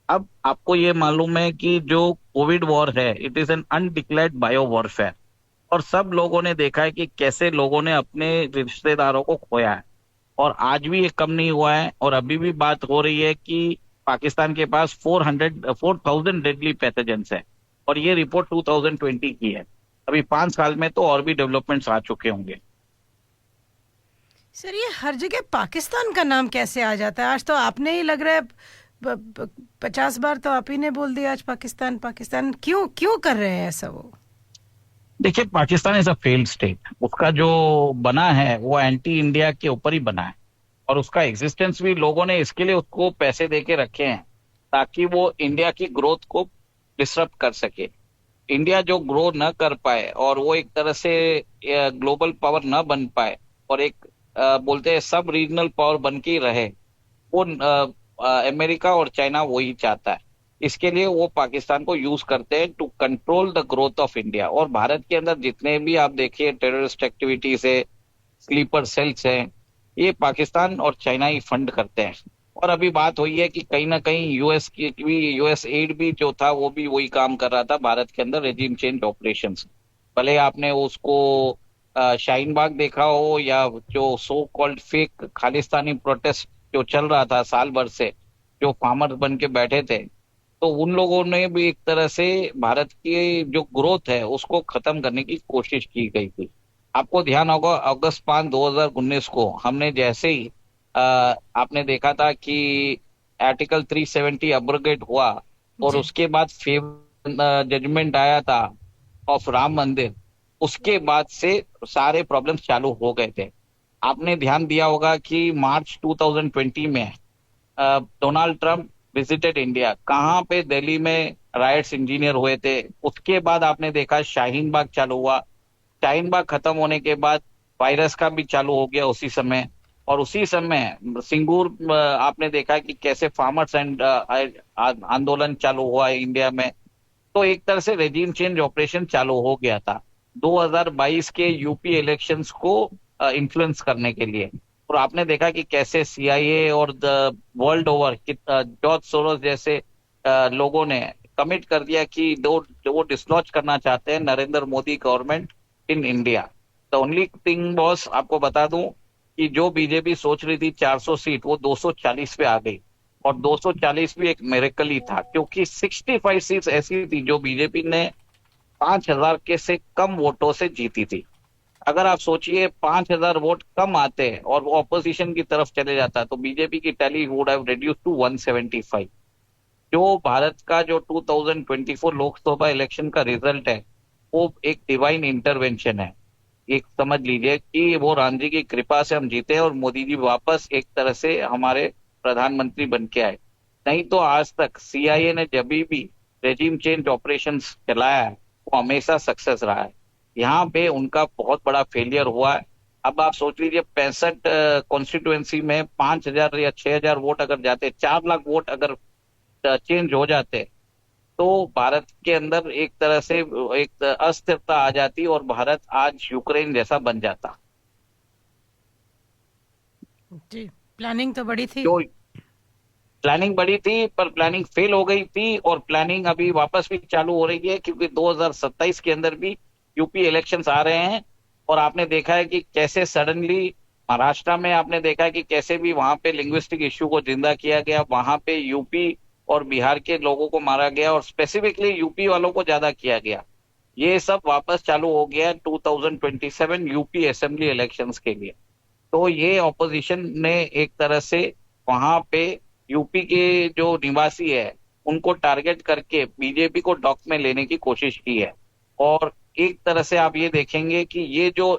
अब आपको ये मालूम है कि जो कोविड वॉर है, it is an undeclared bio warfare, और सब लोगों ने देखा है कि कैसे लोगों ने अपने रिश्तेदारों को खोया है। और आज भी ये कम नहीं हुआ है, और अभी भी बात हो रही है कि पाकिस्तान के पास 4000 डेडली पैथोजेंस है, और ये रिपोर्ट 2020 की है। अभी 5 साल में तो और भी डेवलपमेंट्स आ चुके होंगे। सर, ये हर जगह पाकिस्तान का नाम कैसे आ जाता है? आज तो आपने ही लग रहा है 50 बार तो आप ही ने बोल दिया आज पाकिस्तान पाकिस्तान। क्यों कर रहे हैं ऐसा वो? देखिए, Pakistan is a failed state. उसका जो बना है वो एंटी इंडिया के ऊपर ही बना है, और उसका एग्जिस्टेंस भी लोगों ने इसके लिए उसको पैसे दे के रखे हैं ताकि वो इंडिया की ग्रोथ को डिसरप्ट कर सके। इंडिया जो ग्रो न कर पाए और वो एक तरह से ग्लोबल पावर न बन पाए, और एक बोलते हैं सब रीजनल पावर बन के ही रहे, वो अमेरिका और चाइना वही चाहता है। इसके लिए वो पाकिस्तान को यूज करते हैं to control the growth of India. और भारत के अंदर जितने भी आप देखिए टेररिस्ट एक्टिविटीज है, स्लीपर सेल्स हैं, ये पाकिस्तान और चाइना ही फंड करते हैं। और अभी बात हुई है कि कहीं ना कहीं यूएस एड भी जो था वो भी वही काम कर रहा था भारत के अंदर, रेजिम चेंज ऑपरेशंस। भले आपने उसको शाहीन बाग देखा हो, या जो so called fake Khalistani protest जो चल रहा था साल भर से, जो फार्मर्स बन के बैठे थे, तो उन लोगों ने भी एक तरह से भारत की जो ग्रोथ है उसको खत्म करने की कोशिश की गई थी। आपको ध्यान होगा अगस्त 5, 2019 को हमने जैसे ही आपने देखा था कि आर्टिकल 370 अब्रोगेट हुआ, और उसके बाद जजमेंट आया था ऑफ राम मंदिर, उसके बाद से सारे प्रॉब्लम्स चालू हो गए थे। आपने ध्यान दिया होगा कि मार्च 2020 में डोनाल्ड ट्रंप विजिटेड इंडिया, कहाँ पे दिल्ली में राइट्स इंजीनियर हुए थे। उसके बाद आपने देखा शाहीन बाग चालू हुआ, शाहीन बाग खत्म होने के बाद वायरस का भी चालू हो गया उसी समय। और उसी समय सिंगूर आपने देखा कि कैसे फार्मर्स एंड आंदोलन चालू हुआ है इंडिया में। तो एक तरह से रेजिम चेंज ऑपरेशन चालू हो गया था 2022 के यूपी इलेक्शंस को इन्फ्लुएंस करने के लिए। और आपने देखा कि कैसे सीआईए और the world over George Soros जैसे लोगों ने कमिट कर दिया कि वो डिसलॉज करना चाहते हैं Narendra Modi government in India. The only thing boss, आपको बता दूं कि जो बीजेपी सोच रही थी 400 सीट, वो 240 पे आ गई। और 240 भी एक मिरेकल ही था, क्योंकि 65 सीट्स ऐसी थी जो बीजेपी ने 5000 के से कम वोटों से जीती थी। अगर आप सोचिए 5000 वोट कम आते और वो ऑपोजिशन की तरफ चले जाता तो बीजेपी की tally would have reduce to 175। जो भारत का जो 2024 लोकसभा इलेक्शन का रिजल्ट है, वो एक डिवाइन इंटरवेंशन है। एक समझ लीजिए कि वो राम जी की कृपा से हम जीते और मोदी जी वापस एक तरह से हमारे प्रधानमंत्री बन के आए। नहीं तो आज तक सीआईए ने जब भी रेजिम चेंज ऑपरेशंस चलाया है, वो हमेशा सक्सेस रहा है। यहाँ पे उनका बहुत बड़ा फेलियर हुआ है। अब आप सोच लीजिए 65 कॉन्स्टिट्यूएंसी में 5000 या 6000 वोट अगर जाते, 4 लाख वोट अगर चेंज हो जाते, तो भारत के अंदर एक तरह से एक अस्थिरता आ जाती और भारत आज यूक्रेन जैसा बन जाता। जी, प्लानिंग तो बड़ी थी। जो प्लानिंग बड़ी थी, पर प्लानिंग फेल हो गई थी, और प्लानिंग अभी वापस भी चालू हो रही है, क्योंकि 2027 के अंदर भी यूपी इलेक्शंस आ रहे हैं। और आपने देखा है कि कैसे सडनली महाराष्ट्र में आपने देखा है कि कैसे भी वहां पे लिंग्विस्टिक इश्यू को जिंदा किया गया, वहां पे यूपी और बिहार के लोगों को मारा गया और स्पेसिफिकली यूपी वालों को ज्यादा किया गया। ये सब वापस चालू हो गया 2027 यूपी असेंबली इलेक्शंस के लिए। तो ये ऑपोजिशन ने एक तरह से वहां पे यूपी के जो निवासी है उनको टारगेट करके बीजेपी को डॉक में लेने की कोशिश की है। और एक तरह से आप ये देखेंगे कि ये जो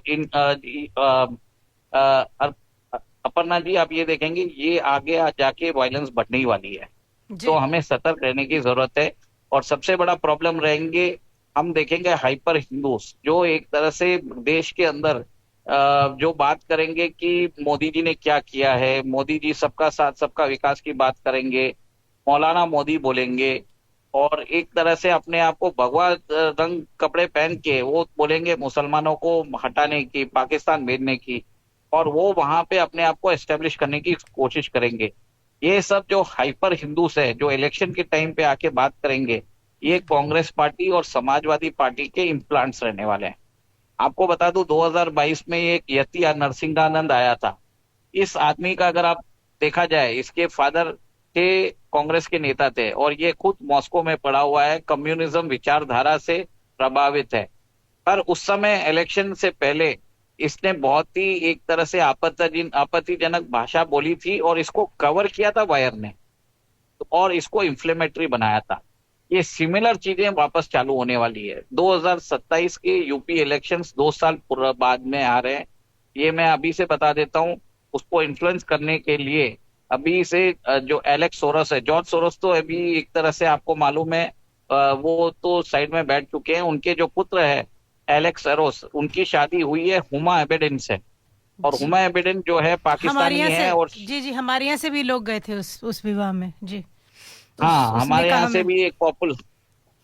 अपर्णा जी, आप ये देखेंगे ये आगे जाके वायलेंस बढ़ने ही वाली है। तो हमें सतर्क रहने की जरूरत है। और सबसे बड़ा प्रॉब्लम रहेंगे, हम देखेंगे हाइपर हिंदूस, जो एक तरह से देश के अंदर जो बात करेंगे कि मोदी जी ने क्या किया है, मोदी जी सबका साथ सबका विकास की बात करेंगे, मौलाना मोदी बोलेंगे, और एक तरह से अपने आप को भगवा रंग कपड़े पहन के वो बोलेंगे मुसलमानों को हटाने की, पाकिस्तान भेजने की, और वो वहां पे अपने आप को एस्टेब्लिश करने की कोशिश करेंगे। ये सब जो हाइपर हिंदूस है, जो इलेक्शन के टाइम पे आके बात करेंगे, ये कांग्रेस पार्टी और समाजवादी पार्टी के इम्प्लांट्स रहने वाले हैं। आपको बता दूं 2022 में एक यति नरसिंहानंद आया था। इस आदमी का अगर आप देखा जाए, इसके फादर के कांग्रेस के नेता थे और ये खुद मॉस्को में पढ़ा हुआ है, कम्युनिज्म विचारधारा से प्रभावित है। पर उस समय इलेक्शन से पहले इसने बहुत ही एक तरह से आपत्तिजनक भाषा बोली थी और इसको कवर किया था वायर ने और इसको इन्फ्लेमेटरी बनाया था। ये सिमिलर चीजें वापस चालू होने वाली है। 2027 के यूपी इलेक्शंस 2 साल बाद में आ रहे हैं। ये मैं अभी से बता देता हूँ, उसको इन्फ्लुएंस करने के लिए अभी से जो एलेक्स सोरस है, जॉर्ज सोरस तो अभी एक तरह से आपको मालूम है वो तो साइड में बैठ चुके हैं। उनके जो पुत्र है एलेक्स सरोस, उनकी शादी हुई है हुमा अबेडिन से, और हुमा अबेडिन जो है पाकिस्तानी है। और जी हमारे यहाँ से भी लोग गए थे उस विवाह में जी। हाँ, हमारे यहाँ से भी एक पॉपुलर,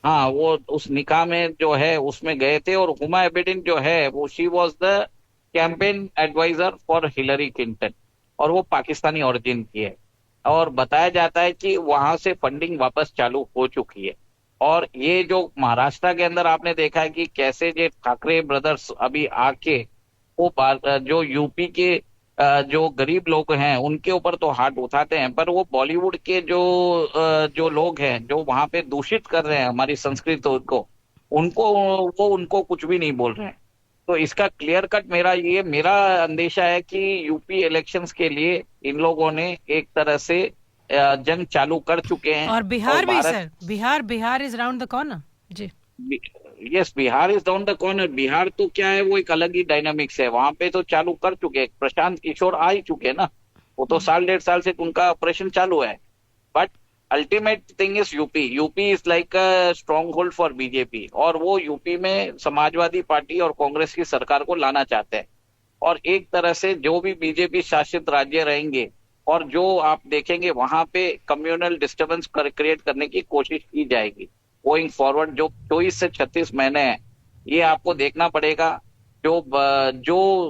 हाँ, वो उस निकाह में जो है उसमें गए थे। और हुमा अबेडिन जो है वो she was the campaign adviser for Hillary Clinton, और वो पाकिस्तानी ओरिजिन की है। और बताया जाता है कि वहां से फंडिंग वापस चालू हो चुकी है। और ये जो महाराष्ट्र के अंदर आपने देखा है कि कैसे ये ठाकरे ब्रदर्स अभी आके वो जो यूपी के जो गरीब लोग हैं उनके ऊपर तो हाथ उठाते हैं, पर वो बॉलीवुड के जो लोग हैं जो वहां पे दूषित कर रहे हैं हमारी संस्कृति को, उनको कुछ भी नहीं बोल रहे हैं। तो इसका क्लियर कट मेरा अंदेशा है कि यूपी इलेक्शंस के लिए इन लोगों ने एक तरह से जंग चालू कर चुके हैं। और बिहार भी sir, Bihar is round the corner. जी yes, Bihar is down the corner. Bihar तो क्या है, वो एक अलग ही डायनामिक्स है। वहां पे तो चालू कर चुके हैं, प्रशांत किशोर आ ही चुके हैं ना। वो तो साल 1.5 साल से उनका ऑपरेशन चालू है। But ultimate thing is UP. UP is like a strong hold for BJP, और वो यूपी में समाजवादी पार्टी और कांग्रेस की सरकार को लाना चाहते हैं। और एक तरह से जो भी बीजेपी शासित राज्य रहेंगे, और जो आप देखेंगे वहां पे कम्युनल डिस्टर्बेंस क्रिएट करने की कोशिश की जाएगी गोइंग फॉरवर्ड। जो 24 से 36 महीने हैं, ये आपको देखना पड़ेगा। जो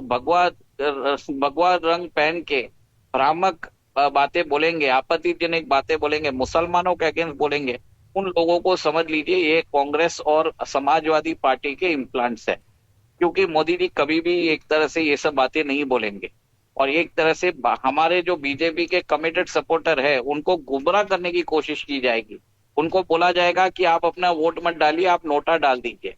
भगवा भगवा रंग पहन के भ्रामक बातें बोलेंगे, आपत्तिजनक बातें बोलेंगे, मुसलमानों के अगेंस्ट बोलेंगे, उन लोगों को समझ लीजिए ये कांग्रेस और समाजवादी पार्टी के इम्प्लांट्स है। क्योंकि मोदी जी कभी भी एक तरह से ये सब बातें नहीं बोलेंगे, और एक तरह से हमारे जो बीजेपी के कमिटेड सपोर्टर है उनको गुमराह करने की कोशिश की जाएगी। उनको बोला जाएगा कि आप अपना वोट मत डालिए, आप नोटा डाल दीजिए।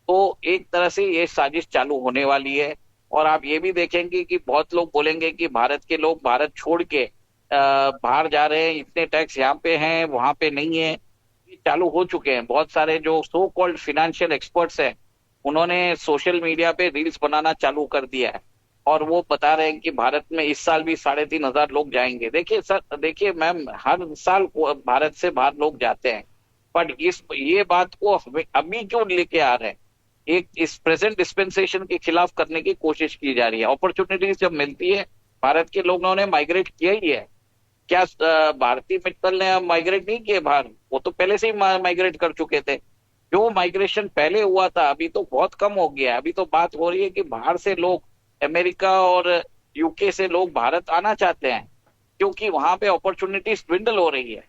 तो एक तरह से ये साजिश चालू होने वाली है। और आप ये भी देखेंगे कि बहुत लोग बोलेंगे कि भारत के लोग भारत छोड़ के बाहर जा रहे हैं, इतने टैक्स यहाँ पे हैं वहां पे नहीं है। ये चालू हो चुके हैं। बहुत सारे जो सो कॉल्ड फाइनेंशियल एक्सपर्ट्स हैं, उन्होंने सोशल मीडिया पे रील्स बनाना चालू कर दिया है, और वो बता रहे हैं कि भारत में इस साल भी 3,500 लोग जाएंगे। देखिए सर, देखिए मैम, हर साल भारत से बाहर लोग जाते हैं, बट ये बात को अभी जो लेके आ रहे हैं, एक इस प्रेजेंट डिस्पेंसेशन के खिलाफ करने की कोशिश की जा रही है। अपॉर्चुनिटीज जब मिलती है, भारत के लोगों ने माइग्रेट किया ही है। क्या भारतीय मित्तल ने माइग्रेट नहीं किए बाहर? वो तो पहले से ही माइग्रेट कर चुके थे। जो माइग्रेशन पहले हुआ था अभी तो बहुत कम हो गया है। अभी तो बात हो रही है कि बाहर से लोग, अमेरिका और यूके से लोग भारत आना चाहते हैं, क्योंकि वहां पे अपॉर्चुनिटीज ट्विंडल हो रही है।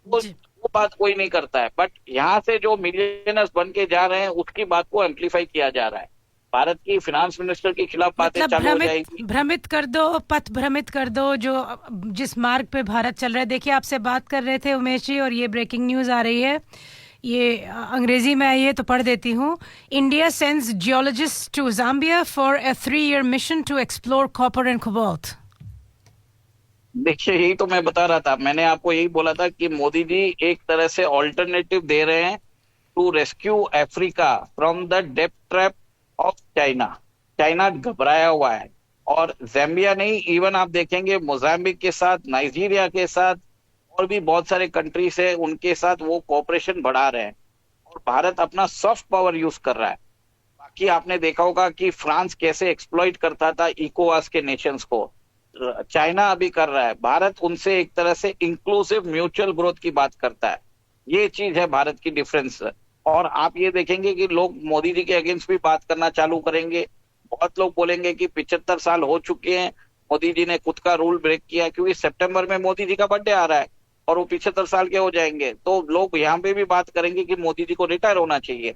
तो वो बात कोई नहीं करता है। बट यहाँ से जो मिलियनर्स बन के जा रहे हैं, उसकी बात को एम्पलीफाई किया जा रहा है। भारत की फिनांस मिनिस्टर के खिलाफ बातें मतलब चालू हो जाएगी। भ्रमित कर दो, पथ भ्रमित कर दो, जो जिस मार्ग पे भारत चल रहा है। देखिए, आपसे बात कर रहे थे उमेश जी, और ये ब्रेकिंग न्यूज आ रही है। ये अंग्रेजी में आई है तो पढ़ देती हूँ। India sends geologist to Zambia for a 3-year mission to explore copper and cobalt. देखिए, यही तो मैं बता रहा था। मैंने आपको यही बोला था कि मोदी जी एक तरह से ऑल्टरनेटिव दे रहे हैं to rescue Africa from the depth trap of China. China घबराया हुआ है, और जाम्बिया नहीं, इवन आप देखेंगे मोजाम्बिक के साथ, नाइजीरिया के साथ, और भी बहुत सारे कंट्रीज है, उनके साथ वो कोऑपरेशन बढ़ा रहे हैं। और भारत अपना सॉफ्ट पावर यूज कर रहा है। बाकी आपने देखा होगा कि फ्रांस कैसे एक्सप्लॉइट करता था इकोवास के नेशंस को, चाइना अभी कर रहा है। भारत उनसे एक तरह से इंक्लूसिव म्यूचुअल ग्रोथ की बात करता है। ये चीज है भारत की डिफरेंस। और आप ये देखेंगे कि लोग मोदी जी के अगेंस्ट भी बात करना चालू करेंगे। बहुत लोग बोलेंगे कि 75 साल हो चुके हैं, मोदी जी ने खुद का रूल ब्रेक किया, क्योंकि सितंबर में मोदी जी का बर्थडे आ रहा है और वो 75 साल के हो जाएंगे। तो लोग यहाँ पे भी बात करेंगे कि मोदी जी को रिटायर होना चाहिए।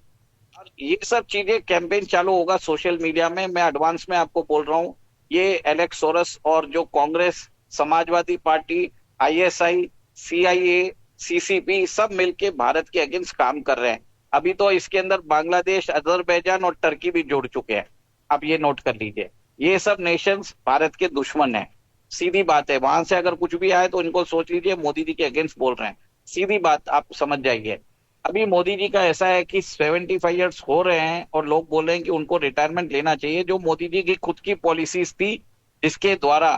और ये सब चीजें कैंपेन चालू होगा सोशल मीडिया में। मैं एडवांस में आपको बोल रहा हूँ, ये एलेक्स सोरस और जो Congress, Samajwadi party, ISI, CIA, CCP सब मिलके भारत के अगेंस्ट काम कर रहे हैं। अभी तो इसके अंदर बांग्लादेश, अजरबैजान और टर्की भी जुड़ चुके हैं। आप ये नोट कर लीजिए, ये सब नेशंस भारत के दुश्मन हैं। सीधी बात है। वहां से अगर कुछ भी आए तो इनको सोच लीजिए मोदी जी के अगेंस्ट बोल रहे हैं। सीधी बात आप समझ जाइए। अभी मोदी जी का ऐसा है कि 75 ईयर्स हो रहे हैं और लोग बोल रहे हैं कि उनको रिटायरमेंट लेना चाहिए। जो मोदी जी की खुद की पॉलिसीज थी, जिसके द्वारा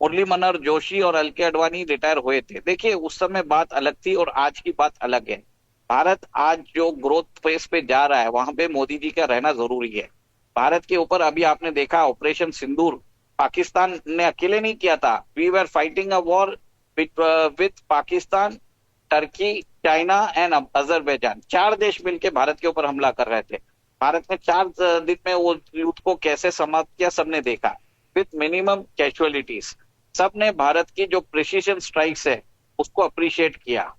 मुरली मनोहर जोशी और एल के अडवाणी रिटायर हुए थे। देखिए, उस समय बात अलग थी और आज की बात अलग है। भारत आज जो ग्रोथ फेज पे जा रहा है, वहां पे मोदी जी का रहना जरूरी है। भारत के ऊपर अभी आपने देखा ऑपरेशन सिंदूर पाकिस्तान ने अकेले नहीं किया था। We were fighting a war with Pakistan, Turkey, China and Azerbaijan. 4 देश मिलकर भारत के ऊपर हमला कर रहे थे। भारत ने 4 दिन में वो युद्ध को कैसे समाप्त किया सबने देखा, विथ मिनिमम कैजुअलिटीज। सबने भारत की जो प्रिसीजन स्ट्राइक्स है उसको अप्रिशिएट किया।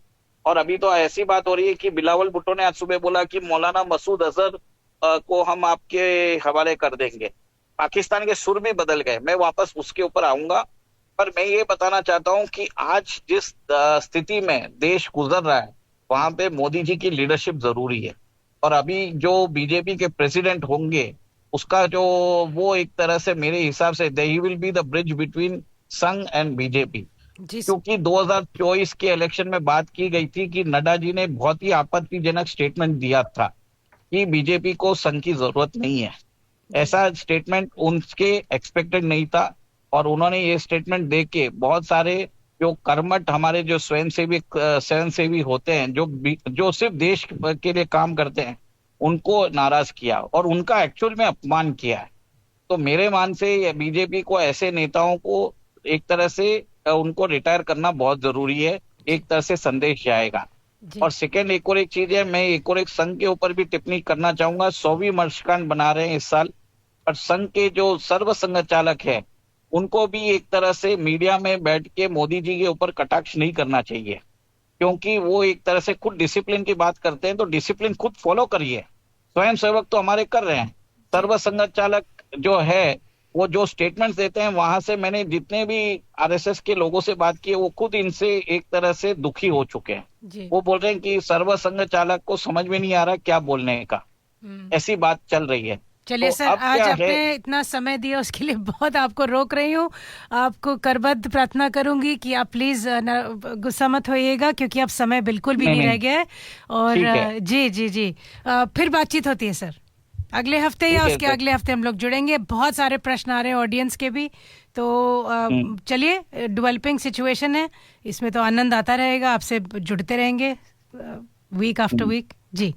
और अभी तो ऐसी बात हो रही है कि बिलावल भुट्टो ने आज सुबह बोला कि मौलाना मसूद अजहर को हम आपके हवाले कर देंगे। पाकिस्तान के सुर भी बदल गए। मैं वापस उसके ऊपर आऊंगा, पर मैं ये बताना चाहता हूं कि आज जिस स्थिति में देश गुजर रहा है, वहां पे मोदी जी की लीडरशिप जरूरी है। और अभी जो बीजेपी के प्रेसिडेंट होंगे, उसका जो वो एक तरह से मेरे हिसाब से ही will be the bridge between Sangh and BJP. जी सर। क्योंकि 2024 के इलेक्शन में बात की गई थी कि नड्डा जी ने बहुत ही आपत्तिजनक स्टेटमेंट दिया था कि बीजेपी को संघ की जरूरत नहीं है। ऐसा स्टेटमेंट उनके एक्सपेक्टेड नहीं था और उन्होंने ये स्टेटमेंट दे के बहुत सारे जो कर्मठ हमारे जो स्वयंसेवी होते हैं, जो सिर्फ देश के लिए काम करते हैं, उनको नाराज किया और उनका एक्चुअल में अपमान किया है। तो मेरे मान से बीजेपी को ऐसे नेताओं को एक तरह से उनको रिटायर करना बहुत जरूरी है। एक तरह से संदेश जाएगा। जी और सेकेंड एक और एक चीज है, मैं एक और एक संघ के ऊपर भी टिप्पणी करना चाहूंगा। 100वीं वर्षगांठ बना रहे हैं इस साल, और संघ के जो सर्व संघ चालक है उनको भी एक तरह से मीडिया में बैठ के मोदी जी के ऊपर कटाक्ष नहीं करना चाहिए, क्योंकि वो एक तरह से खुद डिसिप्लिन की बात करते हैं, तो डिसिप्लिन खुद फॉलो करिए। स्वयं सेवक तो हमारे कर रहे हैं, सर्व संघ चालक जो है वो जो स्टेटमेंट्स देते हैं, वहां से मैंने जितने भी आरएसएस के लोगों से बात की है वो खुद इनसे एक तरह से दुखी हो चुके हैं। जी। वो बोल रहे हैं कि सर्व संघ चालक को समझ में नहीं आ रहा क्या बोलने का, ऐसी बात चल रही है। चलिए तो सर, अब आज क्या आपने है, इतना समय दिया उसके लिए बहुत आपको रोक रही हूँ। आपको करबद्ध प्रार्थना करूंगी कि आप प्लीज गुस्सा मत होइएगा, क्योंकि अब समय बिल्कुल भी नहीं रह गया है। और ठीक है। जी जी जी, फिर बातचीत होती है सर अगले हफ्ते या ठीक है उसके सर। अगले हफ्ते हम लोग जुड़ेंगे। बहुत सारे प्रश्न आ रहे हैं ऑडियंस के भी, तो चलिए, डेवलपिंग सिचुएशन है, इसमें तो आनंद आता रहेगा, आपसे जुड़ते रहेंगे वीक आफ्टर वीक। जी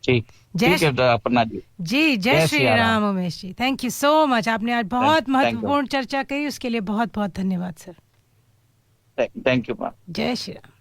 ठीक जय ठीक है अपना जी। जी, जय Shri Ram Umesh ji, thank you so much. आपने आज बहुत Thank you. महत्वपूर्ण चर्चा की, उसके लिए बहुत बहुत धन्यवाद सर। Thank you ma'am. जय श्री राम।